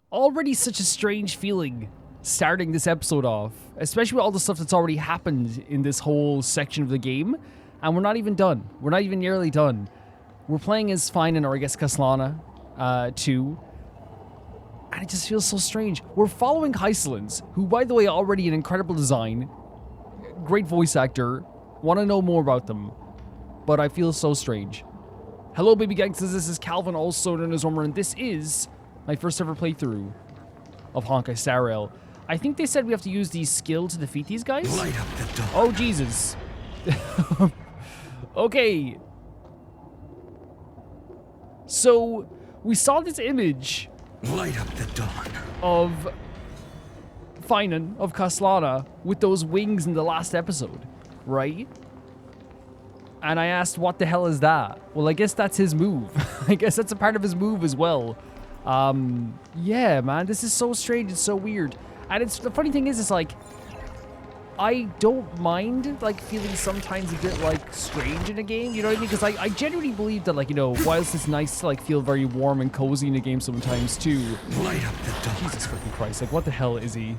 Already such a strange feeling starting this episode off, especially with all the stuff that's already happened in this whole section of the game, and we're not even done. We're not even nearly done. We're playing as Finan, or I guess Kaslana, too, and it just feels so strange. We're following Hysolence, who, by the way, already an incredible design, great voice actor, want to know more about them, but I feel so strange. Hello, baby gangsters, this is Calvin, also known as Romer, and this is my first ever playthrough of Honkai Star Rail. I think they said we have to use these skill to defeat these guys? Light up the dawn. Oh, Jesus. Okay. So, we saw this image Light up the dawn. of Finan, of Kaslana, with those wings in the last episode, right? And I asked, what the hell is that? Well, I guess that's his move. I guess that's a part of his move as well. Yeah, man, this is so strange. It's so weird. And it's the funny thing is like, I don't mind, like, feeling sometimes a bit, like, strange in a game, you know what I mean? Because I genuinely believe that, like, you know, whilst it's nice to, like, feel very warm and cozy in a game sometimes, too. Light up the dawn. Jesus fucking Christ, like, what the hell is he?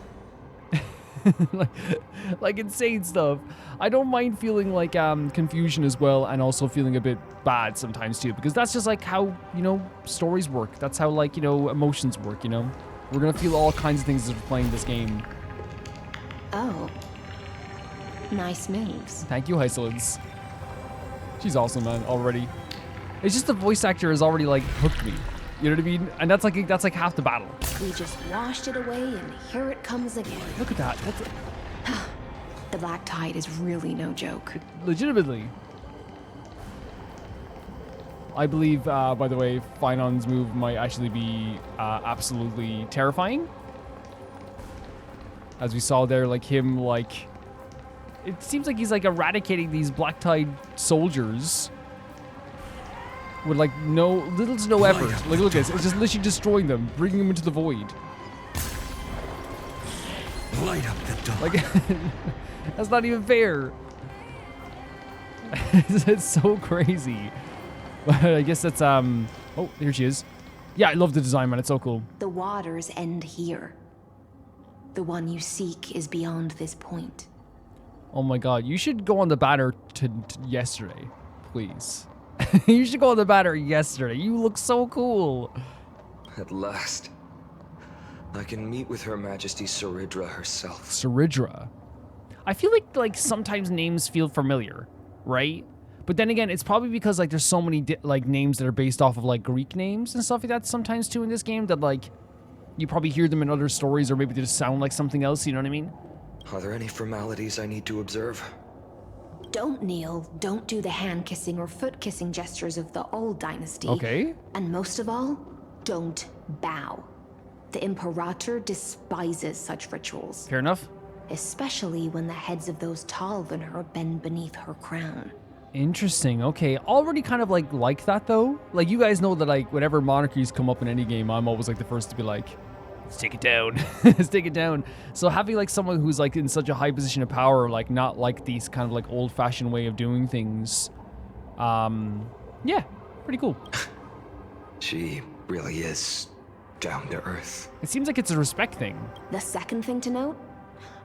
like insane stuff. I don't mind feeling, like, confusion as well, and also feeling a bit bad sometimes, too, because that's just, like, how, you know, stories work. That's how, like, you know, emotions work, you know? We're gonna feel all kinds of things as we're playing this game. Oh. Nice moves. Thank you, Hysolence. She's awesome, man, already. It's just the voice actor has already, like, hooked me. You know what I mean? And that's like half the battle. We just washed it away and here it comes again. Look at that. That's The black tide is really no joke. legitimately. I believe, by the way, Finan's move might actually be absolutely terrifying. As we saw there, like him, like... It seems like he's, like, eradicating these black tide soldiers with, like, little to no effort. Like, look at this. It's just literally destroying them, bringing them into the void. Light up the dawn. Like, that's not even fair. It's so crazy. But I guess that's, oh, here she is. Yeah, I love the design, man. It's so cool. The waters end here. The one you seek is beyond this point. Oh my god, you should go on the banner to yesterday, please. You should go on the banner yesterday. You look so cool. At last, I can meet with Her Majesty Saridra herself. Saridra. I feel like sometimes names feel familiar, right? But then again, it's probably because like there's so many like names that are based off of like Greek names and stuff like that sometimes too in this game that like you probably hear them in other stories or maybe they just sound like something else, you know what I mean? Are there any formalities I need to observe? Don't kneel, don't do the hand-kissing or foot-kissing gestures of the old dynasty. Okay. And most of all, don't bow. The Imperator despises such rituals. Fair enough. Especially when the heads of those taller than her bend beneath her crown. Interesting. Okay. Already kind of like that though. Like you guys know that like whenever monarchies come up in any game, I'm always like the first to be like, let's take it down. Let's take it down. So having like someone who's like in such a high position of power, like not like these kind of like old fashioned way of doing things. Yeah, pretty cool. She really is down to earth. It seems like it's a respect thing. The second thing to note,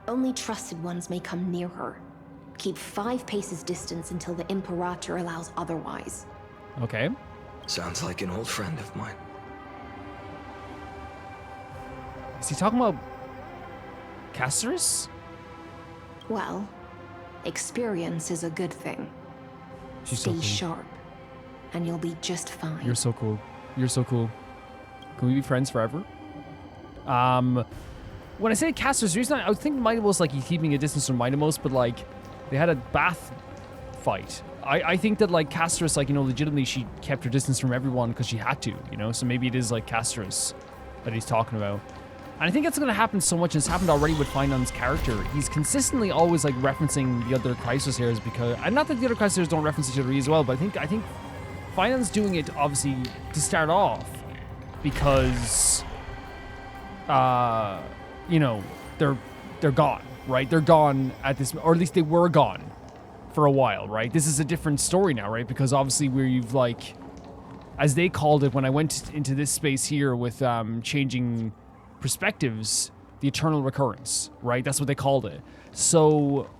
only trusted ones may come near her. Keep 5 paces distance until the Imperator allows otherwise. Okay. Sounds like an old friend of mine. Is he talking about Casterus? Well, experience is a good thing. She's so Stay cool. sharp, and you'll be just fine. You're so cool. You're so cool. Can we be friends forever? When I say Casterus, the reason I would think Mydei like he's keeping a distance from Mydei, but like they had a bath fight. I think that like Casterus, like, you know, legitimately she kept her distance from everyone because she had to, you know? So maybe it is like Casterus that he's talking about. And I think that's going to happen so much, and it's happened already with Finan's character. He's consistently always like referencing the other Chrysosairs because, and not that the other Chrysosairs don't reference each other as well, but I think Finan's doing it obviously to start off because, you know, they're gone, right? They're gone at this, or at least they were gone for a while, right? This is a different story now, right? Because obviously we've like, as they called it when I went into this space here with changing perspectives, the eternal recurrence, right? That's what they called it. So,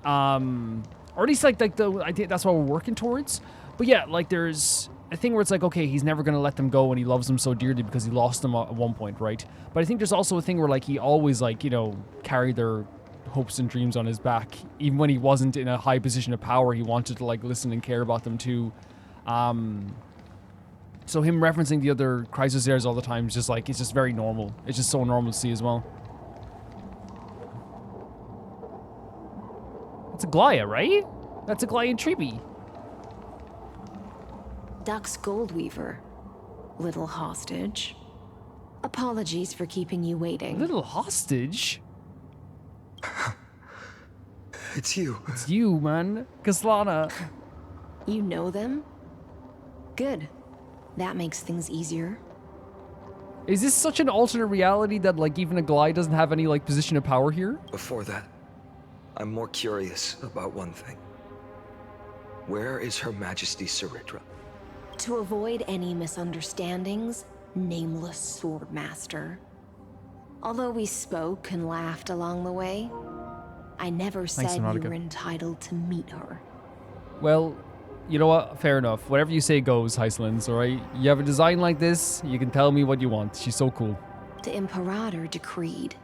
or at least like the I think that's what we're working towards. But yeah, like there's a thing where it's like, okay, he's never gonna let them go, and he loves them so dearly because he lost them at one point, right? But I think there's also a thing where like he always like, you know, carried their hopes and dreams on his back, even when he wasn't in a high position of power. He wanted to like listen and care about them too. So him referencing the other Chrysosaurs all the time is just like, it's just very normal. It's just so normal to see as well. It's a Glaya, right? That's a Glaya Tribi. Dux Goldweaver. Little hostage. Apologies for keeping you waiting. Little hostage? It's you. It's you, man. Kaslana. You know them? Good. That makes things easier. Is this such an alternate reality that like even a Glide doesn't have any like position of power here? Before that, I'm more curious about one thing. Where is Her Majesty Saridra? To avoid any misunderstandings, nameless Swordmaster. Although we spoke and laughed along the way, I never said you Nautica. were entitled to meet her. Well, you know what? Fair enough. Whatever you say goes, Heislands, alright? You have a design like this, you can tell me what you want. She's so cool. The Imperator decreed.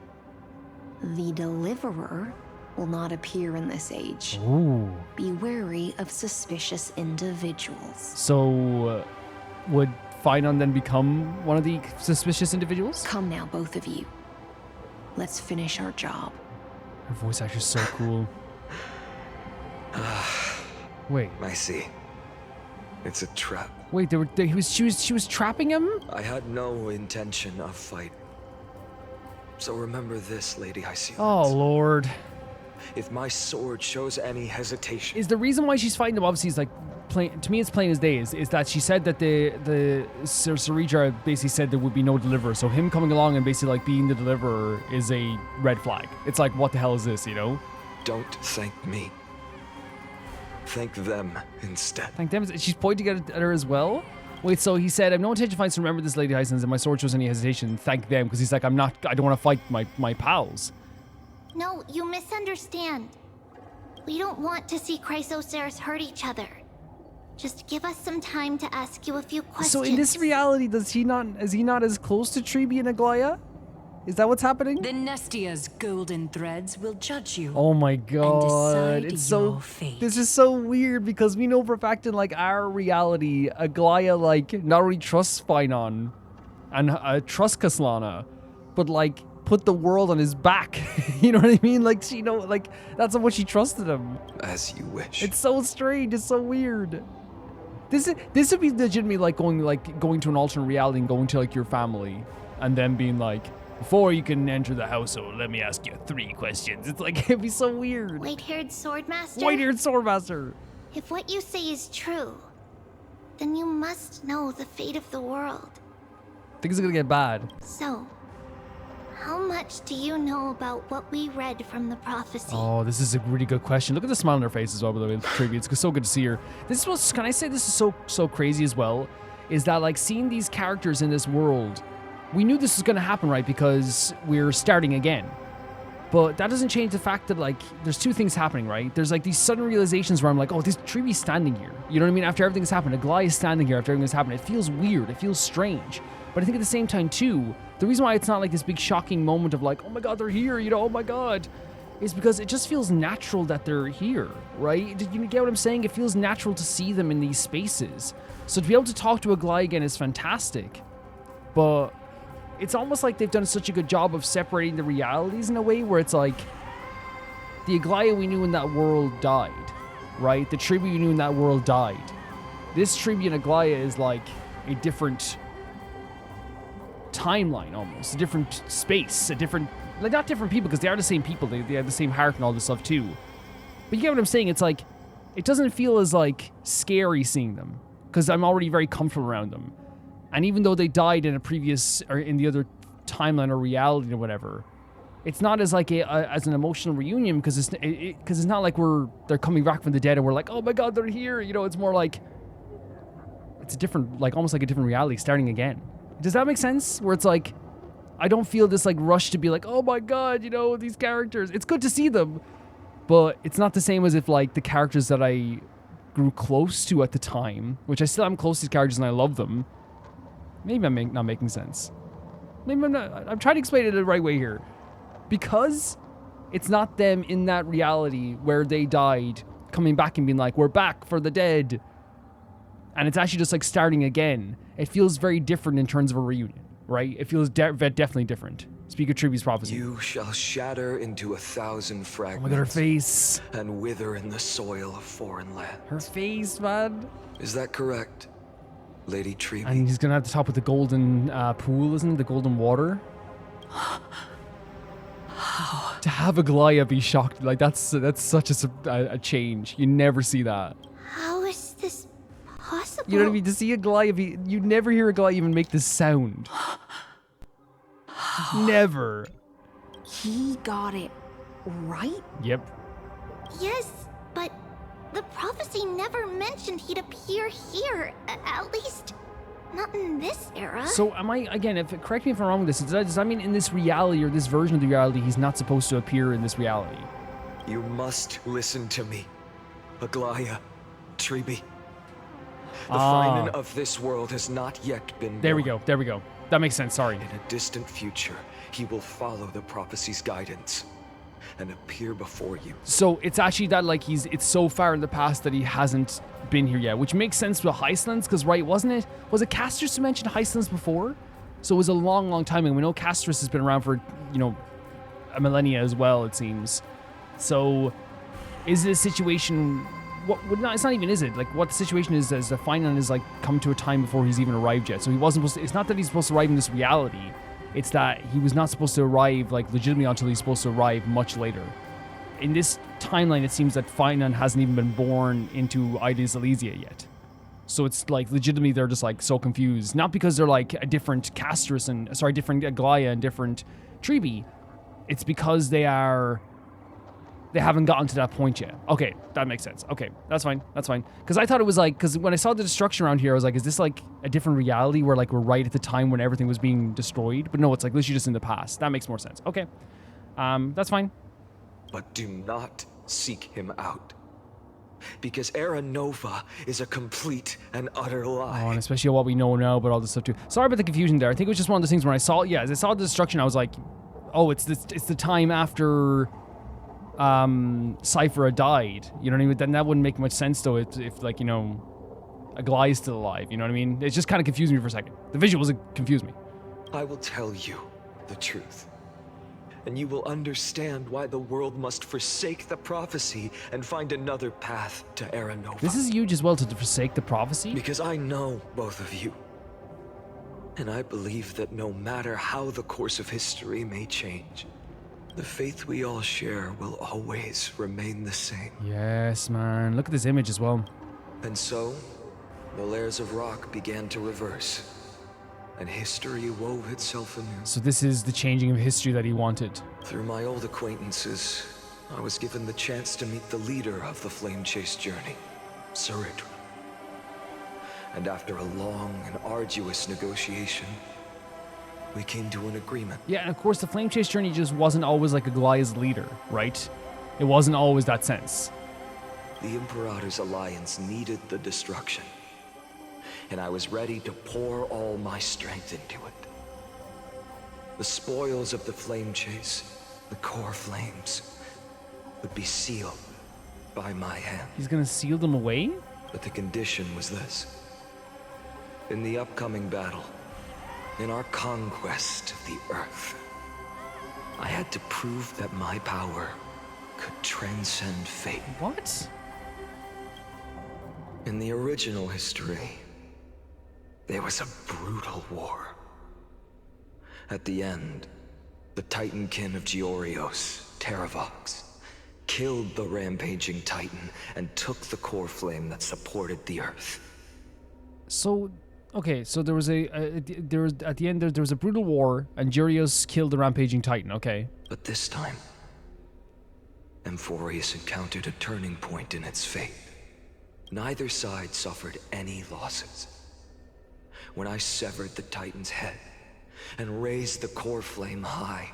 The Deliverer will not appear in this age. Ooh. Be wary of suspicious individuals. So, would Finon then become one of the suspicious individuals? Come now, both of you. Let's finish our job. Her voice actor's so cool. Wait. I see. It's a trap. Wait, she was trapping him? I had no intention of fighting. So remember this, Lady Hyceolens. Oh, Lord. If my sword shows any hesitation... Is the reason why she's fighting him, obviously, is like, plain, to me it's plain as day, is that she said that the Saridra basically said there would be no deliverer. So him coming along and basically like being the deliverer is a red flag. It's like, what the hell is this, you know? Don't thank me. Thank them instead. Thank them. She's pointing at her as well. Wait, so he said, I have no intention of fighting, so remember this, Lady Hyacins, and my sword shows any hesitation. Thank them, because he's like, I don't want to fight my pals. No, you misunderstand. We don't want to see Chrysosaurs hurt each other. Just give us some time to ask you a few questions. So in this reality, is he not as close to Tribi and Aglaya? Is that what's happening? The Nestia's golden threads will judge you. Oh my god. decide It's so your fate. This is so weird because we know for a fact in like our reality, Aglaya like not only trusts Finon and trusts Kaslana, but like put the world on his back. You know what I mean? Like she like that's how much she trusted him. As you wish. It's so strange, it's so weird. This would be legitimately like going to an alternate reality and going to like your family and then being like, before you can enter the household, let me ask you 3 questions. It's like, it'd be so weird. White-haired Swordmaster? White-haired Swordmaster. If what you say is true, then you must know the fate of the world. Things are gonna get bad. So, how much do you know about what we read from the prophecy? Oh, this is a really good question. Look at the smile on her face as well, by the way. Tribute. It's so good to see her. This is what's, can I say this is so crazy as well? Is that like seeing these characters in this world, we knew this was going to happen, right? Because we're starting again. But that doesn't change the fact that, like, there's 2 things happening, right? There's, like, these sudden realizations where I'm like, oh, this Tribi's standing here. You know what I mean? After everything's happened, Aglaya is standing here after everything's happened. It feels weird. It feels strange. But I think at the same time, too, the reason why it's not, like, this big shocking moment of, like, oh, my God, they're here, you know, oh, my God, is because it just feels natural that they're here, right? You get what I'm saying? It feels natural to see them in these spaces. So to be able to talk to Aglaya again is fantastic. But it's almost like they've done such a good job of separating the realities in a way where it's like the Aglaya we knew in that world died, right? The Tribi we knew in that world died. This Tribi and Aglaya is like a different timeline almost, a different space, a different, like not different people because they are the same people, they have the same heart and all this stuff too. But you get what I'm saying? It's like, it doesn't feel as like scary seeing them because I'm already very comfortable around them. And even though they died in a previous, or in the other timeline or reality or whatever, it's not as like as an emotional reunion because it's not like they're coming back from the dead and we're like, oh my God, they're here. You know, it's more like, it's a different, like almost like a different reality starting again. Does that make sense? Where it's like, I don't feel this like rush to be like, oh my god, you know, these characters. It's good to see them, but it's not the same as if like the characters that I grew close to at the time, which I still am close to these characters and I love them. Maybe I'm not making sense. Maybe I'm not. I'm trying to explain it the right way here. Because it's not them in that reality where they died coming back and being like, we're back for the dead. And it's actually just like starting again. It feels very different in terms of a reunion, right? It feels definitely different. Speak of Triby's prophecy. You shall shatter into 1,000 fragments. Oh my god, her face. And wither in the soil of foreign land. Her face, man. Is that correct, Lady Treby? And he's gonna have to top with the golden pool, isn't it? The golden water. To have a Glaya be shocked, like that's such a change. You never see that. How is this possible? You know what I mean? To see a Glaya be, you never hear a Glaya even make this sound. Never. He got it right? Yep. Yes, but the prophecy never mentioned he'd appear here. At least, not in this era. So am I, again, correct me if I'm wrong with this, does that mean in this reality or this version of the reality he's not supposed to appear in this reality? You must listen to me, Aglaya, Treby. The Finan of this world has not yet been There we born. go, there we go. That makes sense, sorry. In a distant future, he will follow the prophecy's guidance and appear before you. So it's actually that like it's so far in the past that he hasn't been here yet, which makes sense with Heistlands, because right, was it Castris who mentioned Heistlands before? So it was a long, long time, and we know Castris has been around for, you know, a millennia as well, it seems. So is it a situation, it's not even, is it? Like, what the situation is the Finan is like come to a time before he's even arrived yet. So he wasn't supposed to, it's not that he's supposed to arrive in this reality. It's that he was not supposed to arrive, like, legitimately until he's supposed to arrive much later. In this timeline, it seems that Finan hasn't even been born into Ida's Elysia yet. So it's, like, legitimately they're just, like, so confused. Not because they're, like, a different Castris and, sorry, different Aglaya and different Treby. It's because they haven't gotten to that point yet. Okay, that makes sense. Okay, that's fine. That's fine. Because I thought it was like, because when I saw the destruction around here, I was like, is this like a different reality where like we're right at the time when everything was being destroyed? But no, it's like literally just in the past. That makes more sense. Okay, that's fine. But do not seek him out. Because Era Nova is a complete and utter lie. Oh, and especially what we know now about all this stuff too. Sorry about the confusion there. I think it was just one of those things when I saw, as I saw the destruction, I was like, oh, it's the time after Cypher had died, you know what I mean? Then that wouldn't make much sense though if like, you know, Aglaya is still alive, you know what I mean? It just kind of confused me for a second. The visuals confused me. I will tell you the truth, and you will understand why the world must forsake the prophecy and find another path to Era Nova. This is huge as well, to forsake the prophecy. Because I know both of you, and I believe that no matter how the course of history may change, the faith we all share will always remain the same. Yes, man. Look at this image as well. And so, the layers of rock began to reverse, and history wove itself anew. So this is the changing of history that he wanted. Through my old acquaintances, I was given the chance to meet the leader of the Flame Chase journey, Saridra. And after a long and arduous negotiation, we came to an agreement. Yeah, and of course the Flame Chase journey just wasn't always like Aglaya's leader, right? It wasn't always that sense. The Imperator's alliance needed the destruction, and I was ready to pour all my strength into it. The spoils of the Flame Chase, the core flames, would be sealed by my hand. He's gonna seal them away? But the condition was this. In the upcoming battle, in our conquest of the Earth, I had to prove that my power could transcend fate. What? In the original history, there was a brutal war. At the end, the Titankin of Georios, Terravox, killed the rampaging Titan and took the core flame that supported the Earth. So, okay, so there was at the end there was a brutal war, and Georios killed the rampaging Titan. Okay. But this time, Amphoreus encountered a turning point in its fate. Neither side suffered any losses. When I severed the Titan's head, and raised the core flame high.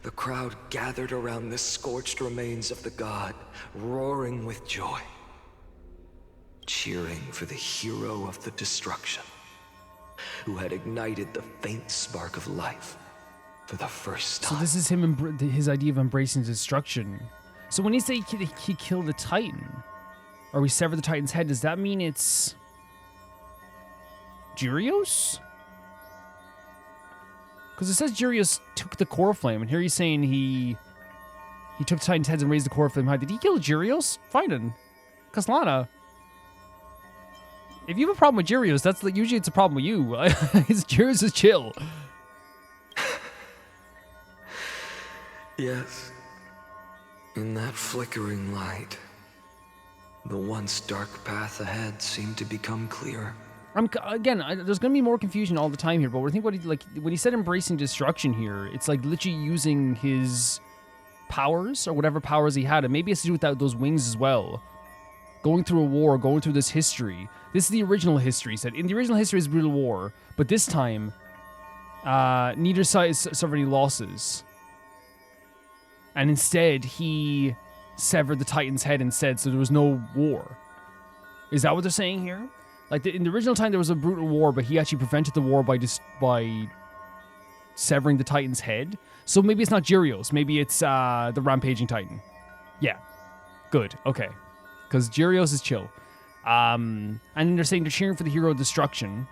The crowd gathered around the scorched remains of the god, roaring with joy, cheering for the hero of the destruction, who had ignited the faint spark of life for the first time. So this is him, his idea of embracing destruction. So when he say he killed a Titan, or we sever the Titan's head, does that mean it's Gyrios? Because it says Gyrios took the core flame, and here he's saying he took Titan's heads and raised the core flame high. Did he kill Gyrios? Fine. Kaslana. If you have a problem with Gyrios, that's like, usually it's a problem with you. Gyrios is chill. Yes. In that flickering light, the once dark path ahead seemed to become clear. There's gonna be more confusion all the time here, but I think when he said embracing destruction here, it's like literally using his powers or whatever powers he had, and maybe it's to do with those wings as well. Going through a war, going through this history. This is the original history. He said in the original history is brutal war, but this time, neither side suffered any losses, and instead he severed the Titan's head instead, so there was no war. Is that what they're saying here? Like in the original time, there was a brutal war, but he actually prevented the war by severing the Titan's head. So maybe it's not Gyrios. Maybe it's the rampaging Titan. Yeah, good. Okay, because Gyrios is chill. And then they're saying they're cheering for the hero of destruction,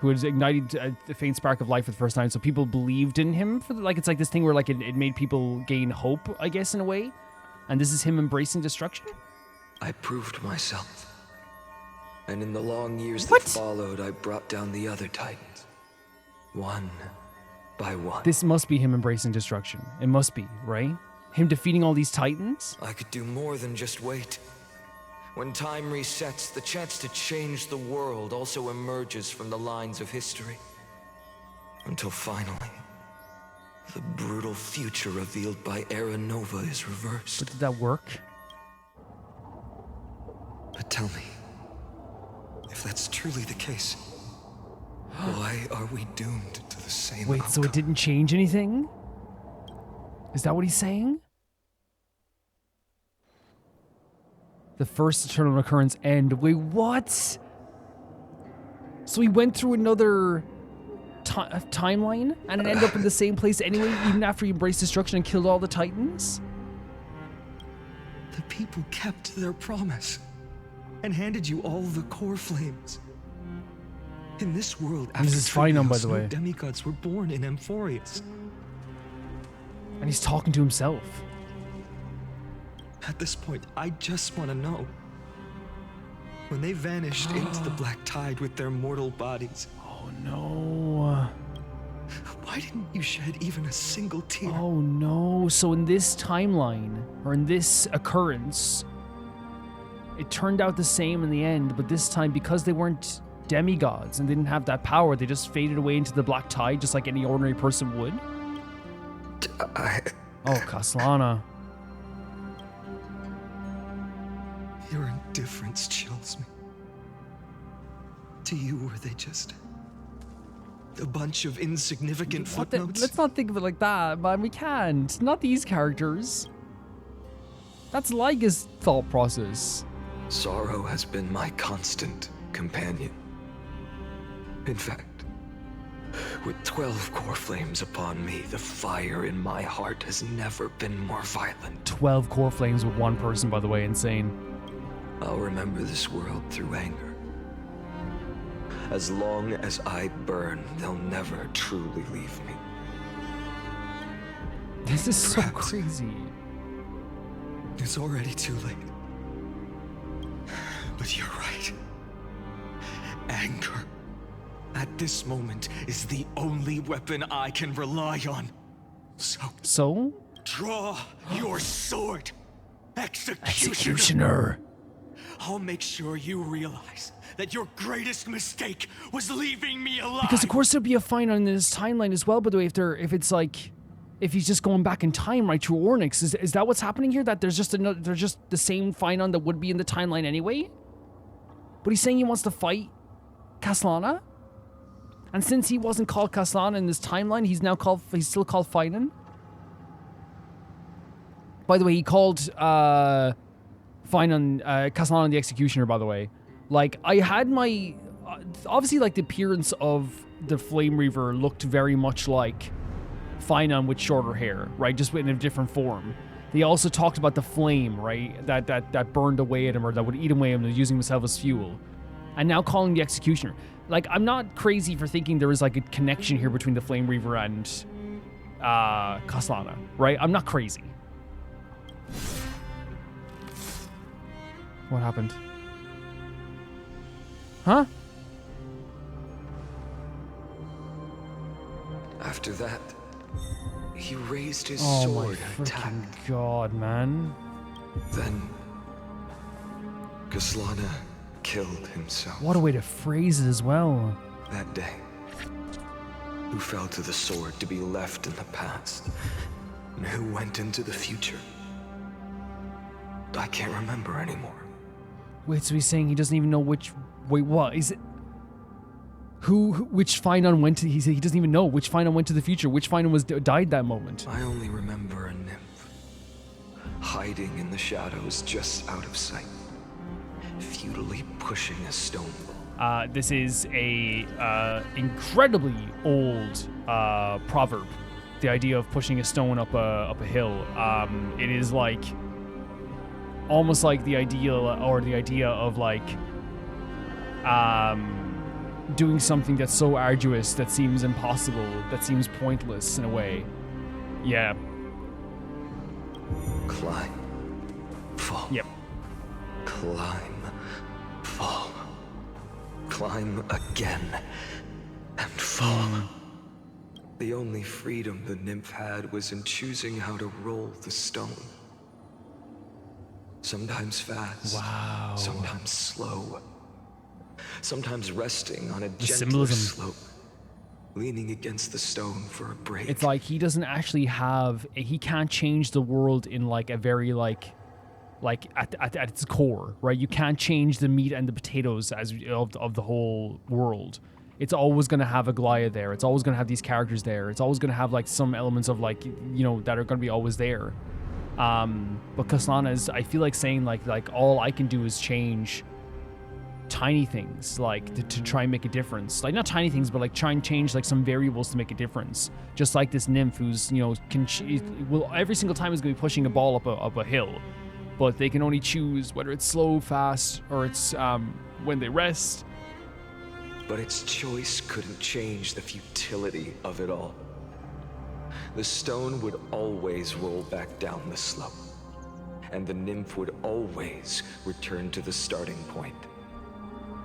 who has ignited the faint spark of life for the first time. So people believed in him it's like this thing where like it made people gain hope, I guess, in a way. And this is him embracing destruction. I proved myself. And in the long years that followed, I brought down the other Titans. One by one. This must be him embracing destruction. It must be, right? Him defeating all these Titans? I could do more than just wait. When time resets, the chance to change the world also emerges from the lines of history. Until finally, the brutal future revealed by Era Nova is reversed. But did that work? But tell me, if that's truly the case, why are we doomed to the same Wait, outcome? so it didn't change anything? Is that what he's saying? The first eternal recurrence end. Wait, what? So he went through another timeline and it ended up in the same place anyway, even after he embraced destruction and killed all the Titans? The people kept their promise and handed you all the core flames. In this world, after This is Phainon, by the no way. demigods were born in Amphoreus. And he's talking to himself. At this point, I just want to know. When they vanished into the black tide with their mortal bodies, Oh no. why didn't you shed even a single tear? Oh no. So in this timeline, or in this occurrence, it turned out the same in the end, but this time, because they weren't demigods and didn't have that power, they just faded away into the black tide just like any ordinary person would? Oh, Kaslana. Your indifference chills me. To you, were they just a bunch of insignificant footnotes? Let's not think of it like that, man. We can't. Not these characters. That's Liga's thought process. Sorrow has been my constant companion. In fact, with 12 core flames upon me, the fire in my heart has never been more violent. 12 core flames with one person, by the way, insane. I'll remember this world through anger. As long as I burn, they'll never truly leave me. This is so Perhaps. crazy. It's already too late. But you're right. Anger, at this moment, is the only weapon I can rely on. So, draw your sword, Executioner. I'll make sure you realize that your greatest mistake was leaving me alive. Because of course there'd be a fine on this timeline as well, by the way, if he's just going back in time right through Ornyx. Is that what's happening here? That there's just the same Phainon that would be in the timeline anyway? But he's saying he wants to fight Kaslana? And since he wasn't called Castellana in this timeline, he's still called Finan. By the way, he called Finan Castellana the Executioner, by the way. Like, I had my... obviously, like, the appearance of the Flame Reaver looked very much like Finan with shorter hair, right? Just in a different form. They also talked about the flame, right? That burned away at him, or that would eat away at him, using himself as fuel. And now calling the Executioner. Like, I'm not crazy for thinking there is, like, a connection here between the Flame Reaver and Castellana, right? I'm not crazy. What happened? Huh? After that, he raised his Oh sword my and attacked. freaking god, man. Then, Castellana killed himself. What a way to phrase it as well. That day, who fell to the sword to be left in the past, and who went into the future, I can't remember anymore. Wait, so he's saying he doesn't even know which... Wait, what? Is it... Which Finan went to... He said he doesn't even know which Finan went to the future. Which Finan died that moment. I only remember a nymph, hiding in the shadows just out of sight, futilely pushing a stone ball. This is a incredibly old proverb. The idea of pushing a stone up a hill. It is like... almost like the idea of like doing something that's so arduous that seems impossible, that seems pointless in a way. Yeah. Climb, fall. Yep. Climb, fall. Climb again, and fall. The only freedom the nymph had was in choosing how to roll the stone. Sometimes fast, Wow. sometimes slow, sometimes resting on a The gentler symbolism. slope, leaning against the stone for a break. It's like he doesn't actually have... He can't change the world in like a very like at its core, right? You can't change the meat and the potatoes of the whole world. It's always going to have a Goliath there. It's always going to have these characters there. It's always going to have like some elements of like, you know, that are going to be always there. But Castellana is, I feel like saying like all I can do is change tiny things, like to try and make a difference. Like not tiny things, but like try and change like some variables to make a difference. Just like this nymph who's, you know, will every single time is going to be pushing a ball up a hill, but they can only choose whether it's slow, fast, or it's when they rest. But its choice couldn't change the futility of it all. The stone would always roll back down the slope, and the nymph would always return to the starting point,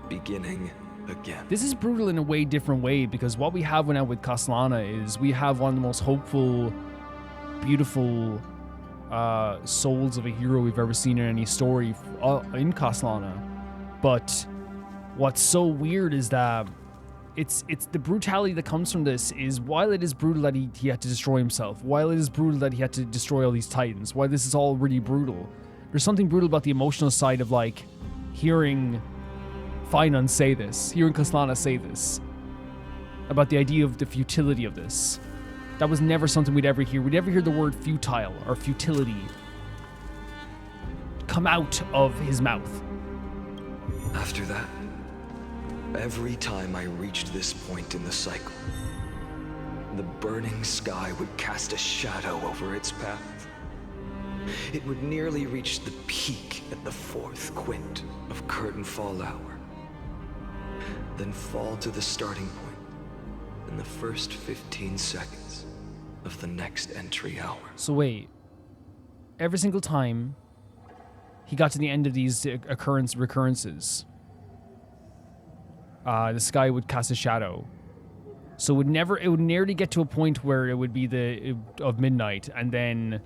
beginning again. This is brutal in a way different way, because what we have now with Castellana is we have one of the most hopeful, beautiful souls of a hero we've ever seen in any story in Castellana. But what's so weird is that it's the brutality that comes from this is, while it is brutal that he had to destroy himself, while it is brutal that he had to destroy all these titans, while this is all really brutal, there's something brutal about the emotional side of like hearing Finan say this, hearing Castellana say this, about the idea of the futility of this. That was never something we'd ever hear. We'd never hear the word futile or futility come out of his mouth. After that, every time I reached this point in the cycle, the burning sky would cast a shadow over its path. It would nearly reach the peak at the fourth quint of curtain fall hour, then fall to the starting point in the first 15 seconds of the next entry hour. So wait, every single time he got to the end of these recurrences, the sky would cast a shadow. So it would nearly get to a point where it would be of midnight, and then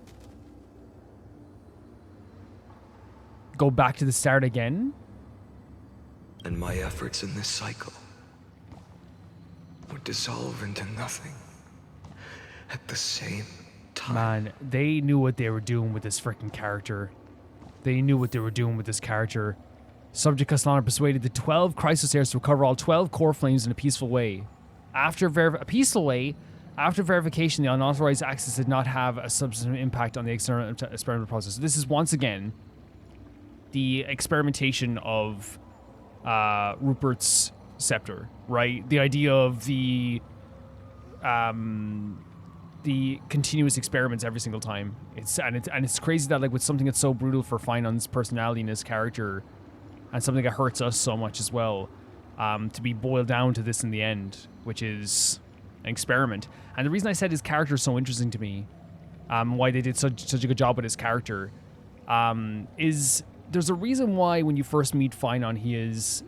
go back to the start again. And my efforts in this cycle would dissolve into nothing at the same time. Man, they knew what they were doing with this freaking character. They knew what they were doing with this character. Subject Castellana persuaded the 12 Chrysos heirs to recover all 12 core flames in a peaceful way. A peaceful way. After verification, the unauthorized access did not have a substantive impact on the experimental process. So this is once again the experimentation of Rupert's scepter, right? The idea of the continuous experiments every single time. It's crazy that like with something that's so brutal for Finon's personality and his character, and something that hurts us so much as well, to be boiled down to this in the end, which is an experiment. And the reason I said his character is so interesting to me, why they did such a good job with his character, is there's a reason why when you first meet Finon, he is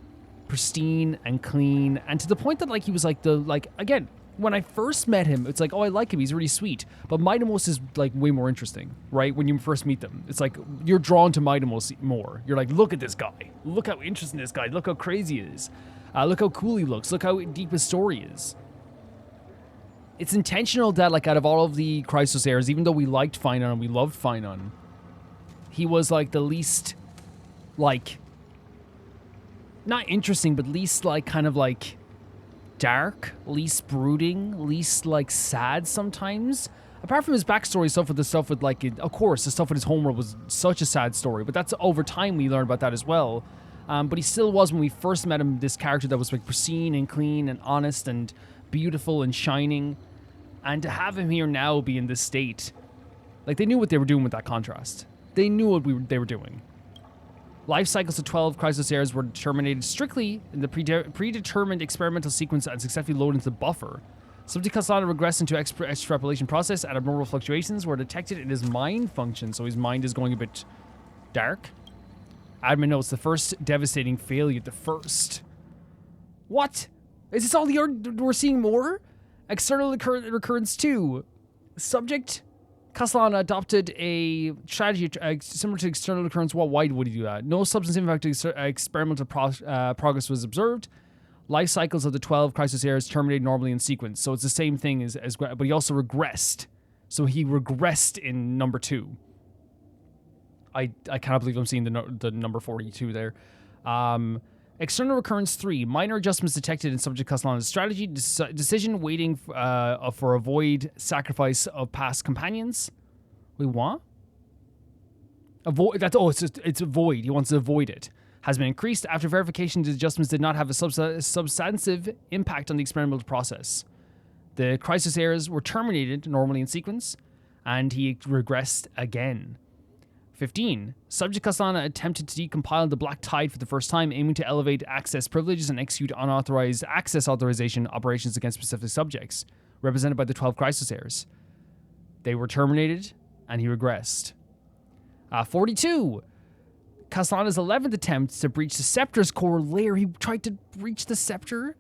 pristine and clean, and to the point that like he was like again, when I first met him, it's like, oh, I like him, he's really sweet. But Mydei is like way more interesting, right? When you first meet them, it's like you're drawn to Mydei more. You're like, look at this guy, look how interesting this guy, look how crazy he is, look how cool he looks, look how deep his story is. It's intentional that like out of all of the Chrysos heirs, even though we liked Finon and we loved Finon, he was like the least like not interesting, but least like kind of like dark, least brooding, least like sad sometimes. Apart from his backstory stuff with the stuff with like, of course, the stuff with his homeworld was such a sad story, but that's over time we learned about that as well. But he still was, when we first met him, this character that was like pristine and clean and honest and beautiful and shining. And to have him here now be in this state, like they knew what they were doing with that contrast. They knew what they were doing. Life cycles of 12 Chrysos heirs were terminated strictly in the predetermined experimental sequence and successfully loaded into the buffer. Subject Castellano regressed into extrapolation process and abnormal fluctuations were detected in his mind function, so his mind is going a bit dark. Admin notes the first devastating failure. The first. What? Is this all we're seeing more? External recurrence 2. Subject Castellano adopted a strategy similar to external recurrence. Why would he do that? No substance impact experimental progress was observed. Life cycles of the 12 Chrysos heirs terminated normally in sequence. So it's the same thing as but he also regressed. So he regressed in number 2. I cannot believe I'm seeing the number 42 there. External recurrence 3. Minor adjustments detected in subject Castellano's strategy. Decision waiting for a void sacrifice of past companions. Wait, what? Avoid. It's a void. He wants to avoid it. Has been increased. After verification, the adjustments did not have a substantive impact on the experimental process. The Chrysos heirs were terminated normally in sequence, and he regressed again. 15. Subject Castellano attempted to decompile the Black Tide for the first time, aiming to elevate access privileges and execute unauthorized access authorization operations against specific subjects, represented by the 12 Chrysos heirs. They were terminated, and he regressed. 42. Castellano's 11th attempt to breach the Scepter's core layer. He tried to breach the Scepter.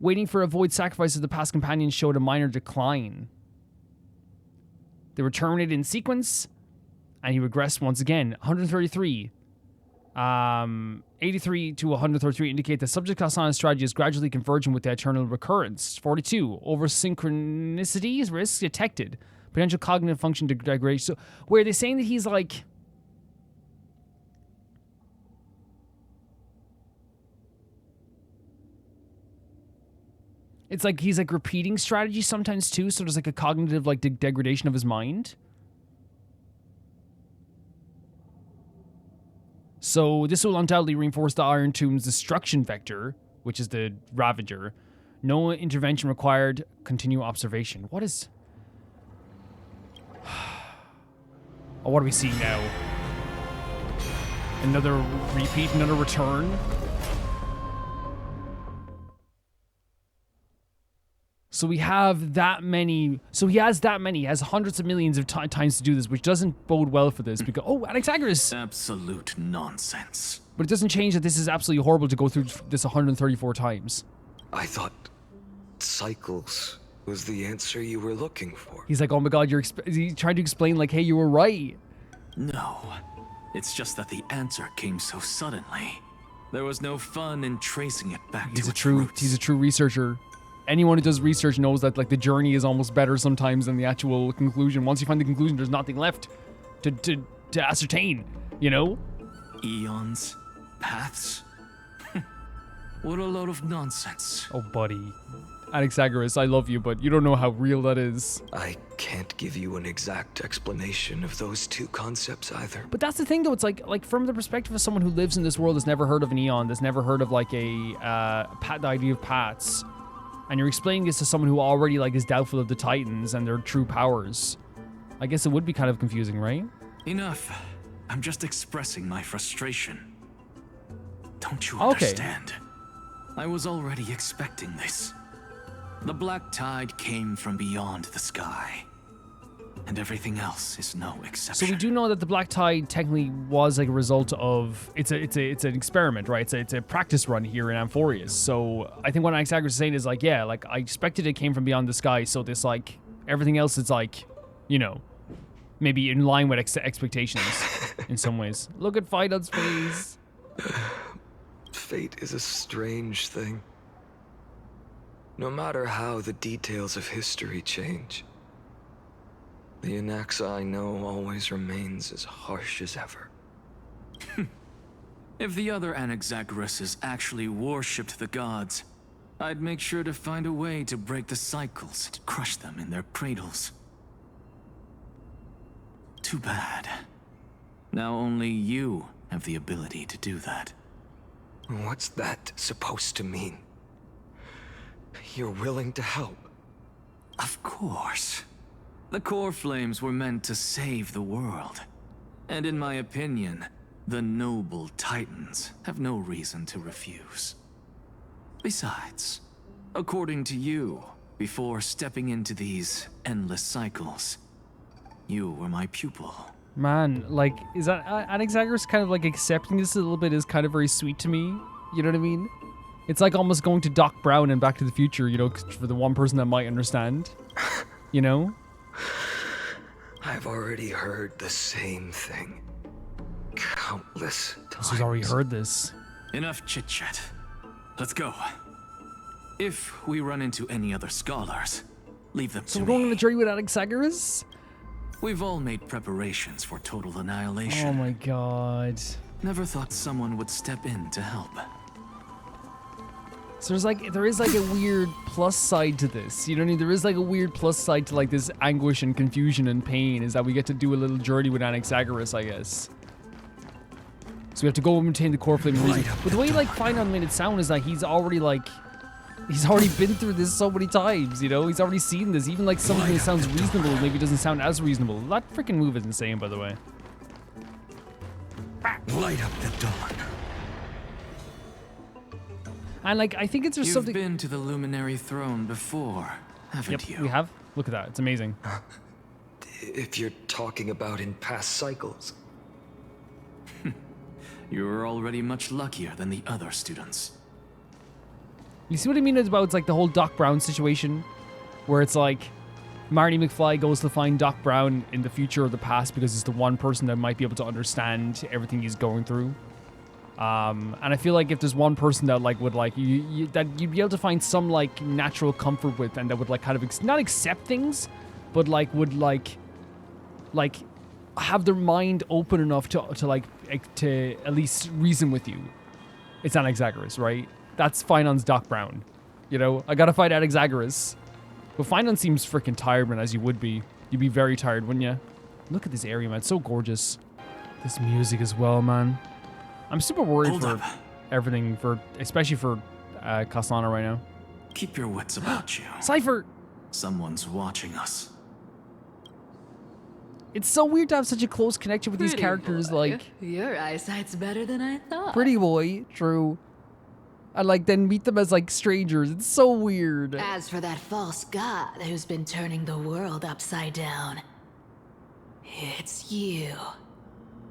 Waiting for a void sacrifice of the past companions showed a minor decline. They were terminated in sequence, and he regressed once again. 133. 83 to 133 indicate that subject Castellano's strategy is gradually converging with the eternal recurrence. 42. Over synchronicity risk detected. Potential cognitive function degradation. So, where they're saying that he's like... It's like he's like repeating strategy sometimes too, so there's like a cognitive like degradation of his mind. So this will undoubtedly reinforce the Iron Tomb's destruction vector, which is the Ravager. No intervention required. Continue observation. What is... Oh, what are we seeing now? Another repeat, another return? So we have that many... So he has that many. He has hundreds of millions of times to do this, which doesn't bode well for this. Because, oh, Anaxagoras! Absolute nonsense. But it doesn't change that this is absolutely horrible to go through this 134 times. I thought cycles was the answer you were looking for. He's like, oh my god, he's trying to explain like, hey, you were right. No. It's just that the answer came so suddenly. There was no fun in tracing it back to its roots. He's a true researcher. Anyone who does research knows that like the journey is almost better sometimes than the actual conclusion. Once you find the conclusion, there's nothing left to ascertain, you know? Eons? Paths? What a load of nonsense. Oh, buddy. Anaxagoras, I love you, but you don't know how real that is. I can't give you an exact explanation of those two concepts either. But that's the thing, though. It's like from the perspective of someone who lives in this world, has never heard of an Eon, that's never heard of like the idea of paths, and you're explaining this to someone who already like is doubtful of the Titans and their true powers. I guess it would be kind of confusing, right? Enough. I'm just expressing my frustration. Don't you understand? I was already expecting this. The black tide came from beyond the sky, and everything else is no exception. So we do know that the black tide technically was like a result of it's an experiment, right? It's a practice run here in Amphoreus. So I think what Anaxagoras is saying is like, yeah, like I expected it came from beyond the sky. So this like everything else is like, you know, maybe in line with expectations in some ways. Look at Fidon's face. Fate is a strange thing. No matter how the details of history change, the Anaxa I know always remains as harsh as ever. If the other Anaxagoras actually worshipped the gods, I'd make sure to find a way to break the cycles and crush them in their cradles. Too bad. Now only you have the ability to do that. What's that supposed to mean? You're willing to help? Of course. The core flames were meant to save the world. And in my opinion, the noble Titans have no reason to refuse. Besides, according to you, before stepping into these endless cycles, you were my pupil. Man, like, is that Anaxagoras kind of like accepting this a little bit is kind of very sweet to me. You know what I mean? It's like almost going to Doc Brown and Back to the Future, you know, for the one person that might understand. You know? I've already heard the same thing. Countless times. He's already heard this. Enough chit-chat. Let's go. If we run into any other scholars, leave them to me. So we're going on a journey with Anaxagoras? We've all made preparations for total annihilation. Oh my god. Never thought someone would step in to help. So there is like a weird plus side to this. You know what I mean? There is like a weird plus side to like this anguish and confusion and pain, is that we get to do a little journey with Anaxagoras, I guess. So we have to go and maintain the core flame reason. But the way like Fidon made it sound is that he's already been through this so many times, you know? He's already seen this. Even like something that sounds reasonable maybe doesn't sound as reasonable. That freaking move is insane, by the way. Light up the dawn. And like, I think it's just something... You've been to the Luminary Throne before, haven't you? We have. Look at that. It's amazing. If you're talking about in past cycles. You're already much luckier than the other students. You see what I mean about it's like the whole Doc Brown situation? Where it's like, Marty McFly goes to find Doc Brown in the future or the past because it's the one person that might be able to understand everything he's going through. And I feel like if there's one person that like would like that you'd be able to find some like natural comfort with, and that would like kind of not accept things, but like would like have their mind open enough to at least reason with you, it's Anaxagoras, right? That's Fidon's Doc Brown. You know, I gotta fight Anaxagoras. But Fidon seems freaking tired, man, as you would be. You'd be very tired, wouldn't you? Look at this area, man. It's so gorgeous. This music as well, man. I'm super worried for everything, especially for Castellana right now. Keep your wits about you. Cypher! Someone's watching us. It's so weird to have such a close connection with these characters, boy. like... Your eyesight's better than I thought. Pretty boy, true. And like then meet them as like strangers. It's so weird. As for that false god who's been turning the world upside down, it's you.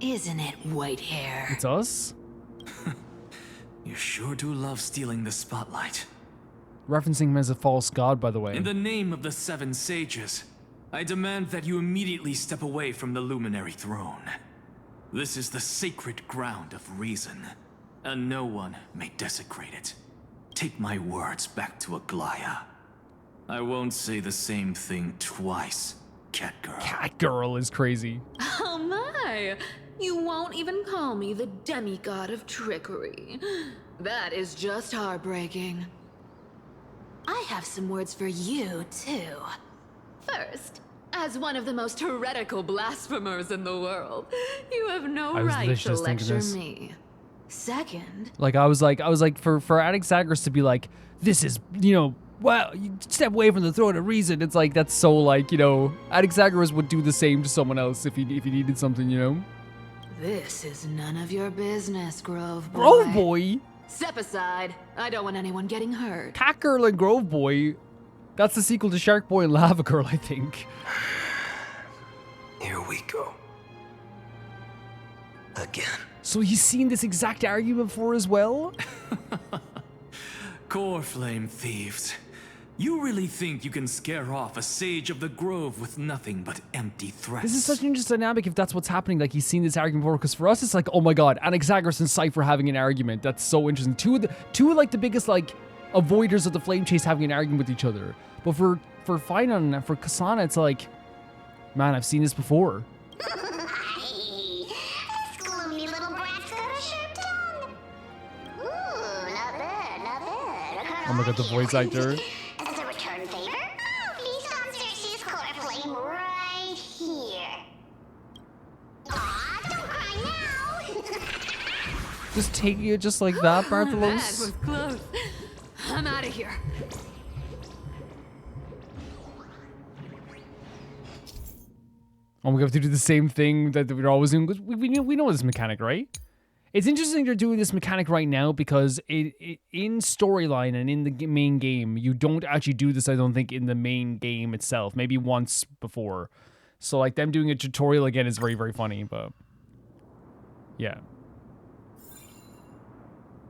Isn't it, white hair? It's us? You sure do love stealing the spotlight. Referencing him as a false god, by the way. In the name of the 7 sages, I demand that you immediately step away from the Luminary Throne. This is the sacred ground of reason, and no one may desecrate it. Take my words back to Aglaya. I won't say the same thing twice, Catgirl. Catgirl is crazy. Oh my! You won't even call me the demigod of trickery. That is just heartbreaking. I have some words for you, too. First, as one of the most heretical blasphemers in the world, you have no right to lecture me. Second... Like, I was like, for Anaxagoras to be like, this is, you know, well, you step away from the throne of reason. It's like, that's so like, you know, Anaxagoras would do the same to someone else if he needed something, you know? This is none of your business, Grove Boy. Grove Boy? Step aside. I don't want anyone getting hurt. Cat Girl and Grove Boy. That's the sequel to Shark Boy and Lava Girl, I think. Here we go. Again. So he's seen this exact argument before as well? Core flame thieves. You really think you can scare off a sage of the grove with nothing but empty threats? This is such an interesting dynamic if that's what's happening. Like, he's seen this argument before, because for us, it's like, oh my god, Anaxagoras and Cypher having an argument. That's so interesting. Two of like the biggest like avoiders of the flame chase having an argument with each other. But for Finon and for Kasana, it's like, man, I've seen this before. Gloomy little brat's got a sharp tongue. Ooh, not bad, not bad. Oh my god, the voice actor. As a return favor, feast on Circe's core flame right here. Aw, don't cry now. Just taking it just like that, That Bartholos? was close. I'm out of here. Oh, we have to do the same thing that we're always doing. We know this mechanic, right? It's interesting they're doing this mechanic right now because in storyline and in the main game, you don't actually do this, I don't think, in the main game itself. Maybe once before. So, like, them doing a tutorial again is very, very funny, but... yeah.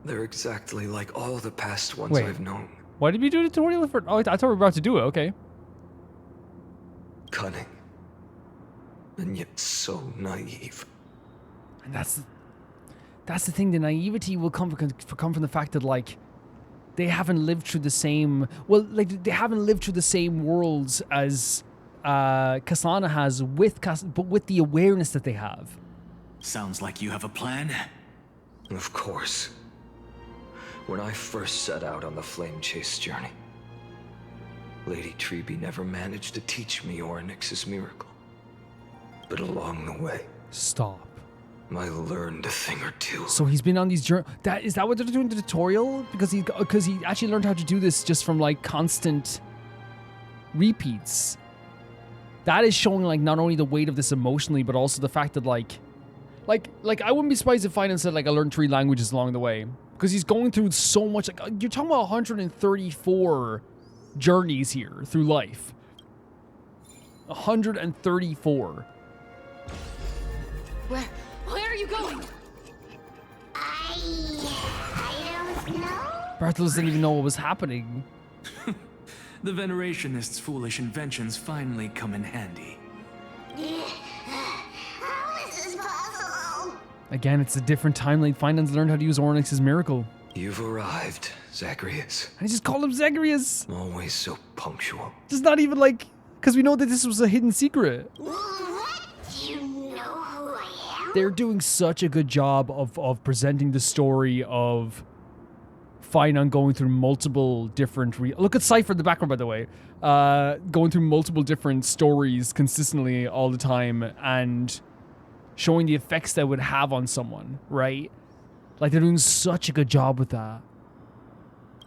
They're exactly like all the past ones Wait. I've known. Why did we do a tutorial for... oh, I thought we were about to do it, okay. Cunning. And yet so naive. And that's the thing. The naivety will come from the fact that, like, they haven't lived through the same... well, like, they haven't lived through the same worlds as Kasana has but with the awareness that they have. Sounds like you have a plan. Of course. When I first set out on the flame chase journey, Lady Treby never managed to teach me Oryx's miracle. But along the way... stop. I learned a thing or two. So he's been on these journeys. Is that what they're doing in the tutorial? Because he actually learned how to do this just from, like, constant repeats. That is showing, like, not only the weight of this emotionally, but also the fact that, like I wouldn't be surprised if Finon said, like, I learned 3 languages along the way. Because he's going through so much. Like, you're talking about 134 journeys here through life. 134. Where are you going? I don't know. Bartholos didn't even know what was happening. The Venerationists' foolish inventions finally come in handy. How is this possible? Again, it's a different timeline. Finon's learned how to use Oryx's miracle. You've arrived, Zacharias. And he just called him Zacharias. Always so punctual. Just not even like... because we know that this was a hidden secret. What? Do you know who I am? They're doing such a good job of presenting the story of Finon going through multiple different... look at Cypher in the background, by the way. Going through multiple different stories consistently all the time and showing the effects that would have on someone, right? Like, they're doing such a good job with that.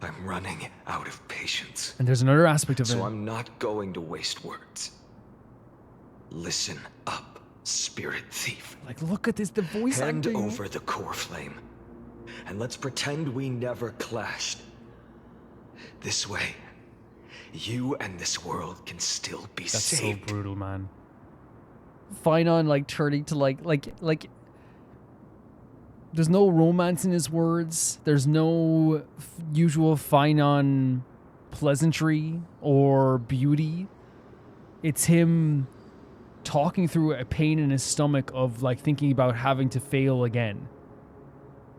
I'm running out of patience. And there's another aspect of it. So I'm not going to waste words. Listen up, spirit thief. Like, look at this, the voice Hand acting. over the core flame. And let's pretend we never clashed. This way, you and this world can still be That's saved. so brutal, man. Finon, like, turning to, like... There's no romance in his words. There's no usual Finon pleasantry or beauty. It's him talking through a pain in his stomach of, like, thinking about having to fail again.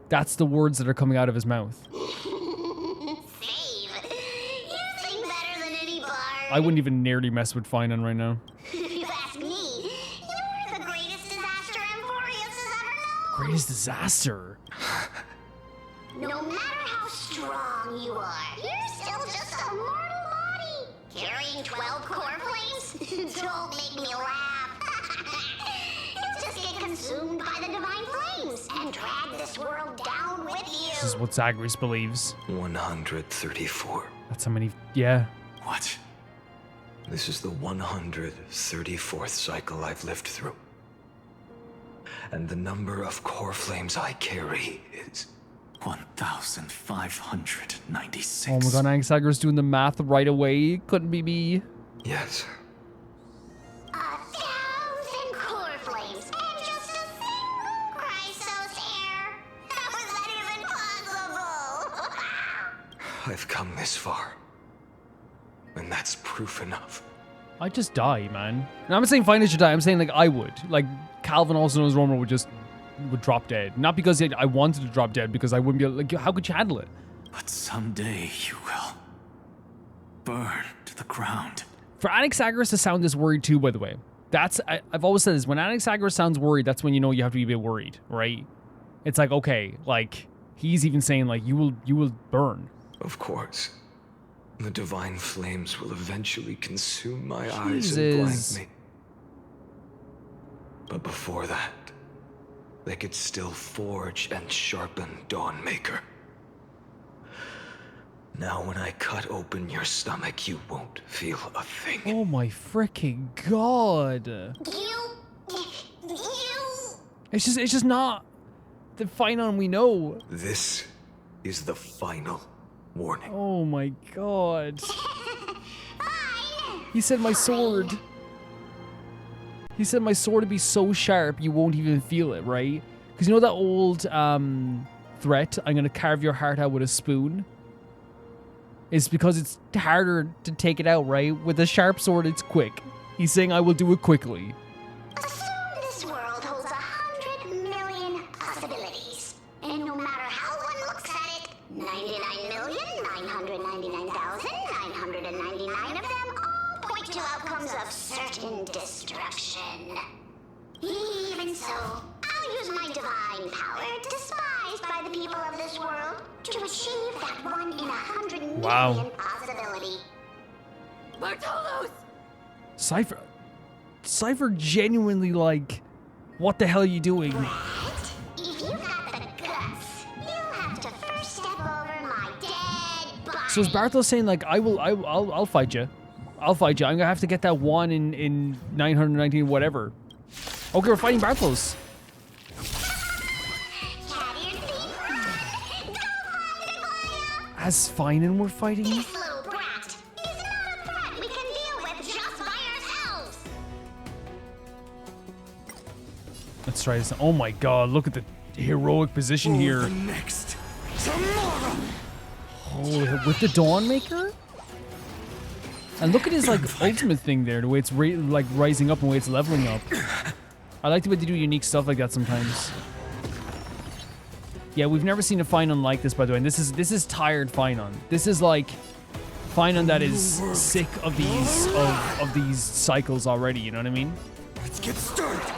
That's the words that are coming out of his mouth. Save. You sing better than any bard. I wouldn't even nearly mess with Finon right now. If you ask me, you're the greatest disaster Amphoreus has ever known. Greatest disaster? No matter how strong you are, you're still just a mortal burning 12 core flames? Don't make me laugh. You'll just get consumed by the divine flames and drag this world down with you. This is what Zagreus believes. 134. That's how many. Yeah. What? This is the 134th cycle I've lived through. And the number of core flames I carry is 1,596. Oh my god, Anaxagoras doing the math right away. Couldn't be me. Yes. 1,000 core flames and just a single Chrysos heir. How is that even possible? I've come this far. And that's proof enough. I'd just die, man. Now, I'm not saying Finance should die. I'm saying, like, I would. Like, Calvin also knows Romer would drop dead. Not because I wanted to drop dead, because I wouldn't be able, like, how could you handle it? But someday you will burn to the ground. For Anaxagoras to sound this worried too, by the way, I've always said this, when Anaxagoras sounds worried, that's when you know you have to be a bit worried, right? It's like, okay, like, he's even saying, like, you will burn. Of course. The divine flames will eventually consume my eyes and blind me. But before that, they could still forge and sharpen Dawnmaker. Now when I cut open your stomach, you won't feel a thing. Oh my freaking god. You. It's just not the final we know. This is the final warning. Oh my god. He said my sword. He said my sword would be so sharp you won't even feel it, right? Because you know that old threat, I'm gonna carve your heart out with a spoon? It's because it's harder to take it out, right? With a sharp sword, it's quick. He's saying I will do it quickly. Assume this world holds 100 million possibilities. And no matter how one looks at it, 99,999,999 of them all point to outcomes of certain destruction. Even so, I'll use my divine power, despised by the people of this world, to achieve that 1 in 100 million possibility. Bartholos! Cypher genuinely like, what the hell are you doing? Right? If you've got the guts, you'll have to first step over my dead body. So is Bartholos saying like, I'll fight you. I'll fight you. I'm gonna have to get that 1 in 919 whatever. Okay, we're fighting Bartholos. As Finan we're fighting? This little brat is not a threat we can deal with just by ourselves. Let's try this. Oh my god, look at the heroic position here. Next tomorrow. Oh, with the Dawnmaker? And look at his like ultimate thing there, the way it's like rising up and the way it's leveling up. I like the way they do unique stuff like that sometimes. Yeah, we've never seen a Finan like this, by the way. And this is tired Finan. This is like Finan that is sick of these cycles already. You know what I mean? Let's get started.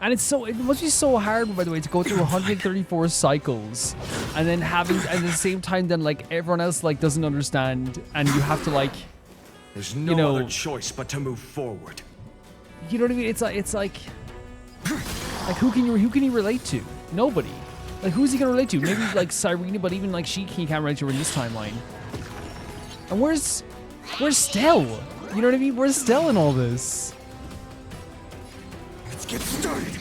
And it must be so hard, by the way, to go through 134 cycles, and then having at the same time, then like everyone else like doesn't understand, and you have to like. There's no other choice but to move forward. You know what I mean? It's like who can you relate to? Nobody. Like who's he gonna relate to? Maybe like Cyrene, but even like he can't relate to her in this timeline. And where's Stell? You know what I mean? Where's Stell in all this? Let's get started.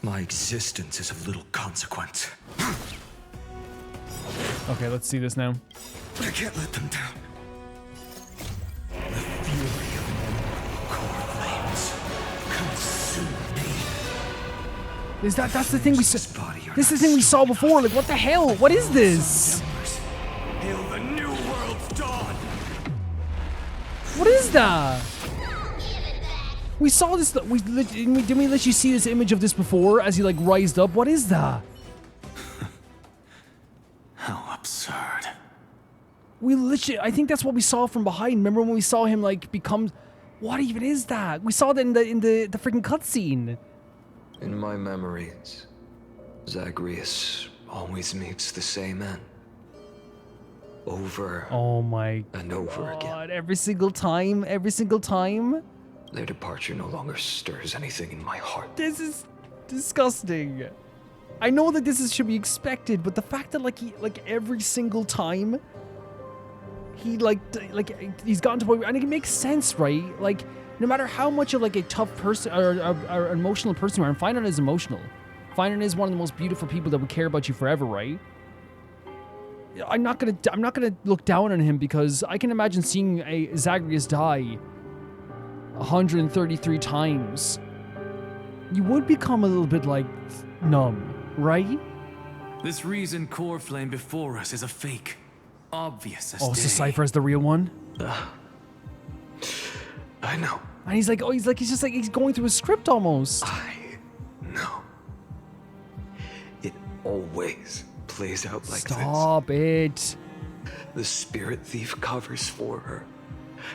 My existence is of little consequence. Okay, let's see this now. I can't let them down. The fury of core flames consume me. That's the thing we saw. This is the thing we saw before. Like, what the hell? What is this? Hail the new world's dawn. What is that? We saw this. Didn't we let you see this image of this before as he like rised up? What is that? How absurd. We literally, I think that's what we saw from behind. Remember when we saw him like become? What even is that? We saw that in the freaking cutscene. In my memories, Zagreus always meets the same end. Over oh my and over again. Every single time. Their departure no longer stirs anything in my heart. This is disgusting. I know that should be expected, but the fact that every single time he's gotten to a point, and it makes sense, right? Like, no matter how much of a tough person or an emotional person you are, and Finon is emotional. Finon is one of the most beautiful people that would care about you forever, right? I'm not gonna look down on him, because I can imagine seeing a Zagreus die 133 times. You would become a little bit numb, right? This reason core flame before us is a fake. Obvious as Oh, day. so Cypher is the real one? I know. And he's he's going through a script almost. I know. It always plays out like this. Stop it. The spirit thief covers for her,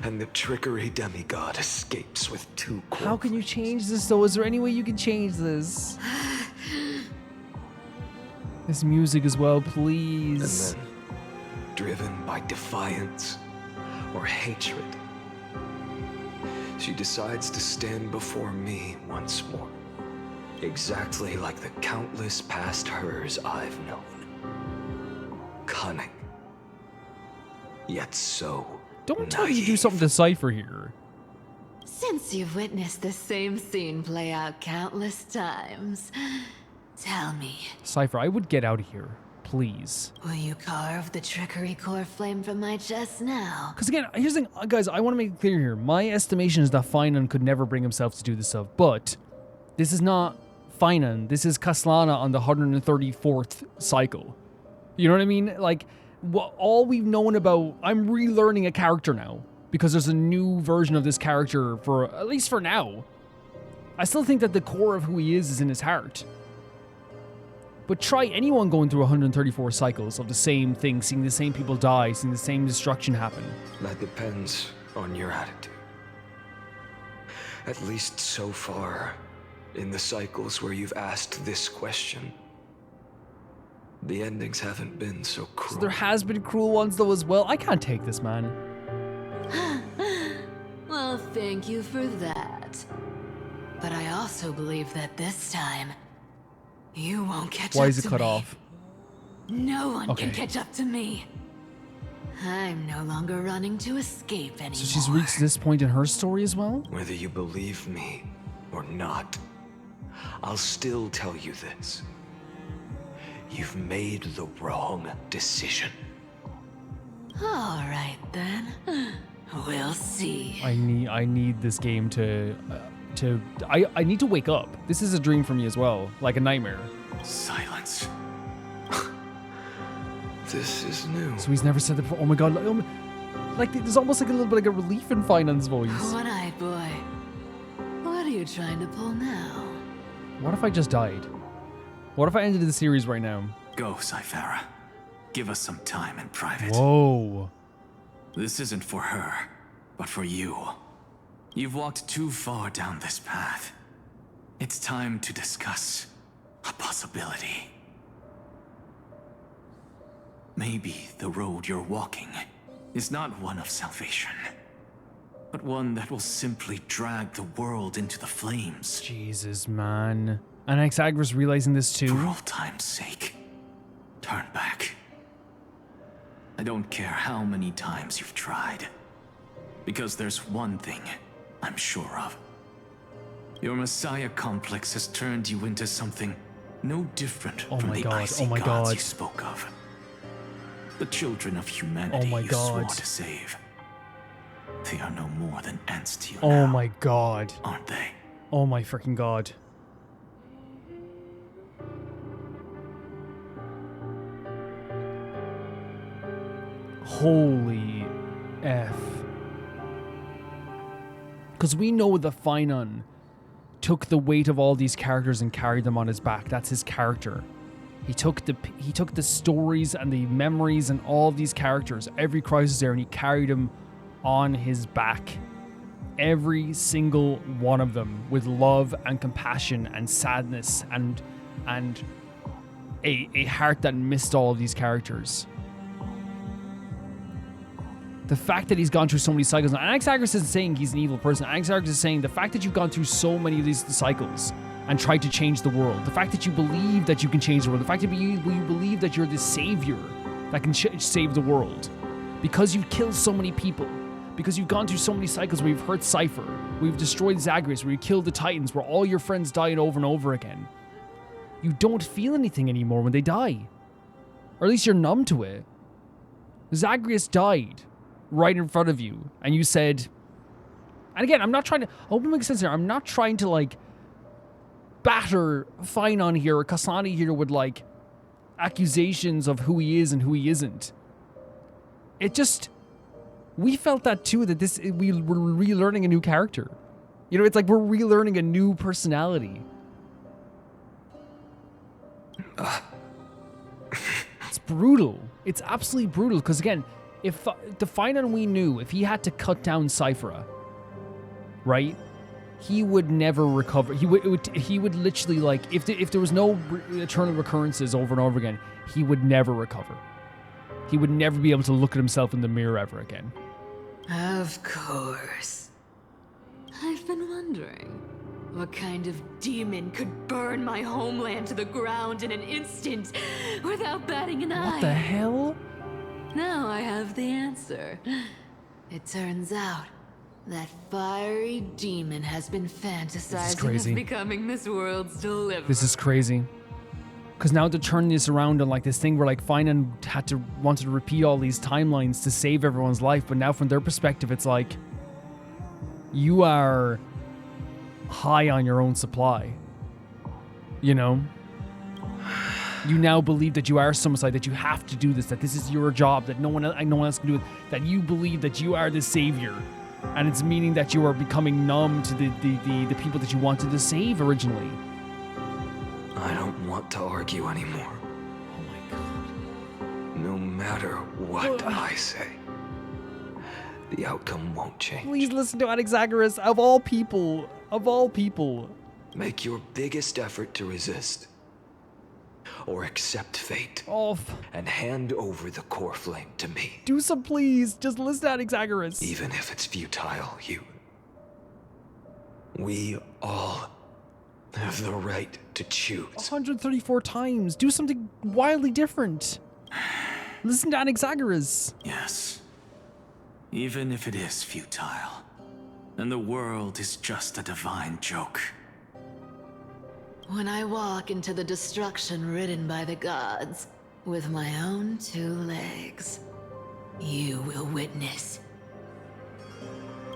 and the trickery demigod escapes with 2 corpses. How can you change this, though? Is there any way you can change this? This music as well, please. And then, driven by defiance or hatred, she decides to stand before me once more. Exactly like the countless past hers I've known. Cunning. Yet so Don't tell me you do something to Cypher here. Since you've witnessed the same scene play out countless times, tell me. Cypher, I would get out of here. Please. Will you carve the trickery core flame from my chest now? Because again, here's the thing, guys, I want to make it clear here. My estimation is that Finon could never bring himself to do this stuff, but this is not Finon. This is Kaslana on the 134th cycle. You know what I mean? All we've known about, I'm relearning a character now, because there's a new version of this character at least for now. I still think that the core of who he is in his heart. But try anyone going through 134 cycles of the same thing, seeing the same people die, seeing the same destruction happen. That depends on your attitude. At least so far, in the cycles where you've asked this question, the endings haven't been so cruel. So there has been cruel ones though as well. I can't take this, man. Well, thank you for that. But I also believe that this time, you won't catch up to me. Why is it cut off? No one can catch up to me. I'm no longer running to escape anymore. So she's reached this point in her story as well? Whether you believe me or not, I'll still tell you this. You've made the wrong decision. All right then. We'll see. I need this game I need to wake up. This is a dream for me as well, like a nightmare. Silence. This is new. So he's never said that before. Oh my god. There's almost a little bit of a relief in Finan's voice. One-eyed boy. What are you trying to pull now? What if I just died? What if I ended the series right now? Go, Cyphera. Give us some time in private. Whoa. This isn't for her, but for you. You've walked too far down this path. It's time to discuss a possibility. Maybe the road you're walking is not one of salvation, but one that will simply drag the world into the flames. Jesus, man. And Anaxagoras realizing this too? For all time's sake, turn back. I don't care how many times you've tried, because there's one thing I'm sure of. Your Messiah complex has turned you into something no different from the icy gods you spoke of. The children of humanity you swore to save. They are no more than ants to you now. Oh my god. Aren't they? Oh my freaking god. Holy F. Because we know the Finon took the weight of all these characters and carried them on his back. That's his character. He took the stories and the memories and all these characters, every crisis there, and he carried them on his back. Every single one of them with love and compassion and sadness and a heart that missed all of these characters. The fact that he's gone through so many cycles. Now, Anaxagoras isn't saying he's an evil person. Anaxagoras is saying the fact that you've gone through so many of these cycles and tried to change the world, the fact that you believe that you can change the world, the fact that you believe that you're the savior that can save the world, because you've killed so many people, because you've gone through so many cycles where you've hurt Cypher, we've destroyed Zagreus, where you killed the Titans, where all your friends died over and over again. You don't feel anything anymore when they die. Or at least you're numb to it. Zagreus died right in front of you, and you said, and again, I'm not trying to, I hope it makes sense here, I'm not trying to like batter Finon here or Kasani here with like accusations of who he is and who he isn't. It just, we felt that too, that we were relearning a new character. You know, it's like we're relearning a new personality. It's brutal. It's absolutely brutal, because again, if the Finon we knew, if he had to cut down Cyphera, right, he would never recover. He would literally, like, if there was no eternal recurrences over and over again, he would never recover. He would never be able to look at himself in the mirror ever again. Of course. I've been wondering, what kind of demon could burn my homeland to the ground in an instant without batting an eye? What the hell? Now I have the answer. It turns out that fiery demon has been fantasizing of becoming this world's deliverer. This is crazy. Because now to turn this around on like this thing where like Finon wanted to repeat all these timelines to save everyone's life, but now from their perspective it's like, you are high on your own supply. You know? You now believe that you are Sumicide, that you have to do this, that this is your job, that no one else can do it, that you believe that you are the savior. And it's meaning that you are becoming numb to the people that you wanted to save originally. I don't want to argue anymore. Oh my god. No matter what I say, the outcome won't change. Please listen to Anaxagoras, of all people. Of all people. Make your biggest effort to resist. Or accept fate. And hand over the core flame to me. Do some, please. Just listen to Anaxagoras. Even if it's futile, we all have the right to choose. 134 times. Do something wildly different. Listen to Anaxagoras. Yes. Even if it is futile, and the world is just a divine joke. When I walk into the destruction ridden by the gods, with my own 2 legs, you will witness.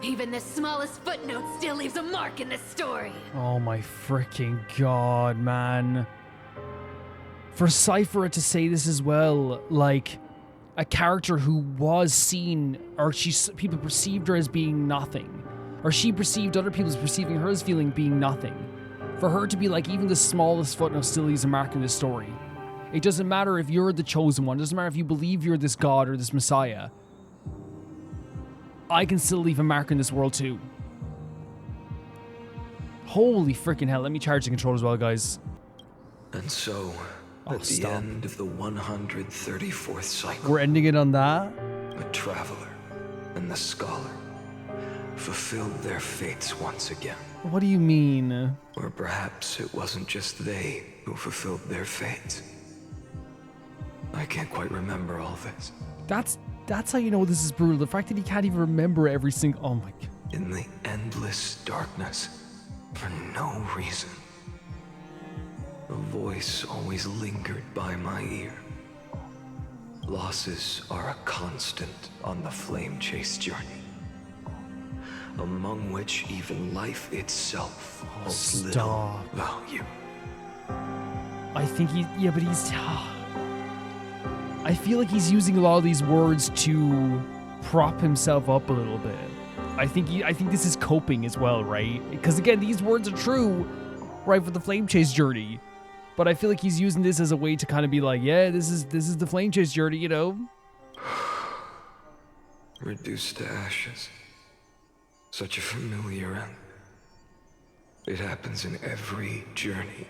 Even the smallest footnote still leaves a mark in this story. Oh my freaking god, man. For Cyphera to say this as well, like a character who was seen, or people perceived her as being nothing, or she perceived other people as perceiving her as being nothing. For her to be like, even the smallest footnote still leaves a mark in this story. It doesn't matter if you're the chosen one. It doesn't matter if you believe you're this god or this messiah. I can still leave a mark in this world too. Holy freaking hell. Let me charge the controller as well, guys. And so, at the end of the 134th cycle, we're ending it on that? The traveler and the scholar fulfilled their fates once again. What do you mean? Or perhaps it wasn't just they who fulfilled their fates. I can't quite remember all this. That's how you know this is brutal. The fact that he can't even remember every single... Oh my god. In the endless darkness, for no reason, a voice always lingered by my ear. Losses are a constant on the flame chase journey, among which even life itself holds little value. I think but he's... I feel like he's using a lot of these words to prop himself up a little bit. I think this is coping as well, right? Because again, these words are true, right, for the flame chase journey. But I feel like he's using this as a way to kind of be like, yeah, this is the flame chase journey, you know? Reduced to ashes. Such a familiar end. It happens in every journey.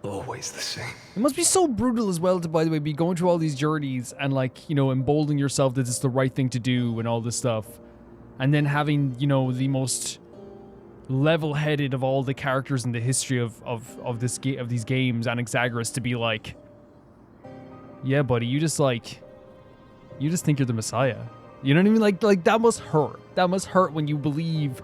always the same. It must be so brutal as well to, by the way, be going through all these journeys and, like, you know, emboldening yourself that it's the right thing to do and all this stuff. And then having, you know, the most level-headed of all the characters in the history of these games, Anaxagoras, to be like, yeah, buddy, you just think you're the Messiah. You know what I mean? Like that must hurt. That must hurt when you believe,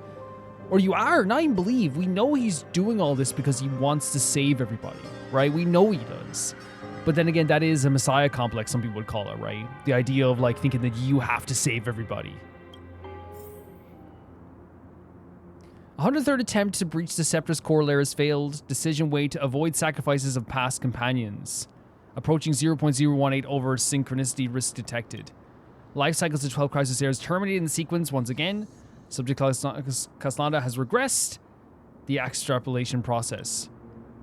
or you are, not even believe. We know he's doing all this because he wants to save everybody, right? We know he does. But then again, that is a Messiah complex, some people would call it, right? The idea of, like, thinking that you have to save everybody. 103rd attempt to breach the Scepter's core layer has failed. Decision way to avoid sacrifices of past companions. Approaching 0.018 over synchronicity risk detected. Life cycles of 12 crisis areas terminated in the sequence once again. Subject Caslanda has regressed. The extrapolation process.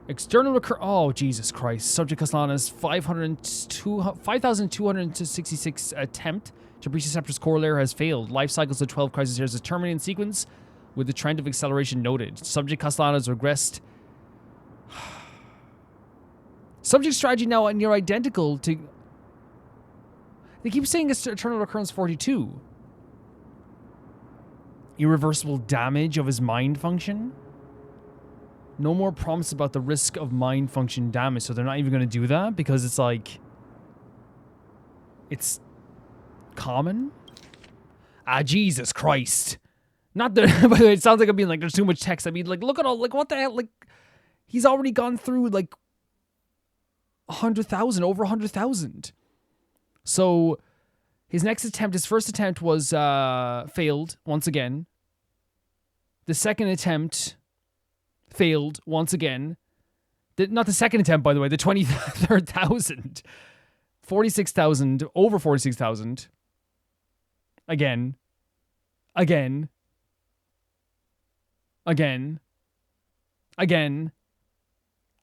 External oh, Jesus Christ. Subject Caslanda's 5,266 attempt to breach the Scepter's core layer has failed. Life cycles of 12 crisis areas is terminated in sequence with the trend of acceleration noted. Subject Caslanda has regressed. Subject strategy now near identical to... They keep saying it's Eternal Recurrence 42. Irreversible damage of his mind function. No more promise about the risk of mind function damage, so they're not even going to do that because it's like... It's common? Ah, Jesus Christ. Not that... By the way, it sounds like I'm being like, there's too much text. I mean, like, look at all... Like, what the hell? Like, he's already gone through, like, 100,000, over 100,000. So his first attempt was failed once again. The second attempt failed once again. Not the second attempt, by the way, the 23,000. 46,000, over 46,000. Again. Again. Again. Again.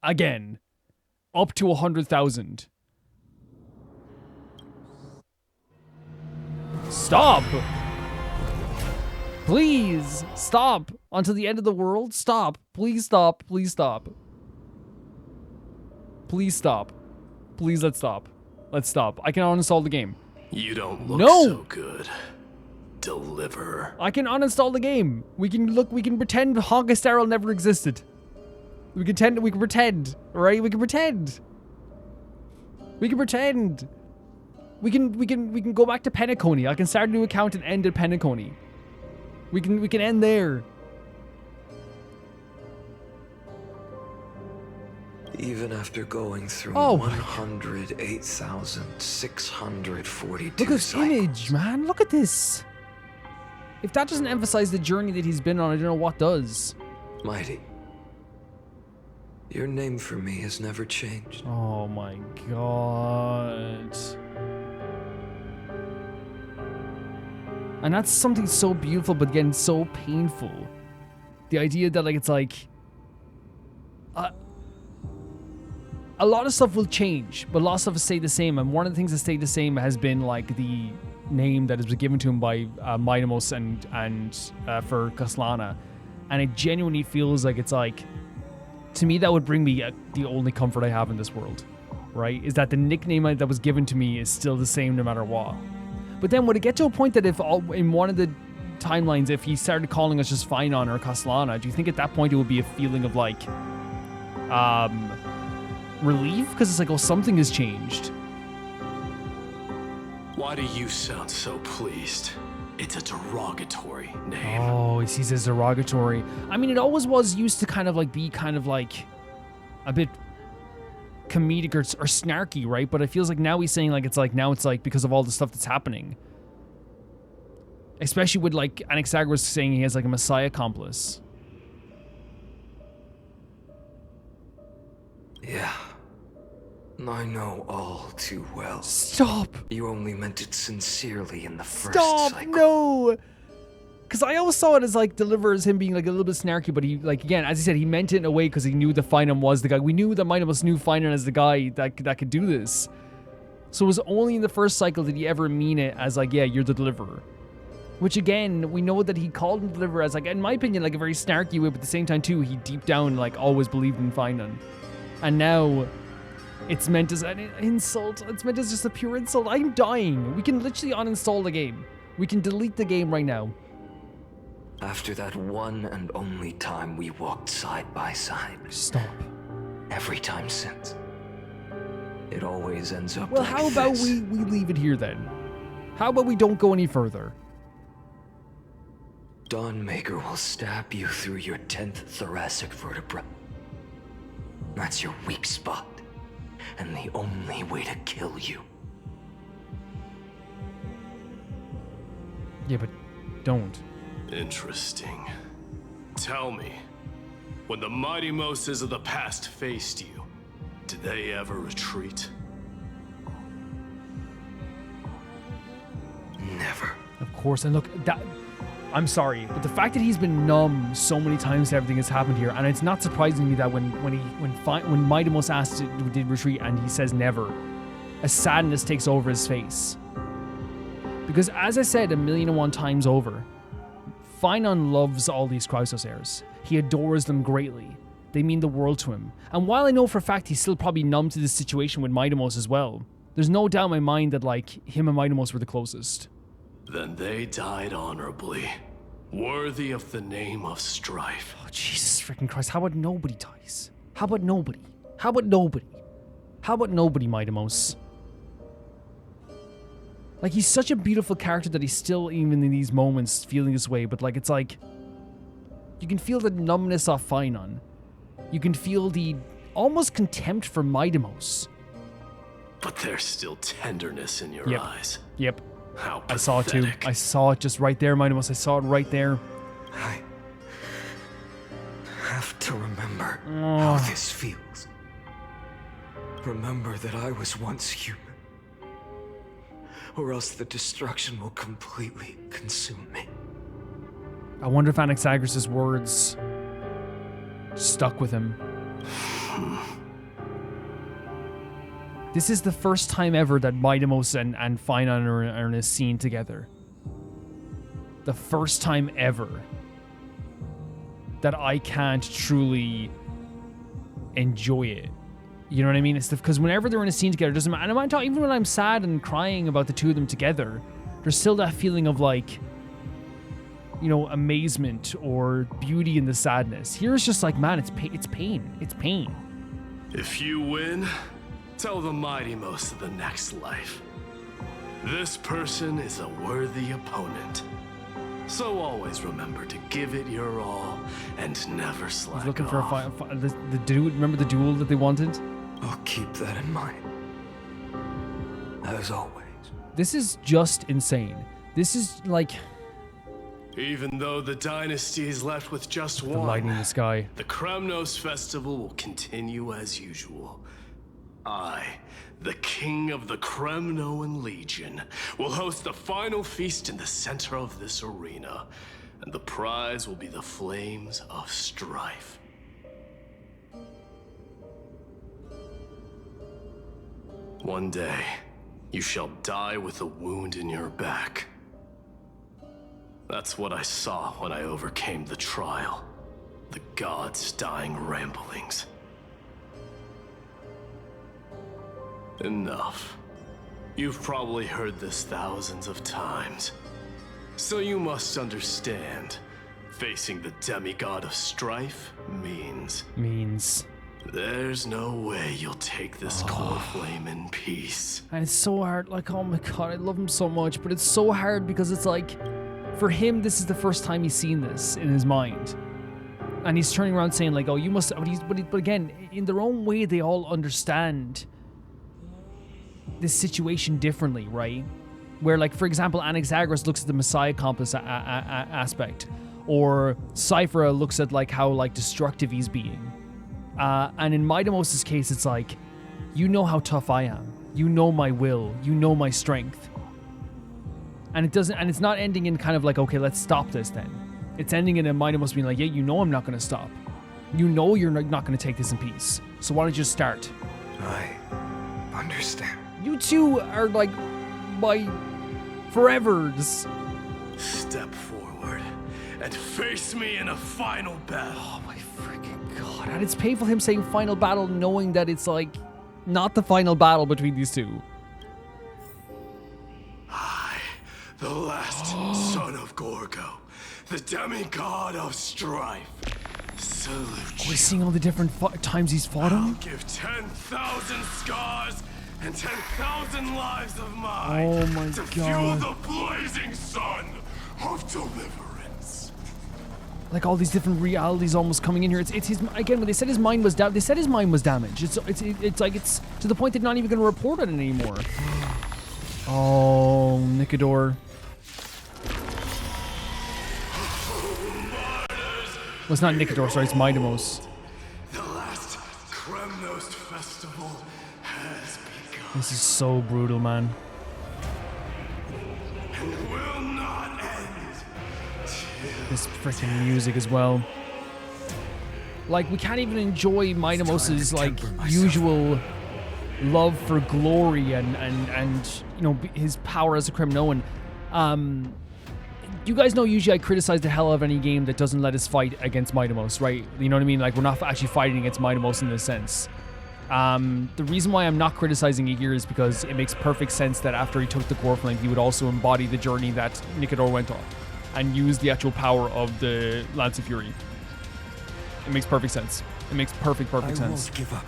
Again. Up to 100,000. Stop! Please stop until the end of the world. Stop. Please stop. Please stop. Please stop. Please let's stop. Let's stop. I can uninstall the game. You don't look so good. Deliver. I can uninstall the game. We can pretend Honkai Star Rail never existed. We can pretend, right? We can pretend. We can pretend. We can go back to Penacony. I can start a new account and end at Penacony. We can end there. Even after going through 108,642 Look at this image, man. Look at this. If that doesn't emphasize the journey that he's been on, I don't know what does. Mydei, your name for me has never changed. Oh my god. And that's something so beautiful, but again, so painful. The idea that, like, it's like... a lot of stuff will change, but a lot of stuff will stay the same. And one of the things that stayed the same has been, like, the name that has been given to him by Mydei and for Caslana. And it genuinely feels like it's like... To me, that would bring me the only comfort I have in this world, right? Is that the nickname that was given to me is still the same no matter what. But then would it get to a point that if in one of the timelines, if he started calling us just Finon or Caslana, do you think at that point it would be a feeling of, like, relief? Because it's like, oh, something has changed. Why do you sound so pleased? It's a derogatory name. Oh, he sees it as derogatory. I mean, it always was used to kind of like be kind of like a bit comedic or snarky, right? But it feels like now he's saying like now it's like because of all the stuff that's happening. Especially with like Anaxagoras saying he has like a Messiah accomplice. Yeah. I know all too well. Stop! You only meant it sincerely in the first Stop! cycle. No! Because I always saw it as like Deliver as him being like a little bit snarky, but he, like, again, as he said, he meant it in a way because he knew that Finon was the guy. We knew that Mydei knew Finon as the guy that could do this. So it was only in the first cycle did he ever mean it as like, yeah, you're the Deliverer. Which again, we know that he called him Deliverer as like, in my opinion, like a very snarky way, but at the same time too, he deep down like always believed in Finon. And now it's meant as an insult. It's meant as just a pure insult. I'm dying. We can literally uninstall the game. We can delete the game right now. After that one and only time we walked side by side. Stop. Every time since. It always ends up well, like how about this. we leave it here then? How about we don't go any further? Dawnmaker will stab you through your 10th thoracic vertebra. That's your weak spot. And the only way to kill you. Yeah, but don't. Interesting. Tell me, when the mighty Moses of the past faced you, did they ever retreat? Never. Of course, and look, I'm sorry, but the fact that he's been numb so many times to everything that's happened here, and it's not surprising me that when Mydei asked did retreat and he says never, a sadness takes over his face. Because as I said 1,000,001 times over, Finon loves all these Chrysos heirs. He adores them greatly. They mean the world to him. And while I know for a fact he's still probably numb to this situation with Mydei as well, there's no doubt in my mind that like him and Mydei were the closest. Then they died honorably, worthy of the name of strife. Oh, Jesus freaking Christ. How about nobody dies? How about nobody? How about nobody? How about nobody, Mydei? Like, he's such a beautiful character that he's still, even in these moments, feeling this way. But, like, it's like... You can feel the numbness off Finon. You can feel the almost contempt for Mydei. But there's still tenderness in your eyes. Yep. How pathetic. I saw it too. I saw it just right there, Mydei. I saw it right there. I have to remember how this feels. Remember that I was once human. Or else the destruction will completely consume me. I wonder if Anaxagoras' words stuck with him. This is the first time ever that Mydei and Finon are in a scene together. The first time ever that I can't truly enjoy it. You know what I mean? It's because whenever they're in a scene together, it doesn't matter. And I'm talking, even when I'm sad and crying about the two of them together, there's still that feeling of like, you know, amazement or beauty in the sadness. Here it's just like, man, it's pain. It's pain. If you win, tell the Mydei of the next life. This person is a worthy opponent. So always remember to give it your all and never slack off. Looking for the dude. Remember the duel that they wanted? I'll keep that in mind. As always. This is just insane. This is like... Even though the dynasty is left with just one, the lightning in the sky. The Kremnos festival will continue as usual. I, the king of the Kremnoan Legion, will host the final feast in the center of this arena, and the prize will be the flames of strife. One day, you shall die with a wound in your back. That's what I saw when I overcame the trial. The gods' dying ramblings. Enough. You've probably heard this thousands of times. So you must understand, facing the demigod of strife means... There's no way you'll take this core flame in peace. And it's so hard, like, oh my god, I love him so much, but it's so hard because it's like, for him, this is the first time he's seen this in his mind. And he's turning around saying like, oh, you must, but again, in their own way, they all understand this situation differently, right? Where, like, for example, Anaxagoras looks at the Messiah complex aspect, or Cyphera looks at like how like destructive he's being. And in Mydei case, it's like, you know how tough I am. You know my will. You know my strength. And it doesn't, and it's not ending in kind of like, okay, let's stop this then. It's ending in a Mydei being like, yeah, you know I'm not going to stop. You know you're not going to take this in peace. So why don't you just start? I understand. You two are like my forevers. Step forward and face me in a final battle. Oh my freaking God, and it's painful him saying final battle knowing that it's like not the final battle between these two. I, the last son of Gorgo, the demigod of strife, salute you. We're seeing all the different times he's fought him. I'll give 10,000 scars and 10,000 lives of mine to fuel the blazing sun of deliverance. Like all these different realities almost coming in here. It's his, again, when they said his mind was damaged, they said his mind was damaged. It's like it's to the point they're not even going to report on it anymore. Oh, Nicodor. Well, it's not Nicodor, sorry, it's Mydei. The last Kremnos festival has begun. This is so brutal, man. And will not end. This freaking music as well. Like, we can't even enjoy Mydei like usual love for glory and you know, his power as a Kremnoan. You guys know usually I criticize the hell out of any game that doesn't let us fight against Mydei, right? You know what I mean? Like, we're not actually fighting against Mydei in this sense. The reason why I'm not criticizing it here is because it makes perfect sense that after he took the core flame, he would also embody the journey that Nicodor went on and use the actual power of the Lance of Fury. It makes perfect sense. It makes perfect sense. I won't give up.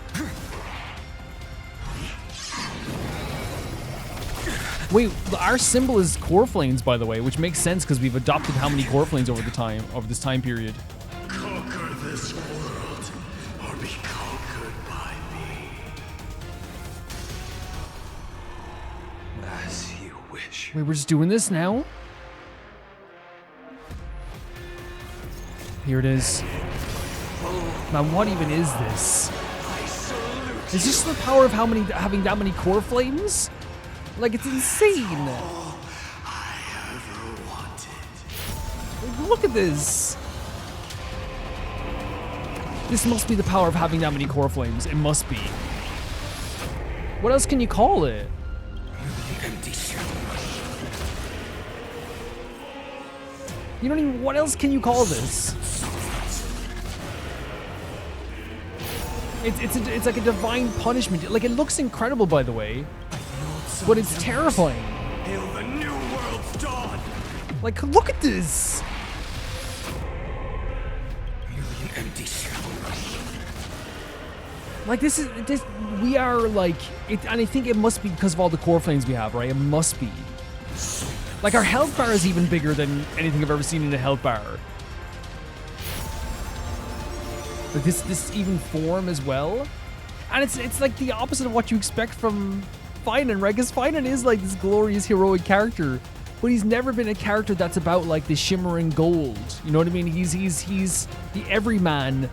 Wait, our symbol is core flames, by the way, which makes sense because we've adopted how many core flames over this time period. Conquer this world or be conquered by me. As you wish. Wait, we're just doing this now? Here it is. Man, what even is this? Is this the power of having that many core flames? Like, it's insane. I ever wanted. Like, look at this. This must be the power of having that many core flames. It must be. What else can you call it? You don't even. What else can you call this? It's like a divine punishment. Like, it looks incredible, by the way. But it's terrifying. Hail the new world's dawn. Like, look at this. Like, this. We are like it, and I think it must be because of all the core flames we have, right? It must be. Like, our health bar is even bigger than anything I've ever seen in a health bar. Like, this even form as well, and it's like the opposite of what you expect from Finan, right? Because Finan is like this glorious heroic character, but he's never been a character that's about like the shimmering gold. You know what I mean? He's the everyman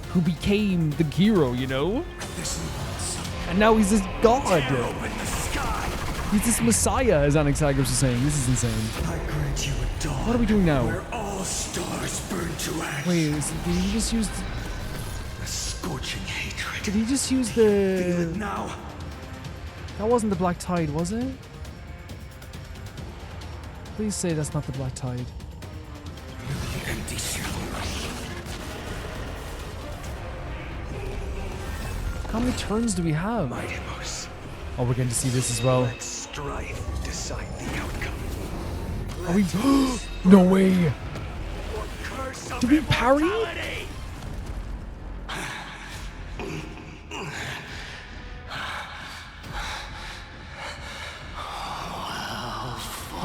who became the hero, you know? And now he's this god. He's this messiah, as Anaxa was saying. This is insane. I grant you a dawn. What are we doing now? Where all stars burn to ash. Wait, did he just use A scorching hatred. Did he just use Feel the... it now. That wasn't the Black Tide, was it? Please say that's not the Black Tide. Empty shell. How many turns do we have? Mydei. Oh, we're going to see this as well. Let strife decide the outcome. Are we... No way! Did we parry?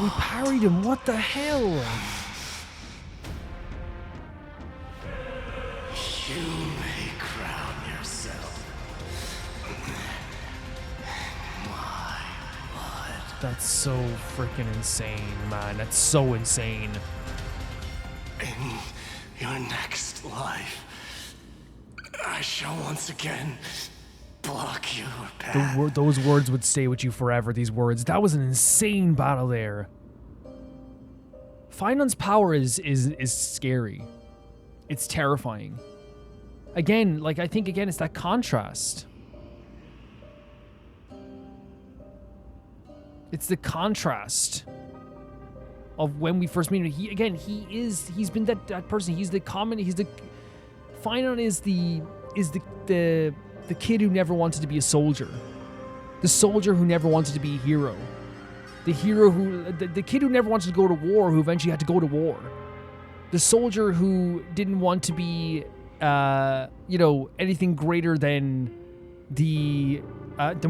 We parried him, what the hell? You may crown yourself. That's so freaking insane, man. That's so insane. In your next life, I shall once again block your path. Those words would stay with you forever, these words. That was an insane battle there. Finan's power is scary. It's terrifying. Again, like, I think, again, it's that contrast. It's the contrast of when we first meet him. He's been that person. He's the Phynon is the kid who never wanted to be a soldier. The soldier who never wanted to be a hero. The hero who... The kid who never wanted to go to war, who eventually had to go to war. The soldier who didn't want to be, anything greater than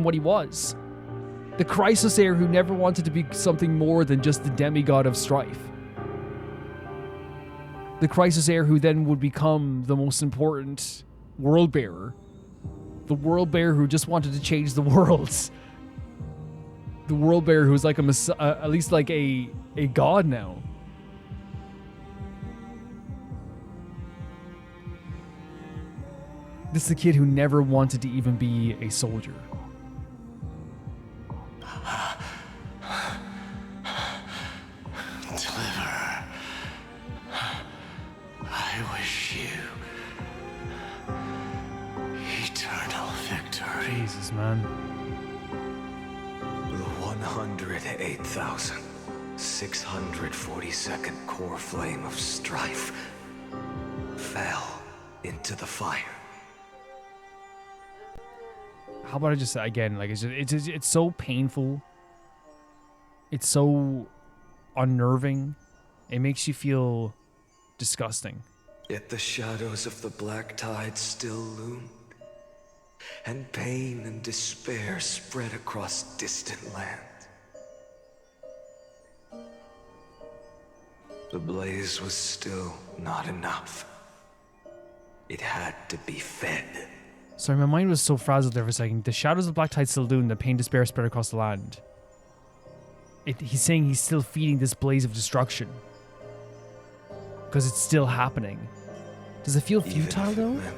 what he was. The crisis heir who never wanted to be something more than just the demigod of strife. The crisis heir who then would become the most important world bearer. The world bearer who just wanted to change the world. The world bearer who's like at least like a god now. This is the kid who never wanted to even be a soldier. Deliver. I wish you eternal victory. Jesus, man. The 108,642nd core flame of strife fell into the fire. How about I just say again, like it's so painful. It's so unnerving. It makes you feel disgusting. Yet the shadows of the black tide still loomed, and pain and despair spread across distant lands. The blaze was still not enough. It had to be fed. Sorry, my mind was so frazzled there for a second. The shadows of black tide still loomed, the pain and despair spread across the land. He's saying he's still feeding this blaze of destruction. Because it's still happening. Does it feel futile, though? Meant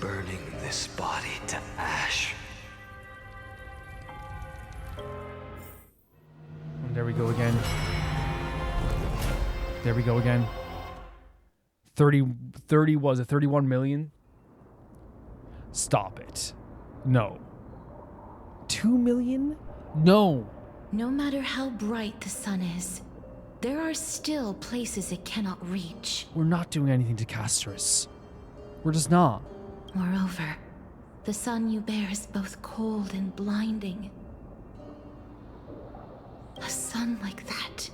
burning this body to ash. And there we go again. There we go again. 30 was it 31 million? Stop it. No. 2 million? No. No matter how bright the sun is, there are still places it cannot reach. We're not doing anything to Casterus. We're just not. Moreover, the sun you bear is both cold and blinding. A sun like that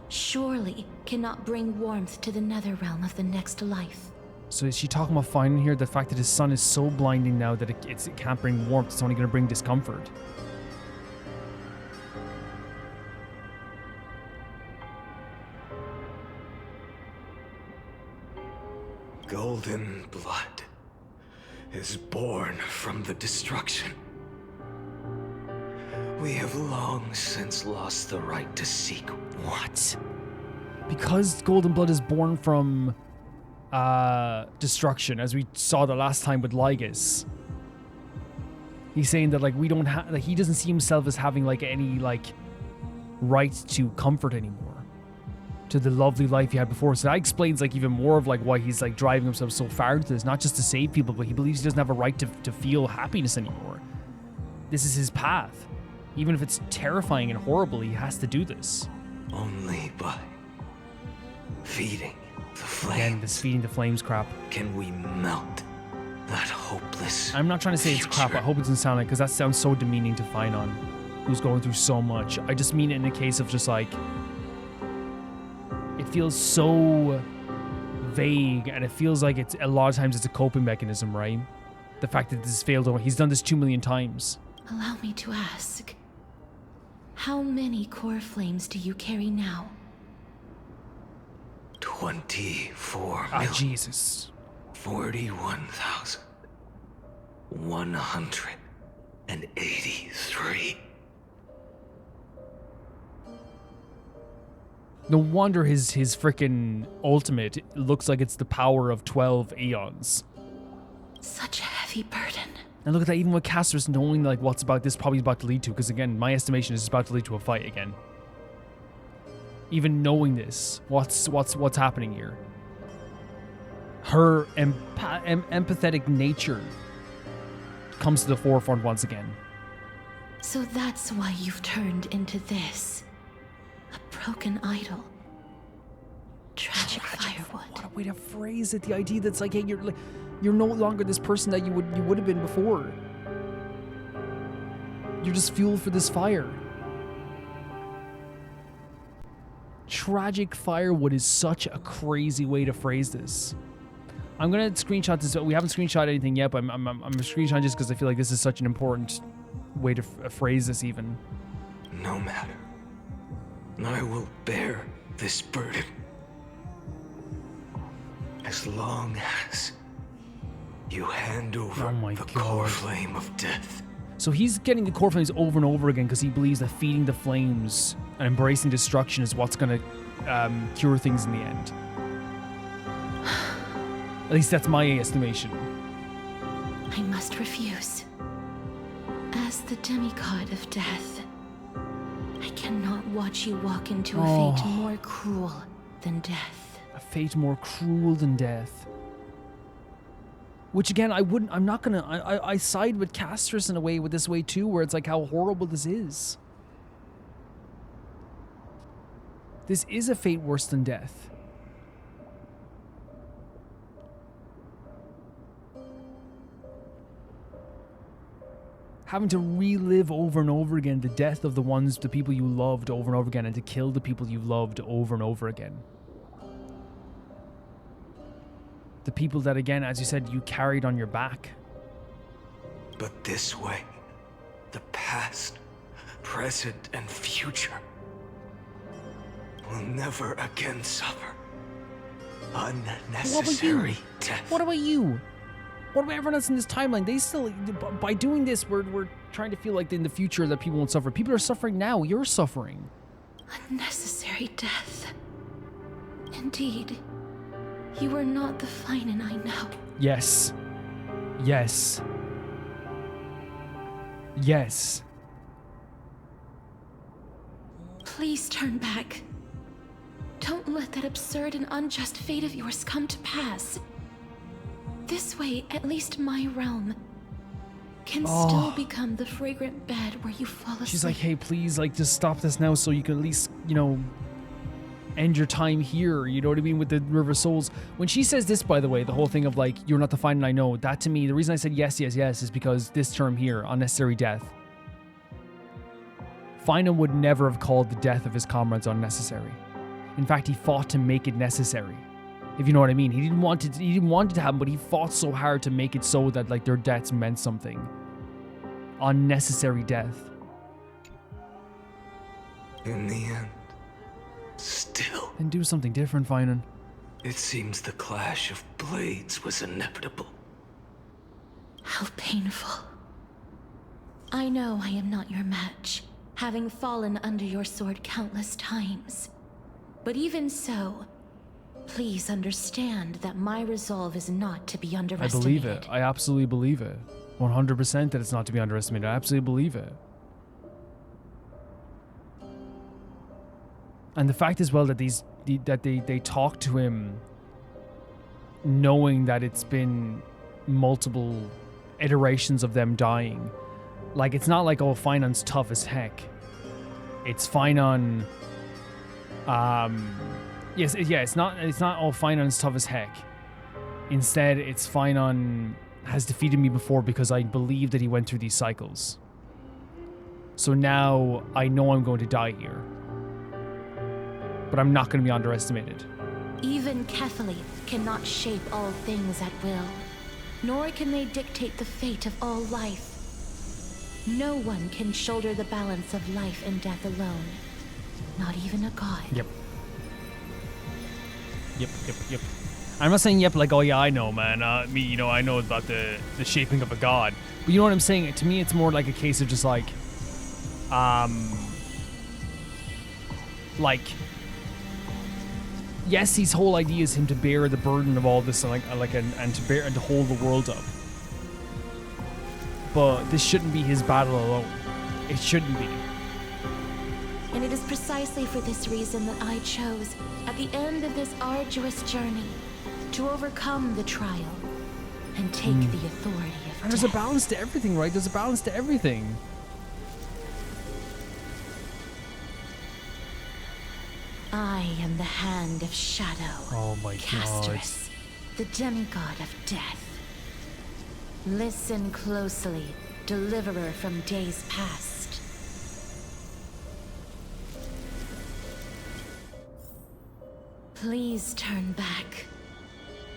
surely cannot bring warmth to the nether realm of the next life. So is she talking about finding here the fact that his sun is so blinding now that it can't bring warmth, it's only going to bring discomfort? Golden blood is born from the destruction. We have long since lost the right to seek. What? Because golden blood is born from destruction, as we saw the last time with Lygus. He's saying that like we don't have, like he doesn't see himself as having like any like right to comfort anymore, to the lovely life he had before. So that explains like even more of like why he's like driving himself so far into this, not just to save people, but he believes he doesn't have a right to feel happiness anymore. This is his path. Even if it's terrifying and horrible, he has to do this. Only by feeding the flames. Again, this feeding the flames crap. Can we melt that hopeless I'm not trying to say it's crap. I hope it doesn't sound like, because that sounds so demeaning to Phynon, who's going through so much. I just mean it in a case of just like, it feels so vague, and it feels like it's a lot of times it's a coping mechanism, right? The fact that this failed, he's done this 2 million times. Allow me to ask, how many core flames do you carry now? 24 Ah, million. Jesus. 41,183. No wonder his freaking ultimate looks like it's the power of 12 eons. Such a heavy burden. And look at that, even with Casterus knowing like what's about this probably about to lead to, because again, my estimation is it's about to lead to a fight again. Even knowing this, what's happening here? Her empathetic nature comes to the forefront once again. So that's why you've turned into this. A broken idol. Tragic firewood. What a way to phrase it. The idea that's like, hey, you're no longer this person that you would have been before. You're just fuel for this fire. Tragic firewood is such a crazy way to phrase this. I'm gonna screenshot this. We haven't screenshot anything yet, but I'm screenshotting just because I feel like this is such an important way to phrase this. Even. No matter. I will bear this burden. As long as you hand over the core flame of death. So he's getting the core flames over and over again because he believes that feeding the flames and embracing destruction is what's going to cure things in the end. At least that's my estimation. I must refuse. As the demigod of death, I cannot watch you walk into a fate more cruel than death. A fate more cruel than death. Which again, I side with Castris in a way with this way too, where it's like how horrible this is. This is a fate worse than death. Having to relive over and over again the death of the people you loved over and over again, and to kill the people you loved over and over again. The people that, again, as you said, you carried on your back. But this way, the past, present, and future will never again suffer unnecessary death. What about you? What about everyone else in this timeline? They still, by doing this, we're trying to feel like in the future that people won't suffer. People are suffering now. You're suffering. Unnecessary death. Indeed. You are not the Finan I know. Yes. Yes. Yes. Please turn back. Don't let that absurd and unjust fate of yours come to pass. This way, at least my realm can still become the fragrant bed where you fall asleep. She's like, hey, please, like, just stop this now so you can at least, end your time here, you know what I mean, with the River Souls. When she says this, by the way, the whole thing of like, you're not the Finan I know, that to me, the reason I said yes is because this term here, unnecessary death. Finan would never have called the death of his comrades unnecessary. In fact, he fought to make it necessary. If you know what I mean. He didn't want it to happen, but he fought so hard to make it so that like their deaths meant something. Unnecessary death. In the end, still. Then do something different, Finan. It seems the clash of blades was inevitable. How painful. I know I am not your match, having fallen under your sword countless times. But even so, please understand that my resolve is not to be underestimated. I believe it. I absolutely believe it. 100% that it's not to be underestimated. I absolutely believe it. And the fact as well that they talk to him knowing that it's been multiple iterations of them dying. Like, it's not like, oh, Finan's tough as heck. It's Finan... it's not, oh, Finan's tough as heck. Instead, it's Finan has defeated me before because I believe that he went through these cycles. So now I know I'm going to die here. But I'm not going to be underestimated. Even Kefali cannot shape all things at will, nor can they dictate the fate of all life. No one can shoulder the balance of life and death alone, not even a god. Yep. I'm not saying yep like, oh yeah, I know, man. I know about the shaping of a god. But you know what I'm saying? To me, it's more like a case of just like, yes, his whole idea is him to bear the burden of all this, and to hold the world up. But this shouldn't be his battle alone. It shouldn't be. And it is precisely for this reason that I chose, at the end of this arduous journey, to overcome the trial and take the authority of And there's a balance to everything, right? There's a balance to everything. I am the Hand of Shadow. Oh my god. The demigod of death. Listen closely, deliverer from days past. Please turn back.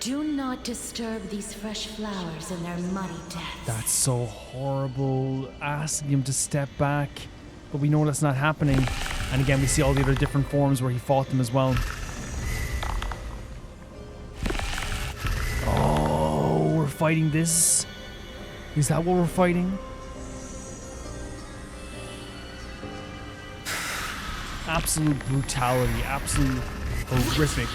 Do not disturb these fresh flowers in their muddy death. That's so horrible. Asking him to step back. But we know that's not happening. And again, we see all the other different forms where he fought them as well. Oh, we're fighting this? Is that what we're fighting? Absolute brutality. Absolute horrific.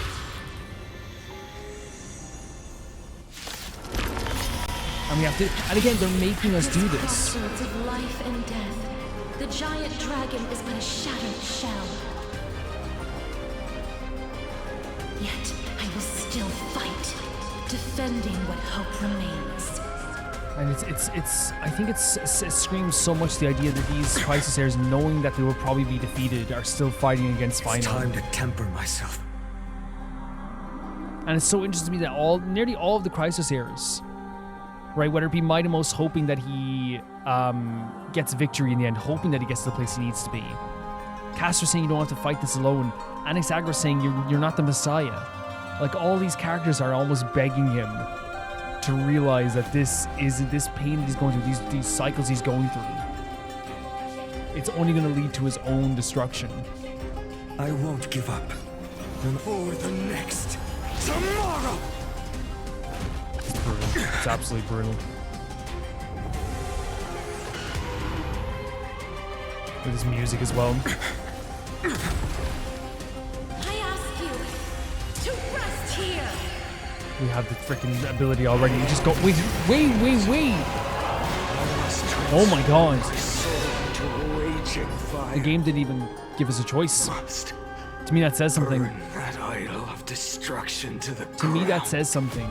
And we have to, and again, they're making us do this. Crossroads of life and death. The giant dragon is but a shattered shell. Yet I will still fight, defending what hope remains. And I think it screams so much the idea that these Chrysosairs, knowing that they will probably be defeated, are still fighting against Final. It's time to temper myself. And it's so interesting to me that nearly all of the Chrysosairs, right, whether it be Mydei hoping that he gets victory in the end, hoping that he gets to the place he needs to be. Castor saying you don't have to fight this alone. Anaxa saying you're not the Messiah. Like, all these characters are almost begging him to realize that this pain that he's going through, these cycles he's going through, it's only going to lead to his own destruction. I won't give up. For the next tomorrow. It's brutal. It's absolutely brutal. With his music as well. I ask you to rest here. We have the freaking ability already. We just go. Wait. Oh my god. The game didn't even give us a choice. To me, that says something. That idol of destruction to the To me, that says something.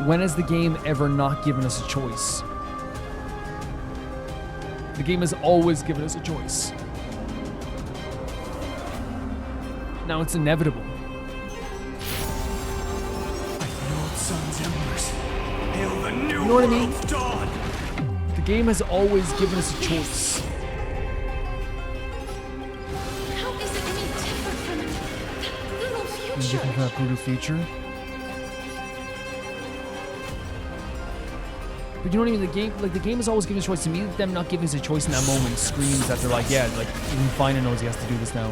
When has the game ever not given us a choice? The game has always given us a choice. Now it's inevitable. You know what I mean? The game has always given us a choice. How is it any different from that brutal future? Different from that brutal future? But you know what I mean? The game has always given us a choice. To me, them not giving us a choice in that moment screams that they're like, yeah, like even Fina knows he has to do this now.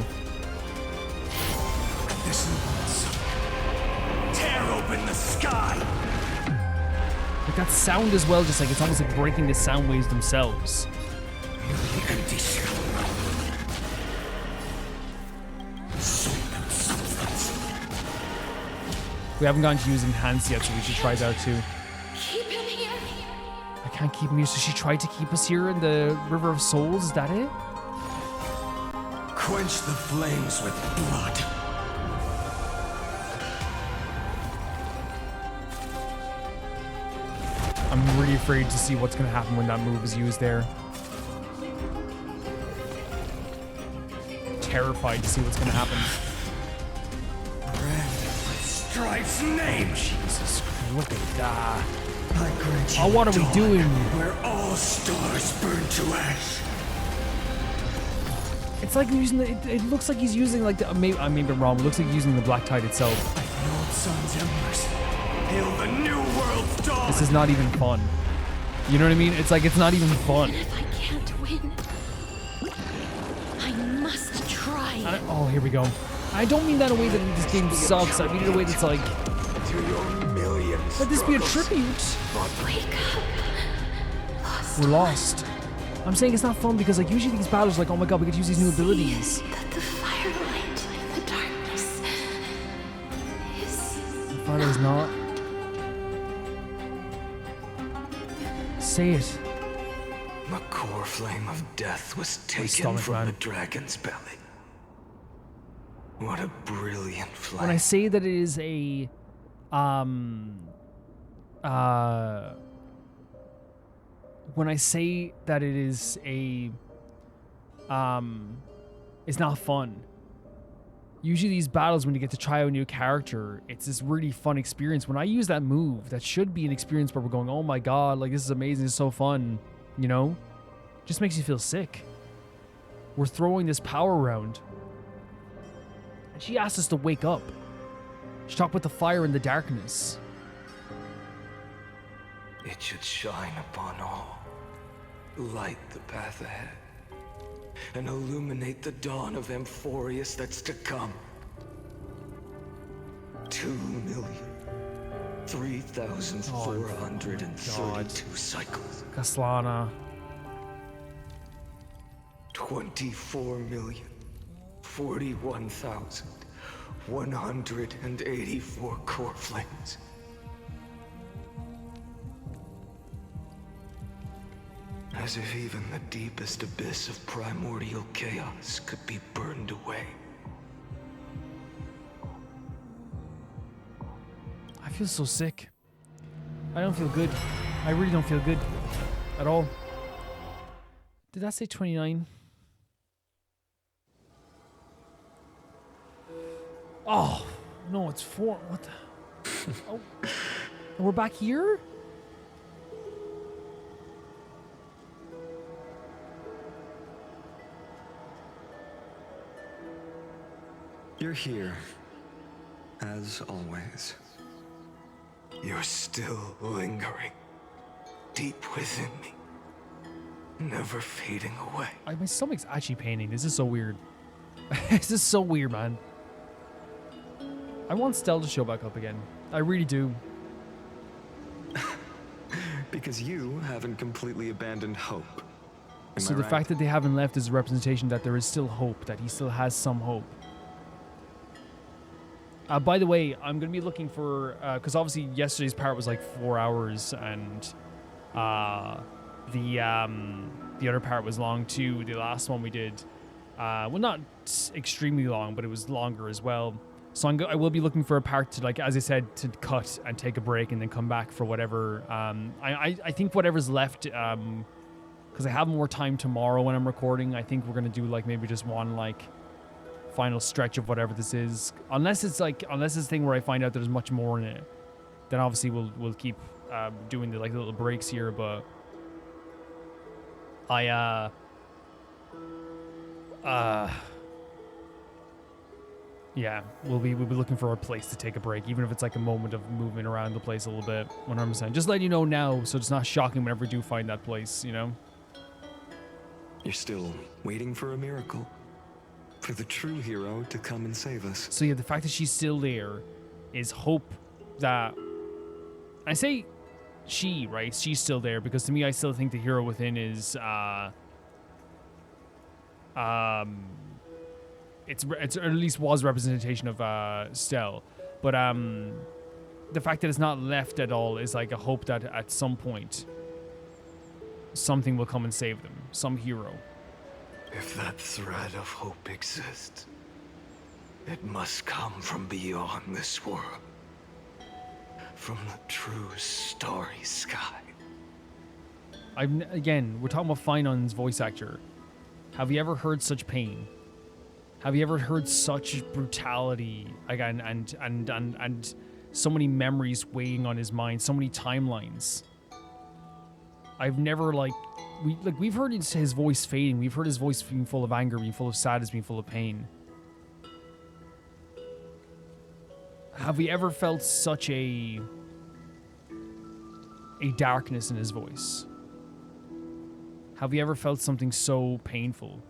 This once. Tear open the sky. Like that sound as well, just like it's almost like breaking the sound waves themselves. Empty shell. We haven't gotten to use Enhance yet, so we should try that too. Keep him here. I can't keep him here, so she tried to keep us here in the River of Souls, is that it? Quench the flames with blood. I'm really afraid to see what's going to happen when that move is used there. Terrified to see what's going to happen. Red Strife's name. Jesus Christ, look at that. Oh, what are we doing? Where all stars burn to ash. It's like using it looks like he's using like I may be wrong. It looks like he's using the Black Tide itself. Like the old sun's embers. Hail the new world's dawn. This is not even fun. You know what I mean? It's like it's not even fun. Even if I can't win, I must try. Oh, here we go. I don't mean that in a way that this game sucks. I mean it in a way that's like, let this be a tribute. Wake up. We're lost. I'm saying it's not fun because like usually these battles are like, oh my god, we get to use these new abilities. That the firelight in the darkness is. The firelight is not. Say it. The core flame of death was taken from the dragon's belly. What a brilliant flame. When I say that it is a when I say that it is a it's not fun. Usually these battles, when you get to try out a new character, it's this really fun experience. When I use that move, that should be an experience where we're going, oh my god, like this is amazing, it's so fun, you know? Just makes you feel sick. We're throwing this power around. And she asked us to wake up. She talked about the fire and the darkness. It should shine upon all, light the path ahead, and illuminate the dawn of Amphoreus that's to come. 2,003,432 cycles. Kaslana. 24,041,184 core flames. As if even the deepest abyss of primordial chaos could be burned away. I feel so sick. I don't feel good. I really don't feel good at all. Did that say 29? Oh, no, it's 4. What the? Oh, we're back here? You're here, as always. You're still lingering, deep within me, never fading away. My stomach's actually paining. This is so weird. This is so weird, man. I want Stell to show back up again. I really do. Because you haven't completely abandoned hope. So the fact that they haven't left is a representation that there is still hope, that he still has some hope. By the way, I'm going to be looking for, because obviously yesterday's part was like 4 hours, and the other part was long too. The last one we did, well, not extremely long, but it was longer as well. So I will be looking for a part to, like, as I said, to cut and take a break and then come back for whatever. I think whatever's left, because I have more time tomorrow when I'm recording. I think we're going to do like maybe just one like final stretch of whatever this is, unless it's a thing where I find out there's much more in it, then obviously we'll keep doing the like little breaks here. But yeah, we'll be looking for a place to take a break, even if it's like a moment of movement around the place a little bit. 100%. Just letting you know now, so it's not shocking whenever we do find that place, you know. You're still waiting for a miracle. For the true hero to come and save us. So yeah, the fact that she's still there is hope that... I say she, right? She's still there, because to me, I still think the hero within is... it's or at least was representation of Stell. But the fact that it's not left at all is like a hope that at some point something will come and save them. Some hero. If that thread of hope exists, it must come from beyond this world. From the true starry sky. Again, we're talking about Finon's voice actor. Have you ever heard such pain? Have you ever heard such brutality? Again, and so many memories weighing on his mind, so many timelines. I've never we've heard his voice fading. We've heard his voice being full of anger, being full of sadness, being full of pain. Have we ever felt such a darkness in his voice? Have we ever felt something so painful?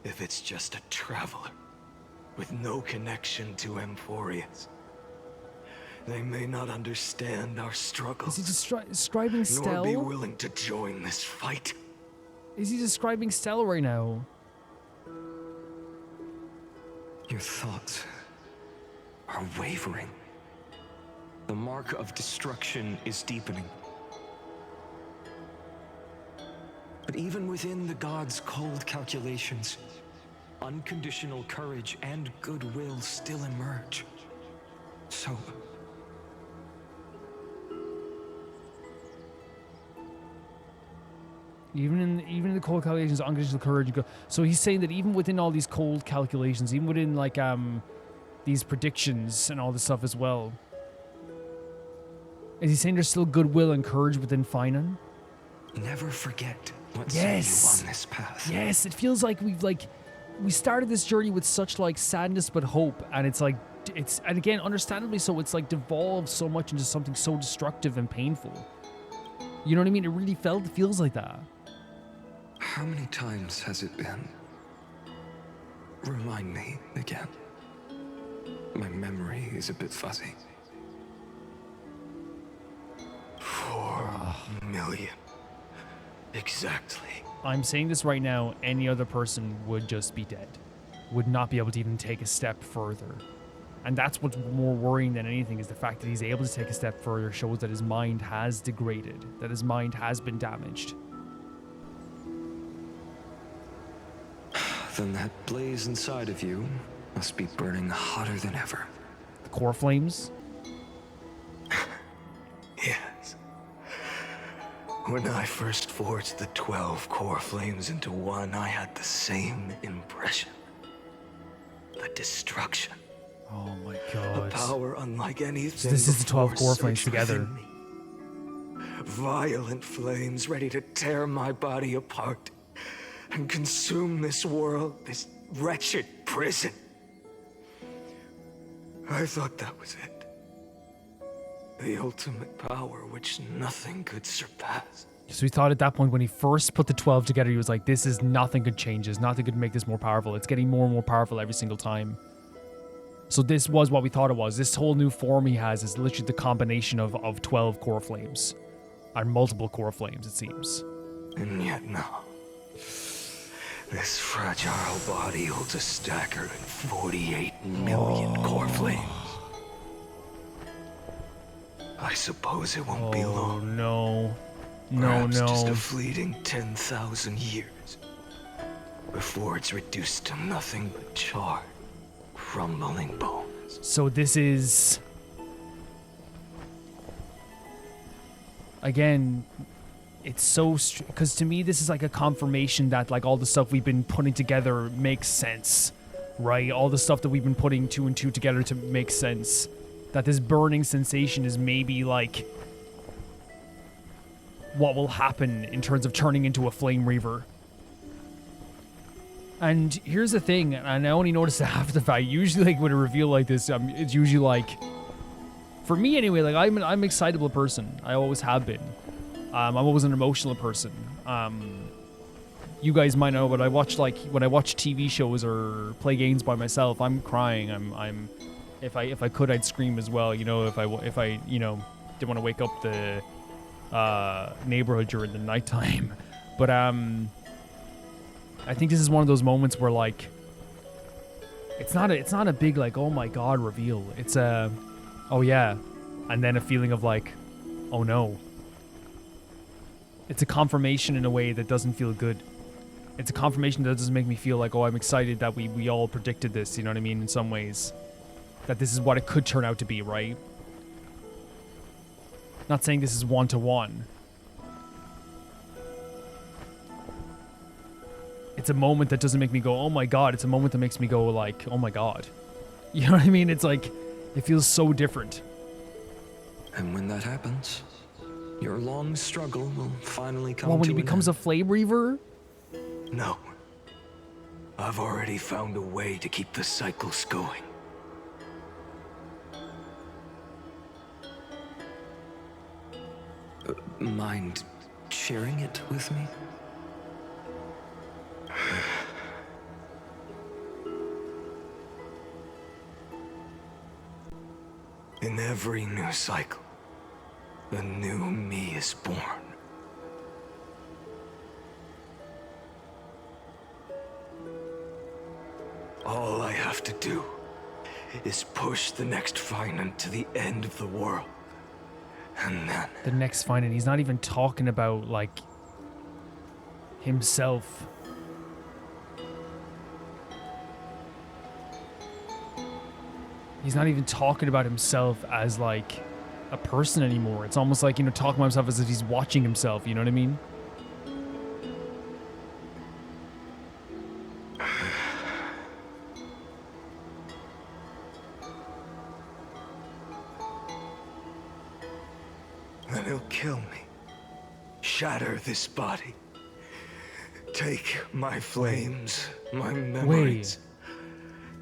If it's just a traveler with no connection to Amphoreus, they may not understand our struggles. Is he describing Stell? Nor be willing to join this fight. Is he describing Stell right now? Your thoughts are wavering. The mark of destruction is deepening. But even within the gods' cold calculations, unconditional courage and goodwill still emerge. So, Even in the cold calculations, unconditional courage. So he's saying that even within all these cold calculations, even within like these predictions and all this stuff as well, is he saying there's still goodwill and courage within Finan? Never forget what set you on this path. Yes, it feels like we started this journey with such like sadness but hope, and and again, understandably so, it's like devolved so much into something so destructive and painful. You know what I mean? It really feels like that. How many times has it been? Remind me again. My memory is a bit fuzzy. 4 million. Exactly. I'm saying this right now, any other person would just be dead. Would not be able to even take a step further. And that's what's more worrying than anything, is the fact that he's able to take a step further shows that his mind has degraded, that his mind has been damaged. Then that blaze inside of you must be burning hotter than ever. The core flames? Yes. When I first forged the 12 core flames into one, I had the same impression. The destruction. Oh my god. A power unlike anything. So this is the 12 core flames together. Violent flames ready to tear my body apart and consume this world, this wretched prison. I thought that was it. The ultimate power which nothing could surpass. So he thought at that point when he first put the 12 together, he was like, this is nothing could change this. Nothing could make this more powerful. It's getting more and more powerful every single time. So this was what we thought it was. This whole new form he has is literally the combination of 12 core flames. And multiple core flames, it seems. And yet now, this fragile body holds a staggering 48 million core flames. I suppose it won't be long. No. Perhaps just a fleeting 10,000 years before it's reduced to nothing but charred, crumbling bones. So this is... Again, it's so... Because to me, this is like a confirmation that like all the stuff we've been putting together makes sense, right? All the stuff that we've been putting 2 and 2 together to make sense. That this burning sensation is maybe like what will happen in terms of turning into a flame reaver. And here's the thing, and I only noticed it after the fact. Usually, like, when a reveal like this, it's usually like, for me anyway, like I'm an excitable person. I always have been. I'm always an emotional person. You guys might know, but I watch when I watch TV shows or play games by myself, I'm crying. I'm if I could, I'd scream as well. You know, if I you know, didn't want to wake up the neighborhood during the nighttime. But I think this is one of those moments where like it's not a big like oh my god reveal. It's a oh yeah, and then a feeling of like oh no. It's a confirmation in a way that doesn't feel good. It's a confirmation that doesn't make me feel like, oh, I'm excited that we all predicted this, you know what I mean, in some ways. That this is what it could turn out to be, right? Not saying this is one-to-one. It's a moment that doesn't make me go, oh my god. It's a moment that makes me go like, oh my god. You know what I mean? It's like, it feels so different. And when that happens, your long struggle will finally come to an end. Well, when he becomes a flame reaver? No. I've already found a way to keep the cycles going. Mind sharing it with me? In every new cycle, a new me is born. All I have to do is push the next Finan to the end of the world. And then... The next Finan, he's not even talking about, like, himself. He's not even talking about himself as, like, a person anymore. It's almost like, you know, talking about himself as if he's watching himself, you know what I mean? Then he'll kill me. Shatter this body. Take my flames, my memories,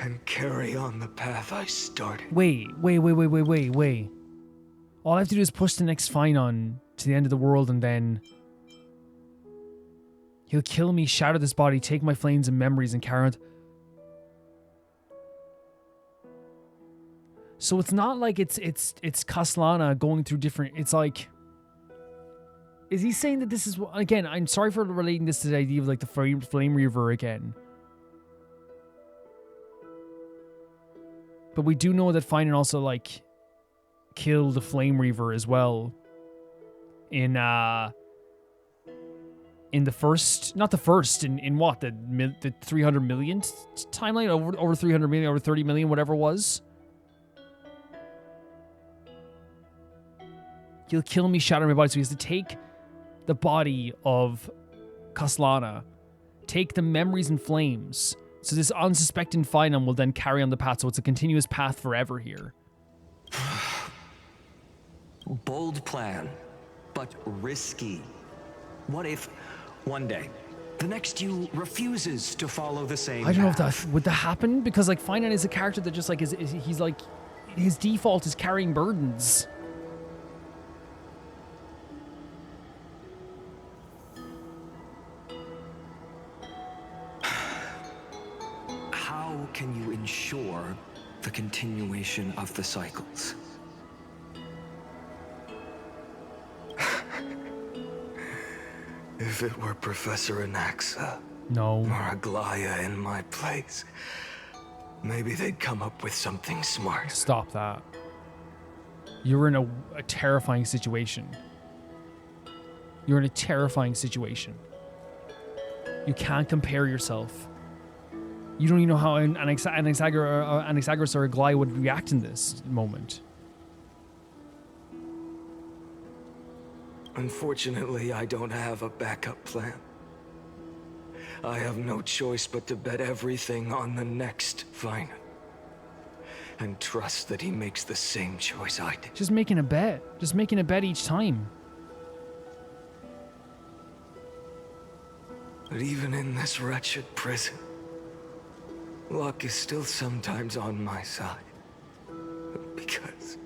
and carry on the path I started. Wait. All I have to do is push the next Finon to the end of the world, and then he'll kill me, shatter this body, take my flames and memories, and carry on. So it's not like it's Castellana going through different. It's like, is he saying that this is, again? I'm sorry for relating this to the idea of like the Flame Reaver again, but we do know that Finon also like killed the Flame Reaver as well in the first, not the first, in what, the 300 millionth timeline, over 300 million, over 30 million, whatever it was. He'll kill me, shatter my body. So he has to take the body of Castellana, take the memories and flames. So this unsuspecting Finon will then carry on the path. So it's a continuous path forever here. Bold plan, but risky. What if one day the next you refuses to follow the same I don't know if path? that would that happen, because like Finon is a character that just like he's like, his default is carrying burdens. How can you ensure the continuation of the cycles? If it were Professor Anaxa, no, or Aglaya in my place, maybe they'd come up with something smart. Stop that. You're in a terrifying situation. You're in a terrifying situation. You can't compare yourself. You don't even know how Anaxagoras or Aglaya would react in this moment. Unfortunately, I don't have a backup plan. I have no choice but to bet everything on the next Finon. And trust that he makes the same choice I did. Just making a bet. Just making a bet each time. But even in this wretched prison, luck is still sometimes on my side. Because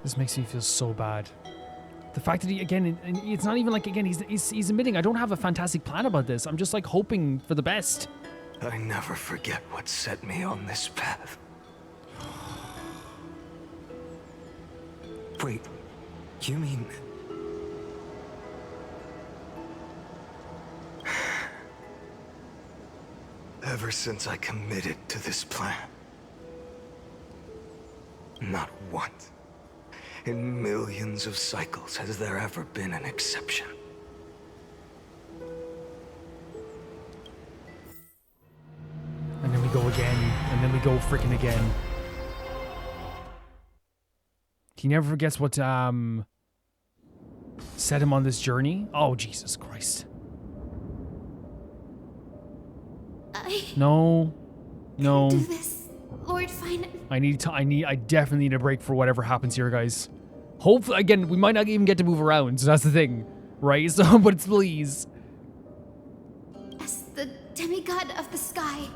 this makes me feel so bad. The fact that he, again, it's not even like, again, he's admitting, I don't have a fantastic plan about this. I'm just like hoping for the best. I never forget what set me on this path. Wait, you mean... Ever since I committed to this plan, not once in millions of cycles has there ever been an exception. And then we go again, and then we go freaking again. He never forgets what set him on this journey. Oh, Jesus Christ. No. Do this, Lord Finon. I definitely need a break for whatever happens here, guys. Hopefully, again, we might not even get to move around, so that's the thing, right? So, but please. As the demigod of the sky,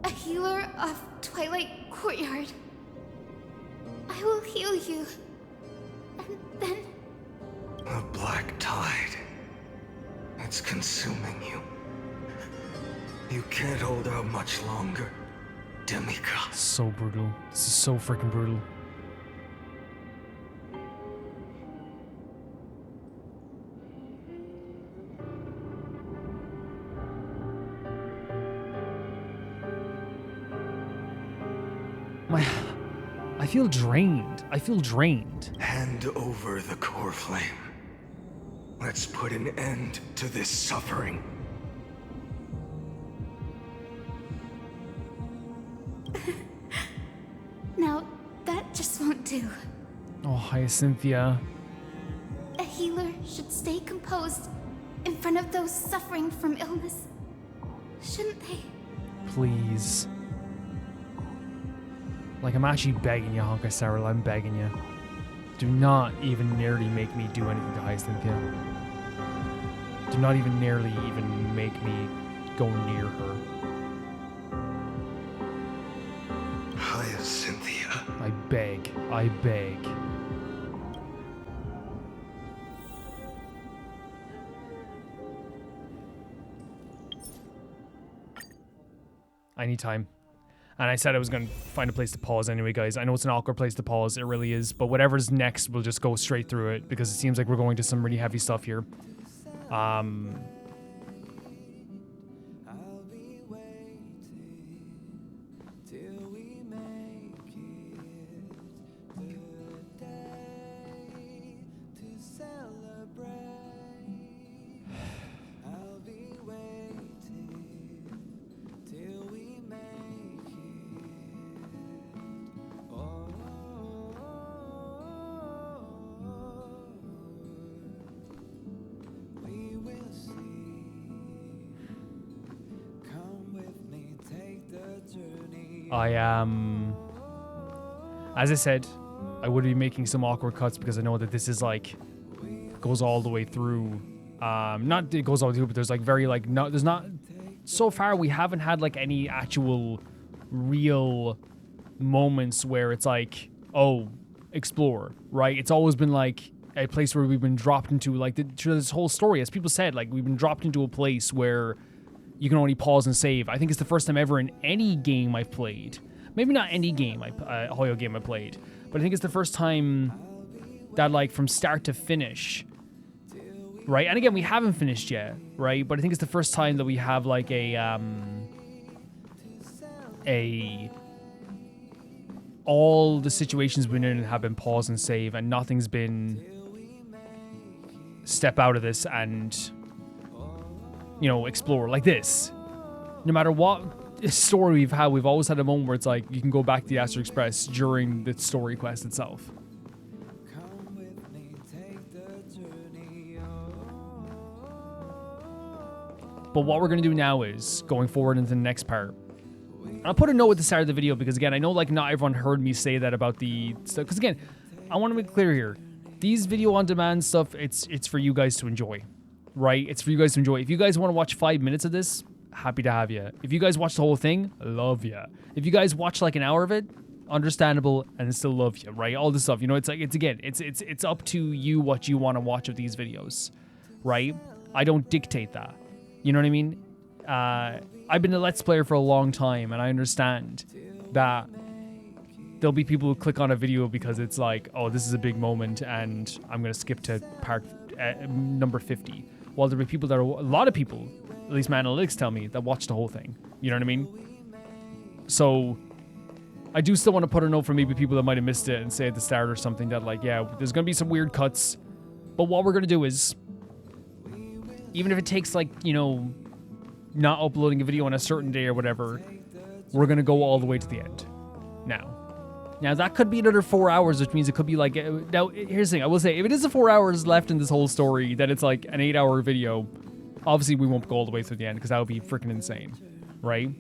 a healer of Twilight Courtyard, I will heal you, and then... A black tide. It's consuming you. You can't hold out much longer, demigod. So brutal. This is so freaking brutal. I feel drained. I feel drained. Hand over the core flame. Let's put an end to this suffering. Now, that just won't do. Oh, Hyacinthia. A healer should stay composed in front of those suffering from illness. Shouldn't they? Please. Like, I'm actually begging you, Honkai Star Rail, I'm begging you. Do not even nearly make me do anything to Hyacinthia. Do not even nearly even make me go near her. Hyacinthia. I beg. I beg. I need time. And I said I was going to find a place to pause anyway, guys. I know it's an awkward place to pause. It really is. But whatever's next, we'll just go straight through it because it seems like we're going to some really heavy stuff here. As I said, I would be making some awkward cuts because I know that this is like, goes all the way through. Not it goes all the way through, but there's like very like, no, there's not, so far we haven't had like any actual real moments where it's like, oh, explore, right? It's always been like a place where we've been dropped into like this whole story, as people said, like we've been dropped into a place where you can only pause and save. I think it's the first time ever in any game I've played. Maybe not any game, Hoyo game I played, but I think it's the first time that like from start to finish, right? And again, we haven't finished yet, right? But I think it's the first time that we have like all the situations we've been in have been pause and save, and nothing's been step out of this and, you know, explore like this. No matter what story we've had, we've always had a moment where it's like you can go back to the Astro Express during the story quest itself. But what we're going to do now is going forward into the next part. And I'll put a note at the start of the video because, again, I know like not everyone heard me say that about the stuff. Because, again, I want to make clear here. These video on demand stuff, it's for you guys to enjoy, right? It's for you guys to enjoy. If you guys want to watch 5 minutes of this, happy to have you. If you guys watch the whole thing, love you. If you guys watch like an hour of it, understandable, and still love you, right? All this stuff, you know, it's like, it's up to you what you want to watch of these videos, right? I don't dictate that. You know what I mean? I've been a Let's Player for a long time, and I understand that there'll be people who click on a video because it's like, oh, this is a big moment, and I'm going to skip to part number 50. While there'll be people that are, a lot of people, at least my analytics tell me, that watch the whole thing. You know what I mean? So I do still want to put a note for maybe people that might have missed it and say at the start or something that like, yeah, there's going to be some weird cuts. But what we're going to do is, even if it takes like, you know, not uploading a video on a certain day or whatever, we're going to go all the way to the end. Now that could be another 4 hours, which means it could be like, now here's the thing, I will say, if it is a 4 hours left in this whole story, then it's like an 8-hour video. Obviously, we won't go all the way through the end because that would be freaking insane, right?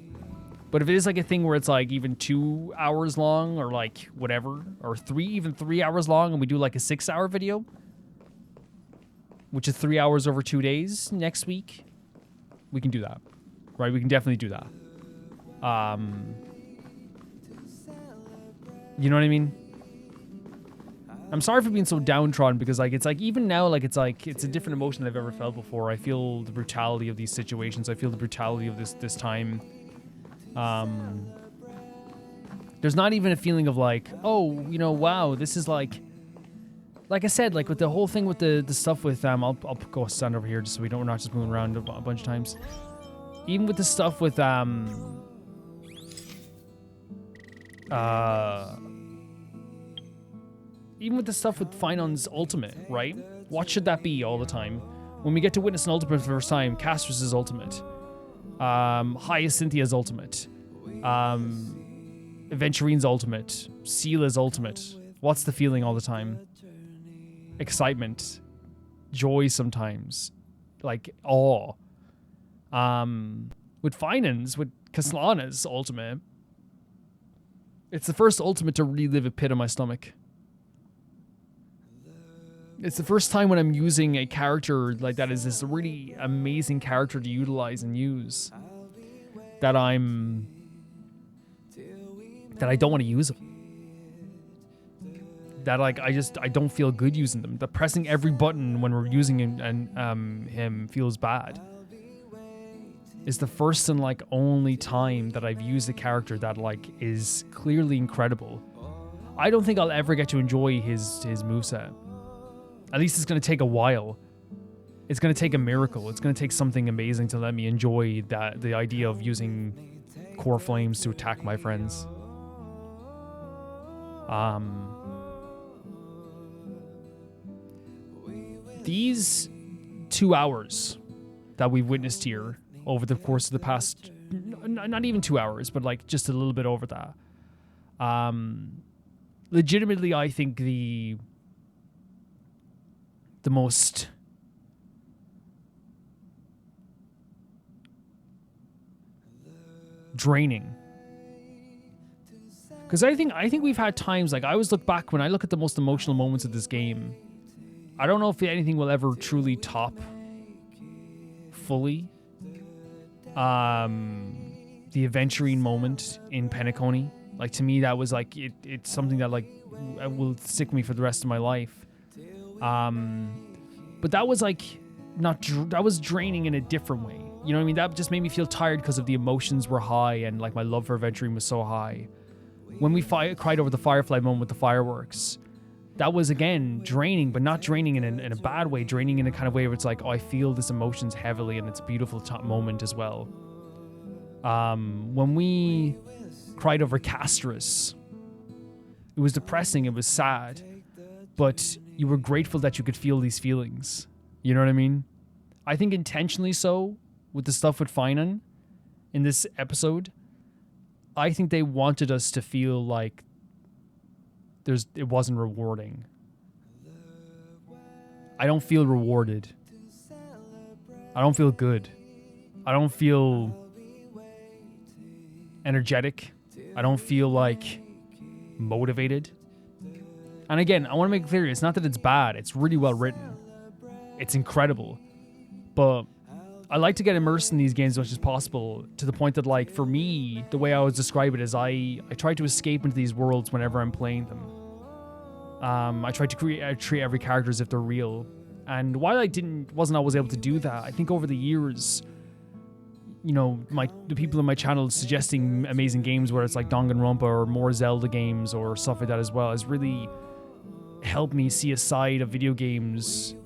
But if it is like a thing where it's like even 2 hours long or like whatever, or even 3 hours long, and we do like a 6-hour video, which is 3 hours over 2 days next week, we can do that, right? We can definitely do that. You know what I mean? I'm sorry for being so downtrodden because like it's like even now like it's a different emotion than I've ever felt before. I feel the brutality of these situations. I feel the brutality of this time. There's not even a feeling of like, oh, you know, wow, this is like I said, like with the whole thing with the stuff with I'll go stand over here just so we're not just moving around a bunch of times. Even with the stuff with even with the stuff with Finon's ultimate, right? What should that be all the time? When we get to witness an ultimate for the first time, Castrus's ultimate, Hyacinthia's ultimate, Aventurine's ultimate, Seela's ultimate. What's the feeling all the time? Excitement, joy sometimes, like awe. With Finon's, with Kaslana's ultimate, It's the first ultimate to relive a pit in my stomach. It's the first time when I'm using a character like that is this really amazing character to utilize and use that I don't want to use them. That like I don't feel good using them. That pressing every button when we're using him feels bad. It's the first and like only time that I've used a character that like is clearly incredible. I don't think I'll ever get to enjoy his moveset. At least it's going to take a while. It's going to take a miracle. It's going to take something amazing to let me enjoy the idea of using core flames to attack my friends. These 2 hours that we've witnessed here over the course of the past, not even 2 hours, but like just a little bit over that. Legitimately, I think the most draining, because I think we've had times like I always look back when I look at the most emotional moments of this game. I don't know if anything will ever truly top fully the adventuring moment in Penacony. Like to me, that was like it's something that like will stick with me for the rest of my life. But that was like that was draining in a different way. You know what I mean? That just made me feel tired because of the emotions were high and like my love for adventuring was so high. When we cried over the Firefly moment with the fireworks, that was again draining, but not draining in a bad way. Draining in a kind of way where it's like, oh, I feel this emotions heavily, and it's a beautiful moment as well. When we cried over Castrus, it was depressing. It was sad, but you were grateful that you could feel these feelings. You know what I mean? I think intentionally so with the stuff with Finan in this episode. I think they wanted us to feel like it wasn't rewarding. I don't feel rewarded. I don't feel good. I don't feel energetic. I don't feel like motivated. And again, I want to make it clear, it's not that it's bad. It's really well written. It's incredible. But I like to get immersed in these games as much as possible, to the point that, like, for me, the way I always describe it is I try to escape into these worlds whenever I'm playing them. I try to treat every character as if they're real. And while I wasn't always able to do that, I think over the years, you know, the people in my channel suggesting amazing games, where it's like Danganronpa or more Zelda games or stuff like that as well, has really helped me see a side of video games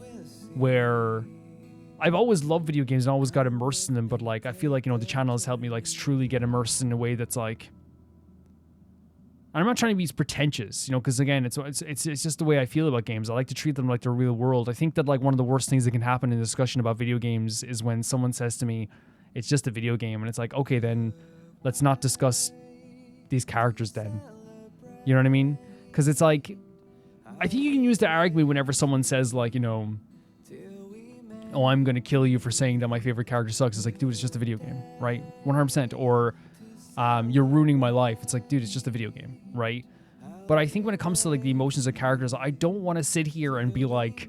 where I've always loved video games and always got immersed in them, but like I feel like, you know, the channel has helped me like truly get immersed in a way that's like, and I'm not trying to be pretentious, you know, because again, it's just the way I feel about games. I like to treat them like the real world. I think that like one of the worst things that can happen in a discussion about video games is when someone says to me, it's just a video game, and it's like, okay, then let's not discuss these characters then. You know what I mean? Because it's like, I think you can use the argument whenever someone says like, you know, oh, I'm going to kill you for saying that my favorite character sucks. It's like, dude, it's just a video game, right? 100%. Or you're ruining my life. It's like, dude, it's just a video game, right? But I think when it comes to like the emotions of characters, I don't want to sit here and be like,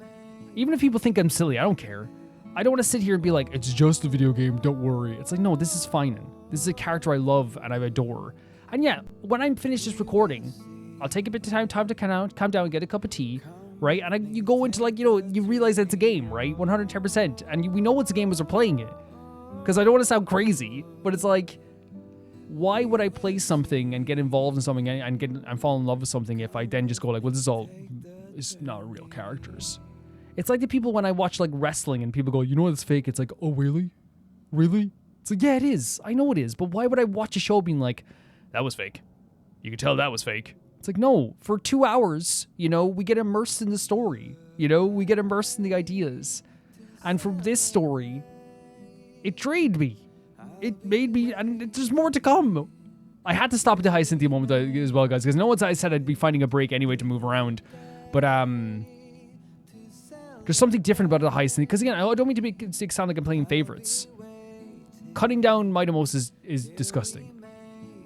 even if people think I'm silly, I don't care. I don't want to sit here and be like, it's just a video game, don't worry. It's like, no, this is Finan. This is a character I love and I adore. And yeah, when I'm finished this recording, I'll take a bit of time to calm down and get a cup of tea, right? And you go into like, you know, you realize it's a game, right? 110%. And we know it's a game as we're playing it. Because I don't want to sound crazy, but it's like, why would I play something and get involved in something and fall in love with something if I then just go like, well, it's not real characters. It's like the people when I watch like wrestling and people go, you know what's fake? It's like, oh, really? Really? It's like, yeah, it is. I know it is. But why would I watch a show being like, that was fake? You could tell that was fake. It's like, no, for 2 hours, you know, we get immersed in the story. You know, we get immersed in the ideas. And from this story, it drained me. It made me, and there's more to come. I had to stop at the Hyacinthia moment as well, guys, because no one I said I'd be finding a break anyway to move around. But, there's something different about the Hyacinthia, because again, I don't mean to make it sound like I'm playing favorites. Cutting down Mydei is disgusting.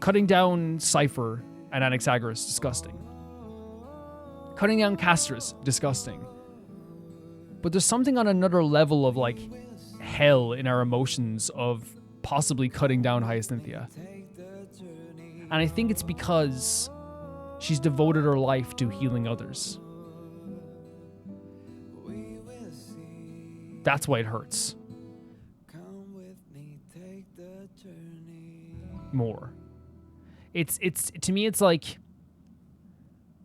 Cutting down Cypher and Anaxagoras, disgusting. Cutting down Castris, disgusting. But there's something on another level of like hell in our emotions of possibly cutting down Hyacinthia. And I think it's because she's devoted her life to healing others. That's why it hurts. More. It's to me it's like,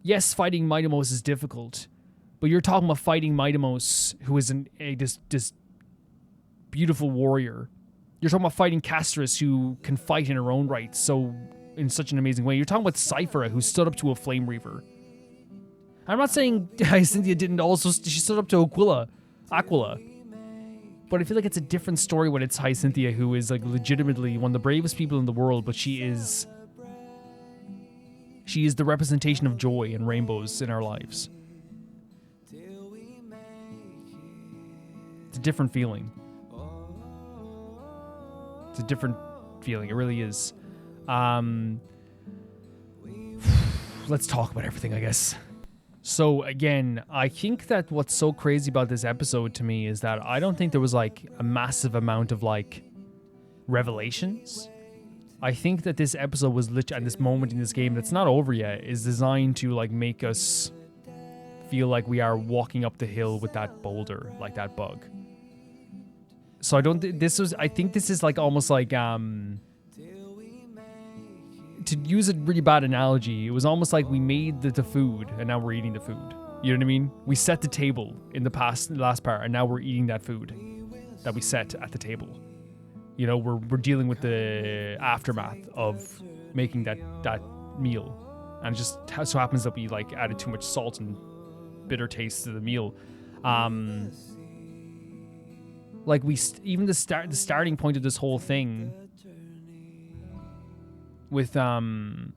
yes, fighting Mydei is difficult, but you're talking about fighting Mydei, who is this beautiful warrior. You're talking about fighting Castris, who can fight in her own right, so in such an amazing way. You're talking about Cyphera, who stood up to a Flame Reaver. I'm not saying Hyacinthia didn't also. She stood up to Aquila. But I feel like it's a different story when it's Hyacinthia, who is like legitimately one of the bravest people in the world, but she is the representation of joy and rainbows in our lives. It's a different feeling. It's a different feeling. It really is. Let's talk about everything, I guess. So again, I think that what's so crazy about this episode to me is that I don't think there was like a massive amount of like revelations. I think that this episode was literally, and this moment in this game that's not over yet, is designed to like make us feel like we are walking up the hill with that boulder, like that bug. So I think this is like almost like, to use a really bad analogy, it was almost like we made the food and now we're eating the food. You know what I mean? We set the table in the last part, and now we're eating that food that we set at the table. You know, we're dealing with the aftermath of making that meal, and it just so happens that we like added too much salt and bitter taste to the meal. Like even the starting point of this whole thing with Finan,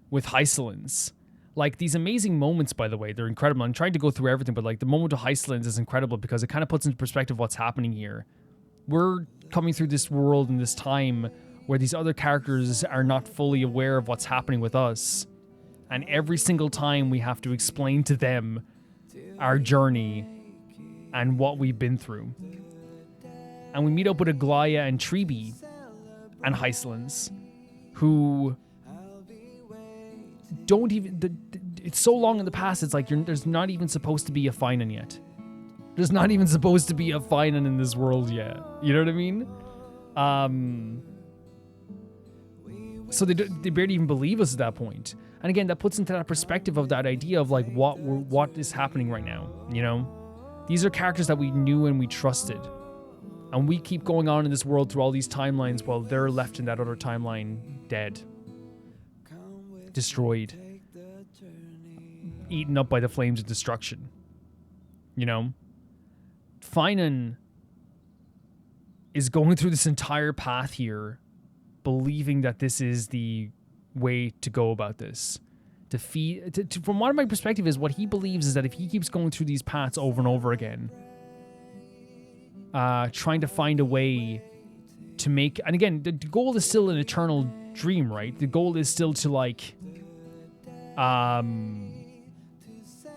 with Hycelins, like these amazing moments, by the way, they're incredible. I'm trying to go through everything, but like the moment of Hycelins is incredible because it kind of puts into perspective what's happening here. We're coming through this world in this time where these other characters are not fully aware of what's happening with us. And every single time we have to explain to them our journey and what we've been through. And we meet up with Aglaya and Treeby and Hycelins, who don't even... It's so long in the past, it's like there's not even supposed to be a Finan yet. There's not even supposed to be a Finan in this world yet. You know what I mean? So they barely even believe us at that point. And again, that puts into that perspective of that idea of like what is happening right now, you know? These are characters that we knew and we trusted. And we keep going on in this world through all these timelines while they're left in that other timeline dead. Destroyed. Eaten up by the flames of destruction. You know? Finan is going through this entire path here, believing that this is the way to go about this. From what my perspective is, what he believes is that if he keeps going through these paths over and over again, trying to find a way to make... And again, the goal is still an eternal dream, right? The goal is still to, like...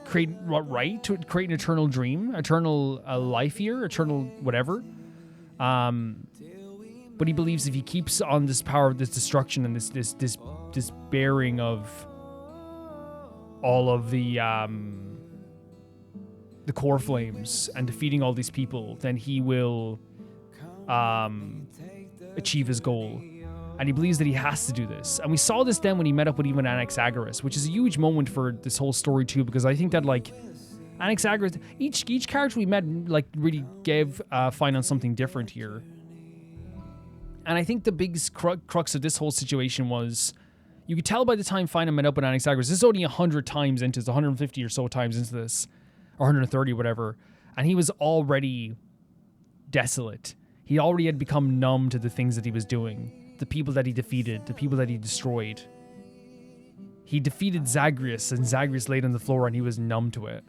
create an eternal dream, eternal life here, eternal whatever. But he believes if he keeps on this power of this destruction and this bearing of all of the core flames and defeating all these people, then he will achieve his goal. And he believes that he has to do this. And we saw this then when he met up with even Anaxagoras, which is a huge moment for this whole story too, because I think that like Anaxagoras, each character we met like really gave Finan something different here. And I think the biggest crux of this whole situation was, you could tell by the time Finan met up with Anaxagoras, this is only 100 times into this, 150 or so times into this, or 130, whatever, and he was already desolate. He already had become numb to the things that he was doing, the people that he defeated, the people that he destroyed. He defeated Zagreus, and Zagreus laid on the floor, and he was numb to it.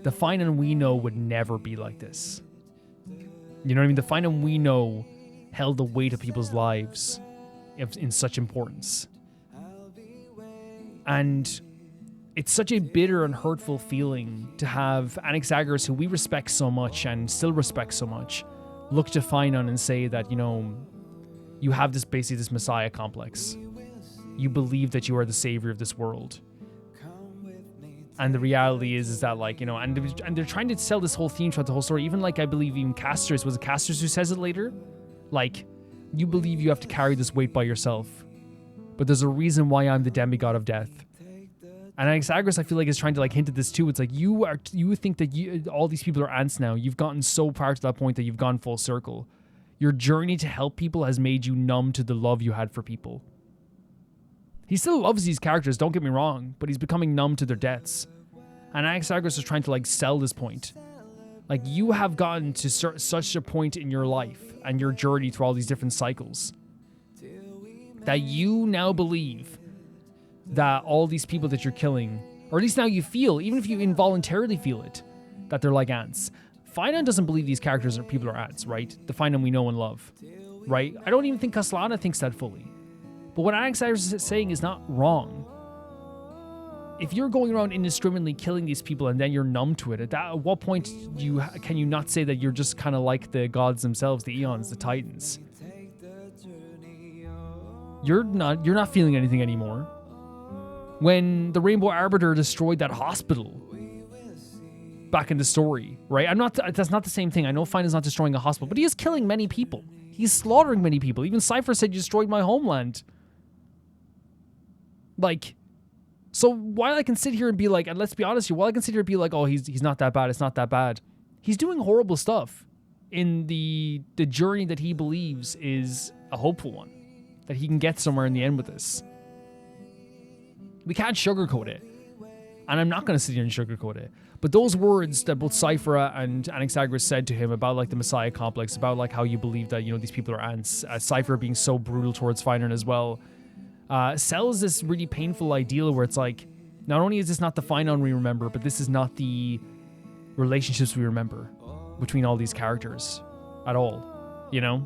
The Finan we know would never be like this. You know what I mean? The Finan we know held the weight of people's lives in such importance. And it's such a bitter and hurtful feeling to have Anaxagoras, who we respect so much and still respect so much, look to Finon and say that, you know, you have this basically this messiah complex. You believe that you are the savior of this world. And the reality is that, like, you know, and they're trying to sell this whole theme throughout the whole story. Even, like, I believe even Castors, was it Castors who says it later? Like, you believe you have to carry this weight by yourself. But there's a reason why I'm the demigod of death. And Anaxagoras, I feel like, is trying to, like, hint at this too. It's like, you think that all these people are ants now. You've gotten so far to that point that you've gone full circle. Your journey to help people has made you numb to the love you had for people. He still loves these characters, don't get me wrong, but he's becoming numb to their deaths. And Anaxagoras is trying to, like, sell this point. Like, you have gotten to such a point in your life and your journey through all these different cycles that you now believe that all these people that you're killing, or at least now you feel, even if you involuntarily feel it, that they're like ants. Finon doesn't believe these characters or people are ants, right? The Finon we know and love, right? I don't even think Castellana thinks that fully. But what Anaxagoras is saying is not wrong. If you're going around indiscriminately killing these people and then you're numb to it, at what point can you not say that you're just kind of like the gods themselves, the Eons, the Titans? You're not feeling anything anymore. When the Rainbow Arbiter destroyed that hospital back in the story, right? That's not the same thing. I know Finon's not destroying a hospital, but he is killing many people. He's slaughtering many people. Even Cypher said, you destroyed my homeland. Like, so while I can sit here and be like, and let's be honest here, while I can sit here and be like, oh, he's not that bad, it's not that bad, he's doing horrible stuff in the journey that he believes is a hopeful one, that he can get somewhere in the end with this. We can't sugarcoat it, and I'm not going to sit here and sugarcoat it. But those words that both Cypher and Anaxagoras said to him about, like, the Messiah complex, about, like, how you believe that, you know, these people are ants, Cypher being so brutal towards Finon as well, sells this really painful ideal where it's like, not only is this not the Finon we remember, but this is not the relationships we remember between all these characters at all, you know?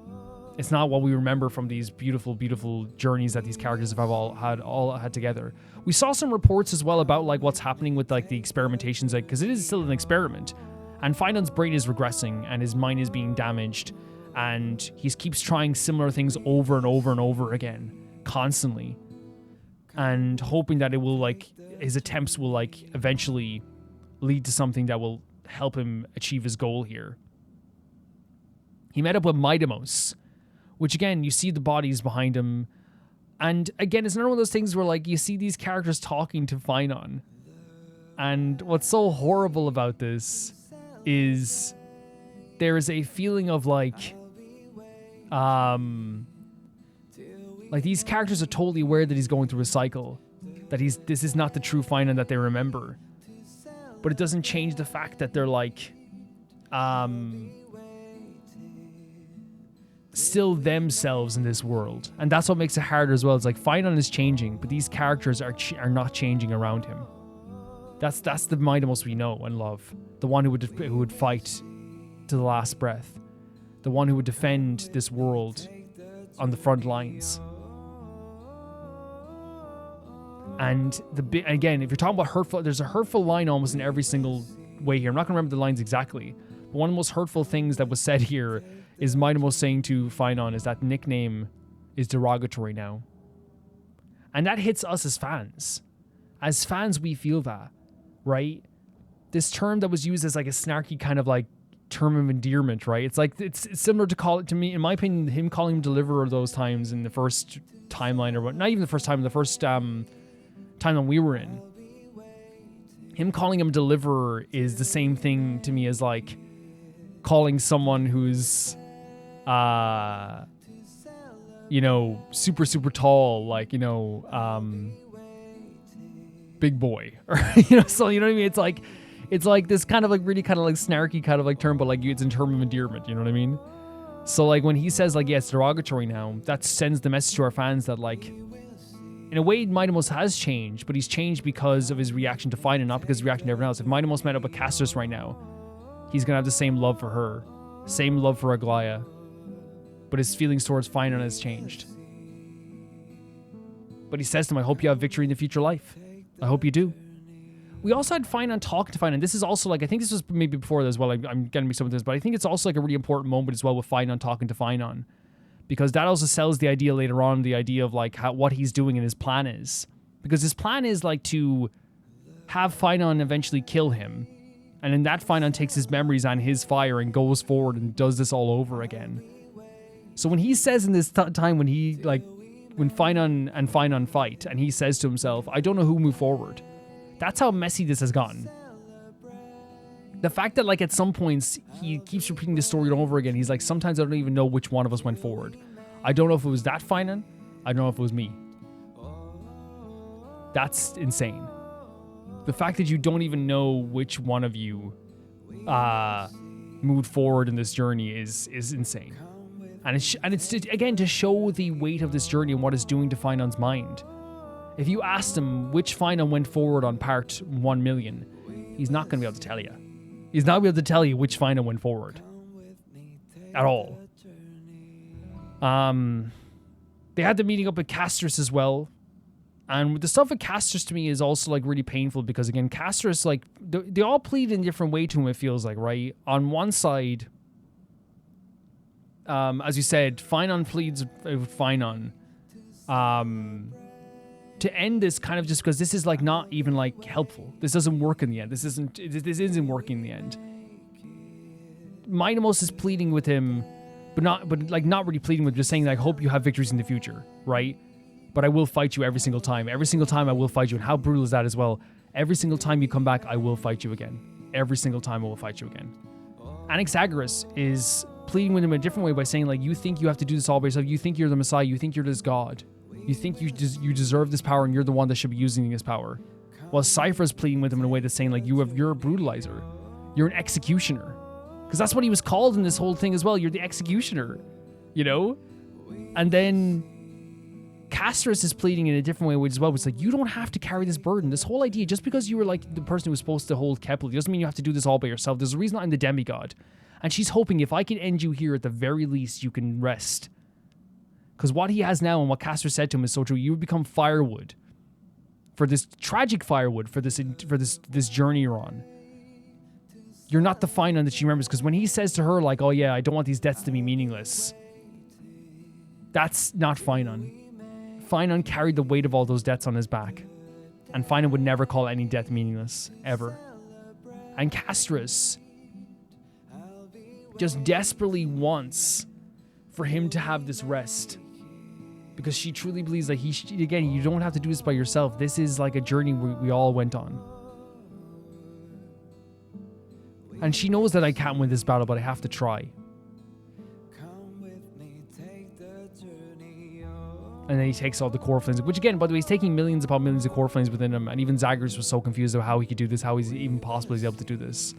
It's not what we remember from these beautiful, beautiful journeys that these characters have all had together. We saw some reports as well about, like, what's happening with, like, the experimentations, like, because it is still an experiment, and Finon's brain is regressing and his mind is being damaged, and he keeps trying similar things over and over and over again, constantly, and hoping that it will, like, his attempts will, like, eventually lead to something that will help him achieve his goal here. He met up with Mydei, which, again, you see the bodies behind him. And, again, it's another one of those things where, like, you see these characters talking to Finon. And what's so horrible about this is there is a feeling of, like these characters are totally aware that he's going through a cycle. That this is not the true Finon that they remember. But it doesn't change the fact that they're, like, still themselves in this world, and that's what makes it harder as well. It's like Finon is changing, but these characters are not changing around him. That's the Mydei we know and love, the one who would fight to the last breath, the one who would defend this world on the front lines. And again, if you're talking about hurtful, there's a hurtful line almost in every single way here. I'm not gonna remember the lines exactly, but one of the most hurtful things that was said here is Mydei saying to Finon is that nickname is derogatory now. And that hits us as fans. As fans, we feel that, right? This term that was used as, like, a snarky kind of, like, term of endearment, right? It's like, it's similar to me, in my opinion, him calling him Deliverer those times in the first timeline, or what, not even the first time, the first timeline we were in. Him calling him Deliverer is the same thing to me as, like, calling someone who's you know, super, super tall, like, you know, big boy, or, you know, so, you know what I mean? It's like this kind of, like, really kind of, like, snarky kind of, like, term, but, like, it's in term of endearment, you know what I mean? So, like, when he says, like, yeah, it's derogatory now, that sends the message to our fans that, like, in a way, Mydei has changed, but he's changed because of his reaction to Finon, not because of his reaction to everyone else. If Mydei met up with Castors right now, he's gonna have the same love for her, same love for Aglaya, but his feelings towards Finon has changed. But he says to him, I hope you have victory in the future life. I hope you do. We also had Finon talking to Finon. This is also like, I think this was maybe before as well. I'm getting mixed up with this, but I think it's also like a really important moment as well with Finon talking to Finon. Because that also sells the idea later on, the idea of like what he's doing and his plan is. Because his plan is like to have Finon eventually kill him. And then that Finon takes his memories and his fire and goes forward and does this all over again. So when he says in this time when he like, when Finon and Finon fight and he says to himself, I don't know who moved forward. That's how messy this has gotten. The fact that like at some points he keeps repeating the story over again. He's like, sometimes I don't even know which one of us went forward. I don't know if it was that Finon. I don't know if it was me. That's insane. The fact that you don't even know which one of you moved forward in this journey is insane. And it's again to show the weight of this journey and what it's doing to Finon's mind. If you asked him which Finon went forward on part 1 million, he's not going to be able to tell you. He's not going to be able to tell you which Finon went forward. At all. They had the meeting up with Castrus as well. And the stuff with Castrus to me is also like really painful because again, Castrus, like, they all plead in a different way to him, it feels like, right? On one side, as you said, Finon pleads with Finon. To end this kind of just because this is like not even like helpful. This doesn't work in the end. This isn't working in the end. Mydei is pleading with him, but not really pleading with him, just saying like, hope you have victories in the future, right? But I will fight you every single time. Every single time I will fight you. And how brutal is that as well? Every single time you come back, I will fight you again. Every single time I will fight you again. Anaxagoras is pleading with him in a different way by saying like, you think you have to do this all by yourself. You think you're the Messiah. You think you're this God. You think you deserve this power and you're the one that should be using this power. While Cypher's pleading with him in a way that's saying like, you're a brutalizer. You're an executioner. Because that's what he was called in this whole thing as well. You're the executioner. You know? And then Castrus is pleading in a different way as well. It's like, you don't have to carry this burden. This whole idea, just because you were like the person who was supposed to hold Kepler, doesn't mean you have to do this all by yourself. There's a reason I'm the demigod. And she's hoping if I can end you here, at the very least, you can rest. Because what he has now and what Castrus said to him is so true. You would become firewood for this tragic firewood for this journey you're on. You're not the Finon that she remembers. Because when he says to her like, "Oh yeah, I don't want these debts to be meaningless," that's not Finon. Finon carried the weight of all those debts on his back, and Finon would never call any debt meaningless ever. And Castrus just desperately wants for him to have this rest. Because she truly believes that again, you don't have to do this by yourself. This is like a journey we all went on. And she knows that I can't win this battle, but I have to try. And then he takes all the core flames, which again, by the way, he's taking millions upon millions of core flames within him. And even Zagreus was so confused about how he could do this, how he's even possibly able to do this.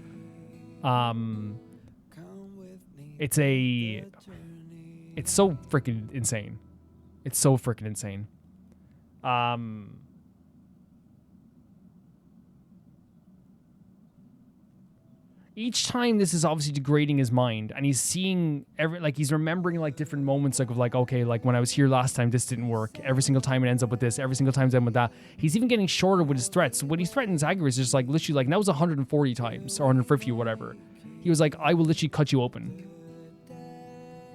It's so freaking insane. It's so freaking insane. Each time this is obviously degrading his mind, and he's seeing he's remembering like different moments like okay, like when I was here last time, this didn't work. Every single time it ends up with this. Every single time it ends up with that. He's even getting shorter with his threats. When he threatens Zagreus, just like literally like that was 140 times or 150 or whatever. He was like, I will literally cut you open.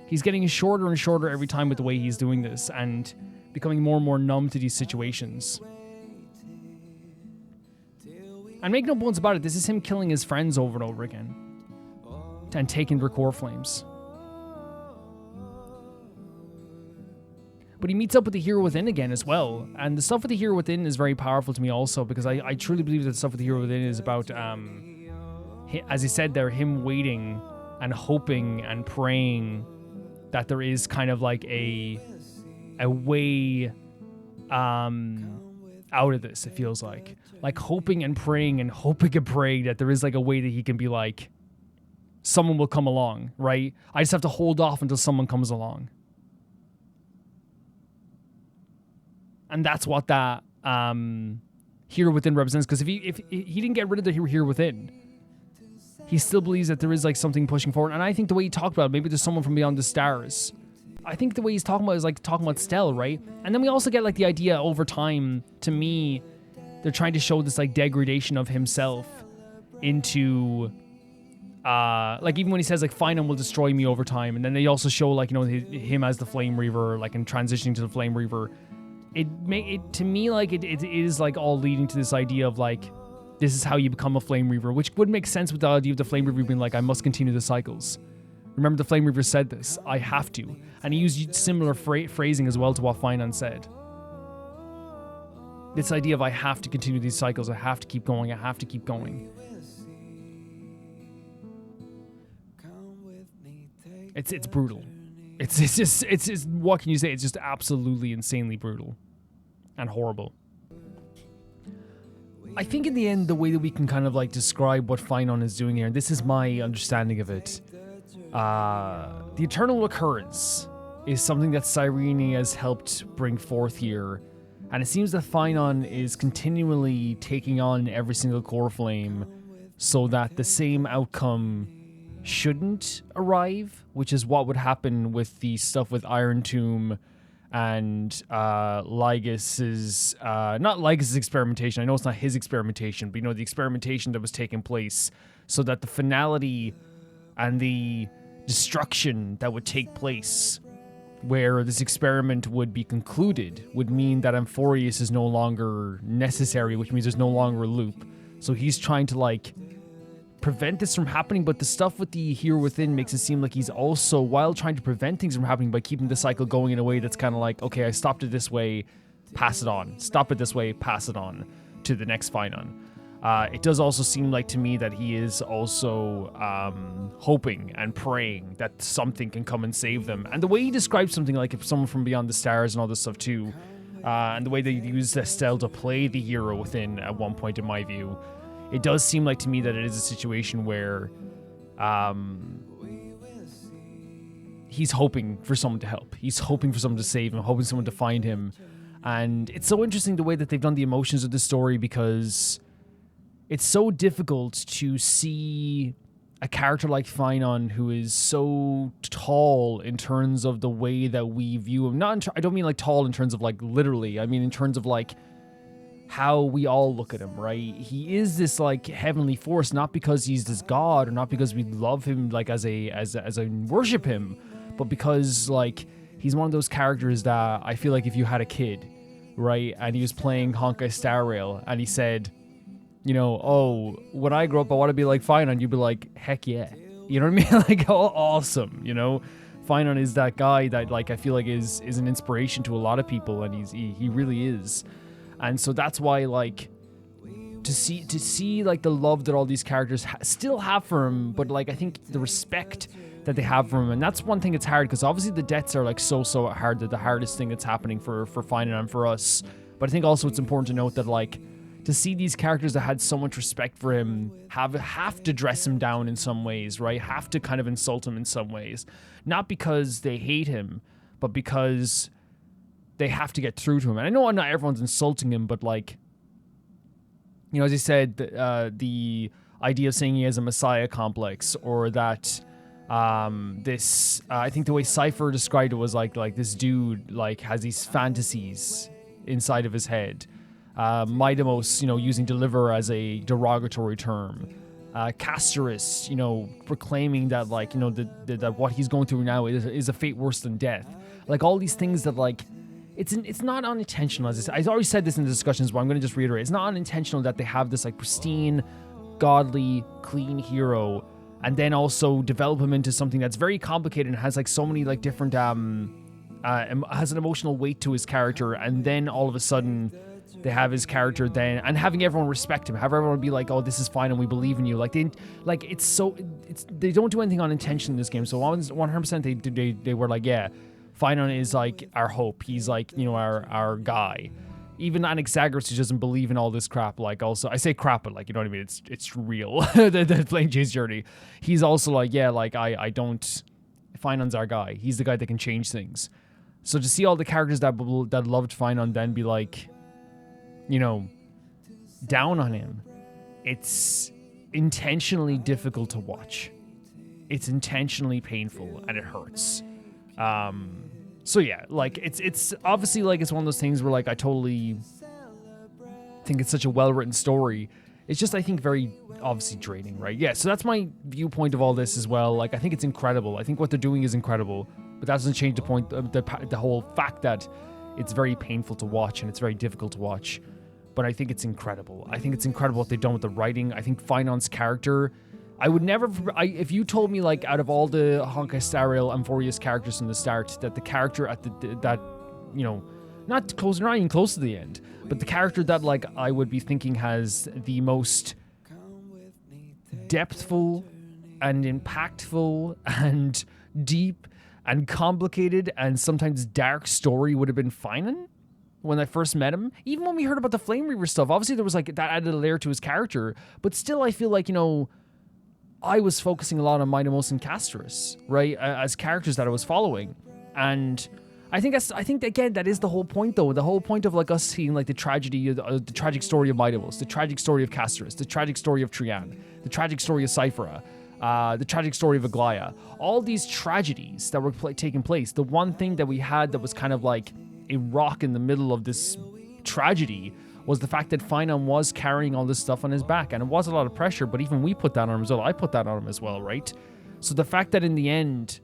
He's getting shorter and shorter every time with the way he's doing this and becoming more and more numb to these situations. And make no bones about it, this is him killing his friends over and over again. And taking their core flames. But he meets up with the Hero Within again as well. And the stuff with the Hero Within is very powerful to me also, because I truly believe that the stuff with the Hero Within is about, as he said there, him waiting and hoping and praying that there is kind of like a way out of this, it feels like hoping and praying that there is like a way that he can be like, someone will come along, right? I just have to hold off until someone comes along. And that's what that Hero Within represents, because if he didn't get rid of the Hero Within, he still believes that there is like something pushing forward. And I think the way he talked about it, maybe there's someone from beyond the stars I think the way he's talking about is like talking about Stell, right? And then we also get like the idea over time, to me, they're trying to show this like degradation of himself into like even when he says like Finon will destroy me over time, and then they also show like, you know, him as the Flame Reaver, like in transitioning to the Flame Reaver. It to me like it is like all leading to this idea of like, this is how you become a Flame Reaver, which would make sense with the idea of the Flame Reaver being like, I must continue the cycles. Remember, the Flame Reaver said this, I have to. And he used similar phrasing as well to what Finon said. This idea of I have to continue these cycles, I have to keep going, I have to keep going. It's brutal. It's just what can you say? It's just absolutely insanely brutal and horrible. I think in the end, the way that we can kind of like describe what Finon is doing here, and this is my understanding of it, the eternal recurrence is something that Cyrene has helped bring forth here, and it seems that Finon is continually taking on every single core flame so that the same outcome shouldn't arrive, which is what would happen with the stuff with Iron Tomb and Lygas's, not Lygas's experimentation. I know it's not his experimentation, but you know, the experimentation that was taking place so that the finality and the destruction that would take place where this experiment would be concluded would mean that Amphoreus is no longer necessary, which means there's no longer a loop. So he's trying to like prevent this from happening, but the stuff with the Hero Within makes it seem like he's also, while trying to prevent things from happening by keeping the cycle going in a way that's kind of like, okay, I stopped it this way, pass it on. Stop it this way, pass it on to the next Finon. It does also seem like to me that he is also hoping and praying that something can come and save them. And the way he describes something like if someone from beyond the stars and all this stuff too, and the way they use Estelle to play the Hero Within at one point in my view, it does seem like to me that it is a situation where he's hoping for someone to help. He's hoping for someone to save him, hoping someone to find him. And it's so interesting the way that they've done the emotions of this story, because it's so difficult to see a character like Finon who is so tall in terms of the way that we view him. I don't mean like tall in terms of like literally. I mean in terms of like how we all look at him, right? He is this like heavenly force, not because he's this god or not because we love him like as a worship him, but because like he's one of those characters that I feel like if you had a kid, right, and he was playing Honkai Star Rail and he said, you know, oh, when I grow up I want to be like Finon, you'd be like, heck yeah, you know what I mean? Like, oh, awesome, you know? Finon is that guy that like I feel like is an inspiration to a lot of people, and he really is. And so that's why, like, to see like the love that all these characters still have for him, but like I think the respect that they have for him, and that's one thing that's hard, because obviously the deaths are like so hard, that the hardest thing that's happening for Finon and for us. But I think also it's important to note that like to see these characters that had so much respect for him have to dress him down in some ways, right? Have to kind of insult him in some ways, not because they hate him, but because they have to get through to him. And I know not everyone's insulting him, but like, you know, as he said, the idea of saying he has a messiah complex, or that I think the way Cypher described it was like this dude like has these fantasies inside of his head. Mydei, you know, using deliver as a derogatory term. Castorus, you know, proclaiming that like, you know, that what he's going through now is a fate worse than death. Like all these things that like, it's not unintentional. As I already said this in the discussions, but I'm going to just reiterate. It's not unintentional that they have this like pristine, godly, clean hero, and then also develop him into something that's very complicated and has like so many like different has an emotional weight to his character, and then all of a sudden they have his character then, and having everyone respect him, have everyone be like, oh, this is fine and we believe in you. Like they don't do anything unintentional in this game. So 100% they were like, yeah, Finon is like our hope. He's like, you know, our guy. Even Anaxagoras, who doesn't believe in all this crap, like also, I say crap, but like, you know what I mean? It's real. the Flame Chase journey. He's also like, yeah, like I don't, Finon's our guy. He's the guy that can change things. So to see all the characters that loved Finon then be like, you know, down on him, it's intentionally difficult to watch. It's intentionally painful and it hurts. So yeah, like it's obviously like it's one of those things where like I totally think it's such a well-written story. It's just, I think, very obviously draining, right? Yeah, so that's my viewpoint of all this as well. Like, I think it's incredible. I think what they're doing is incredible, but that doesn't change the point, the whole fact that it's very painful to watch and it's very difficult to watch. But I think it's incredible. I think it's incredible what they've done with the writing. I think Finon's character, I would never, if you told me, like, out of all the Honkai Star Rail Amphoreus characters from the start, that the character at not even close to the end, but the character that, like, I would be thinking has the most depthful and impactful and deep and complicated and sometimes dark story would have been Finon when I first met him. Even when we heard about the Flame Reaver stuff, obviously there was, like, that added a layer to his character, but still I feel like, I was focusing a lot on Mydei and Casterus, right, as characters that I was following. And I think again, that is the whole point, though. The whole point of, like, us seeing, like, the tragic story of Mydei, the tragic story of Casterus, the tragic story of Trian, the tragic story of Cyphera, the tragic story of Aglaya. All these tragedies that were taking place. The one thing that we had that was kind of like a rock in the middle of this tragedy was the fact that Finon was carrying all this stuff on his back. And it was a lot of pressure, but even we put that on him as well. I put that on him as well, right? So the fact that in the end,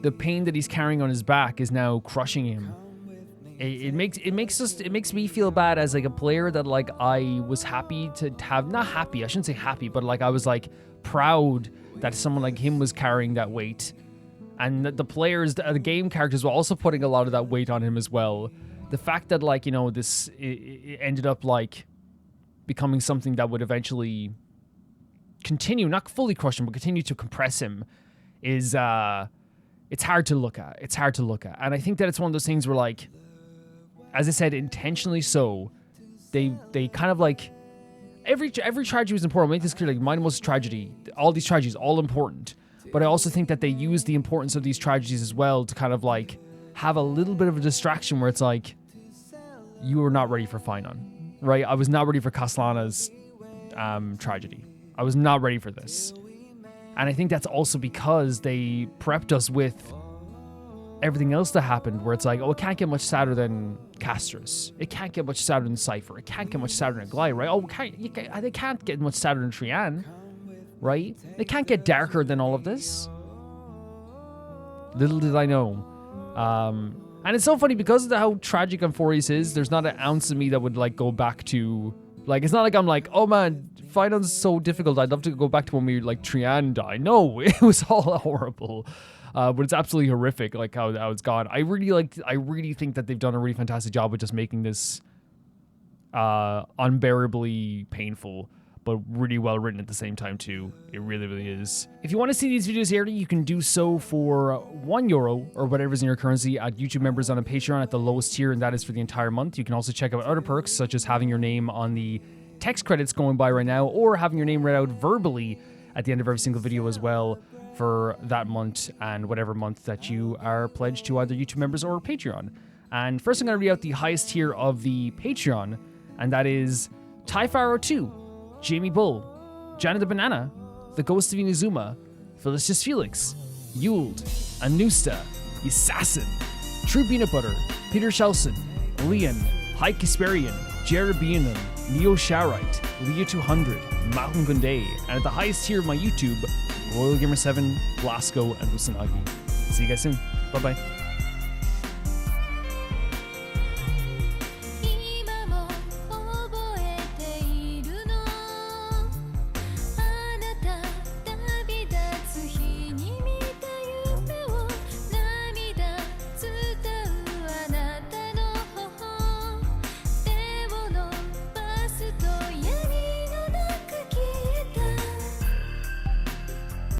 the pain that he's carrying on his back is now crushing him. It makes me feel bad as, like, a player that, like, I was happy to have, not happy, I shouldn't say happy, but, like, I was, like, proud that someone like him was carrying that weight. And that the players, the game characters were also putting a lot of that weight on him as well. The fact that, like, this it ended up, like, becoming something that would eventually continue, not fully crush him, but continue to compress him is, it's hard to look at. It's hard to look at. And I think that it's one of those things where, like, as I said, intentionally so, they kind of, like, every tragedy was important. I'll make this clear, like, Mydei's tragedy, all these tragedies, all important. But I also think that they use the importance of these tragedies as well to kind of, like, have a little bit of a distraction where it's like, you were not ready for Finon, right? I was not ready for Caslana's tragedy. I was not ready for this. And I think that's also because they prepped us with everything else that happened, where it's like, oh, it can't get much sadder than Casterus. It can't get much sadder than Cypher. It can't get much sadder than Aglaya, right? Oh, they can't get much sadder than Trian, right? They can't get darker than all of this. Little did I know. And it's so funny because of how tragic Amphoreus is, there's not an ounce of me that would, like, go back to, like, it's not like I'm like, oh man, Finon's so difficult, I'd love to go back to when we, like, Trian died. No, it was all horrible. But it's absolutely horrific, like, how it's gone. I really think that they've done a really fantastic job with just making this unbearably painful, but really well written at the same time too. It really, really is. If you want to see these videos here, you can do so for €1 or whatever's in your currency at YouTube members on a Patreon at the lowest tier, and that is for the entire month. You can also check out other perks, such as having your name on the text credits going by right now, or having your name read out verbally at the end of every single video as well for that month and whatever month that you are pledged to either YouTube members or Patreon. And first I'm going to read out the highest tier of the Patreon, and that is Typharo 2, Jamie Bull, Jana the Banana, The Ghost of Inazuma, Felicitas Felix, Yuld, Anusta, Assassin, True Peanut Butter, Peter Shelson, Leon, High Kasperian, Jared Bianon, Neo Sharite, Leah 200, Malcolm Gunday, and at the highest tier of my YouTube, Royal Gamer 7, Blasco, and Usanagi. See you guys soon. Bye-bye.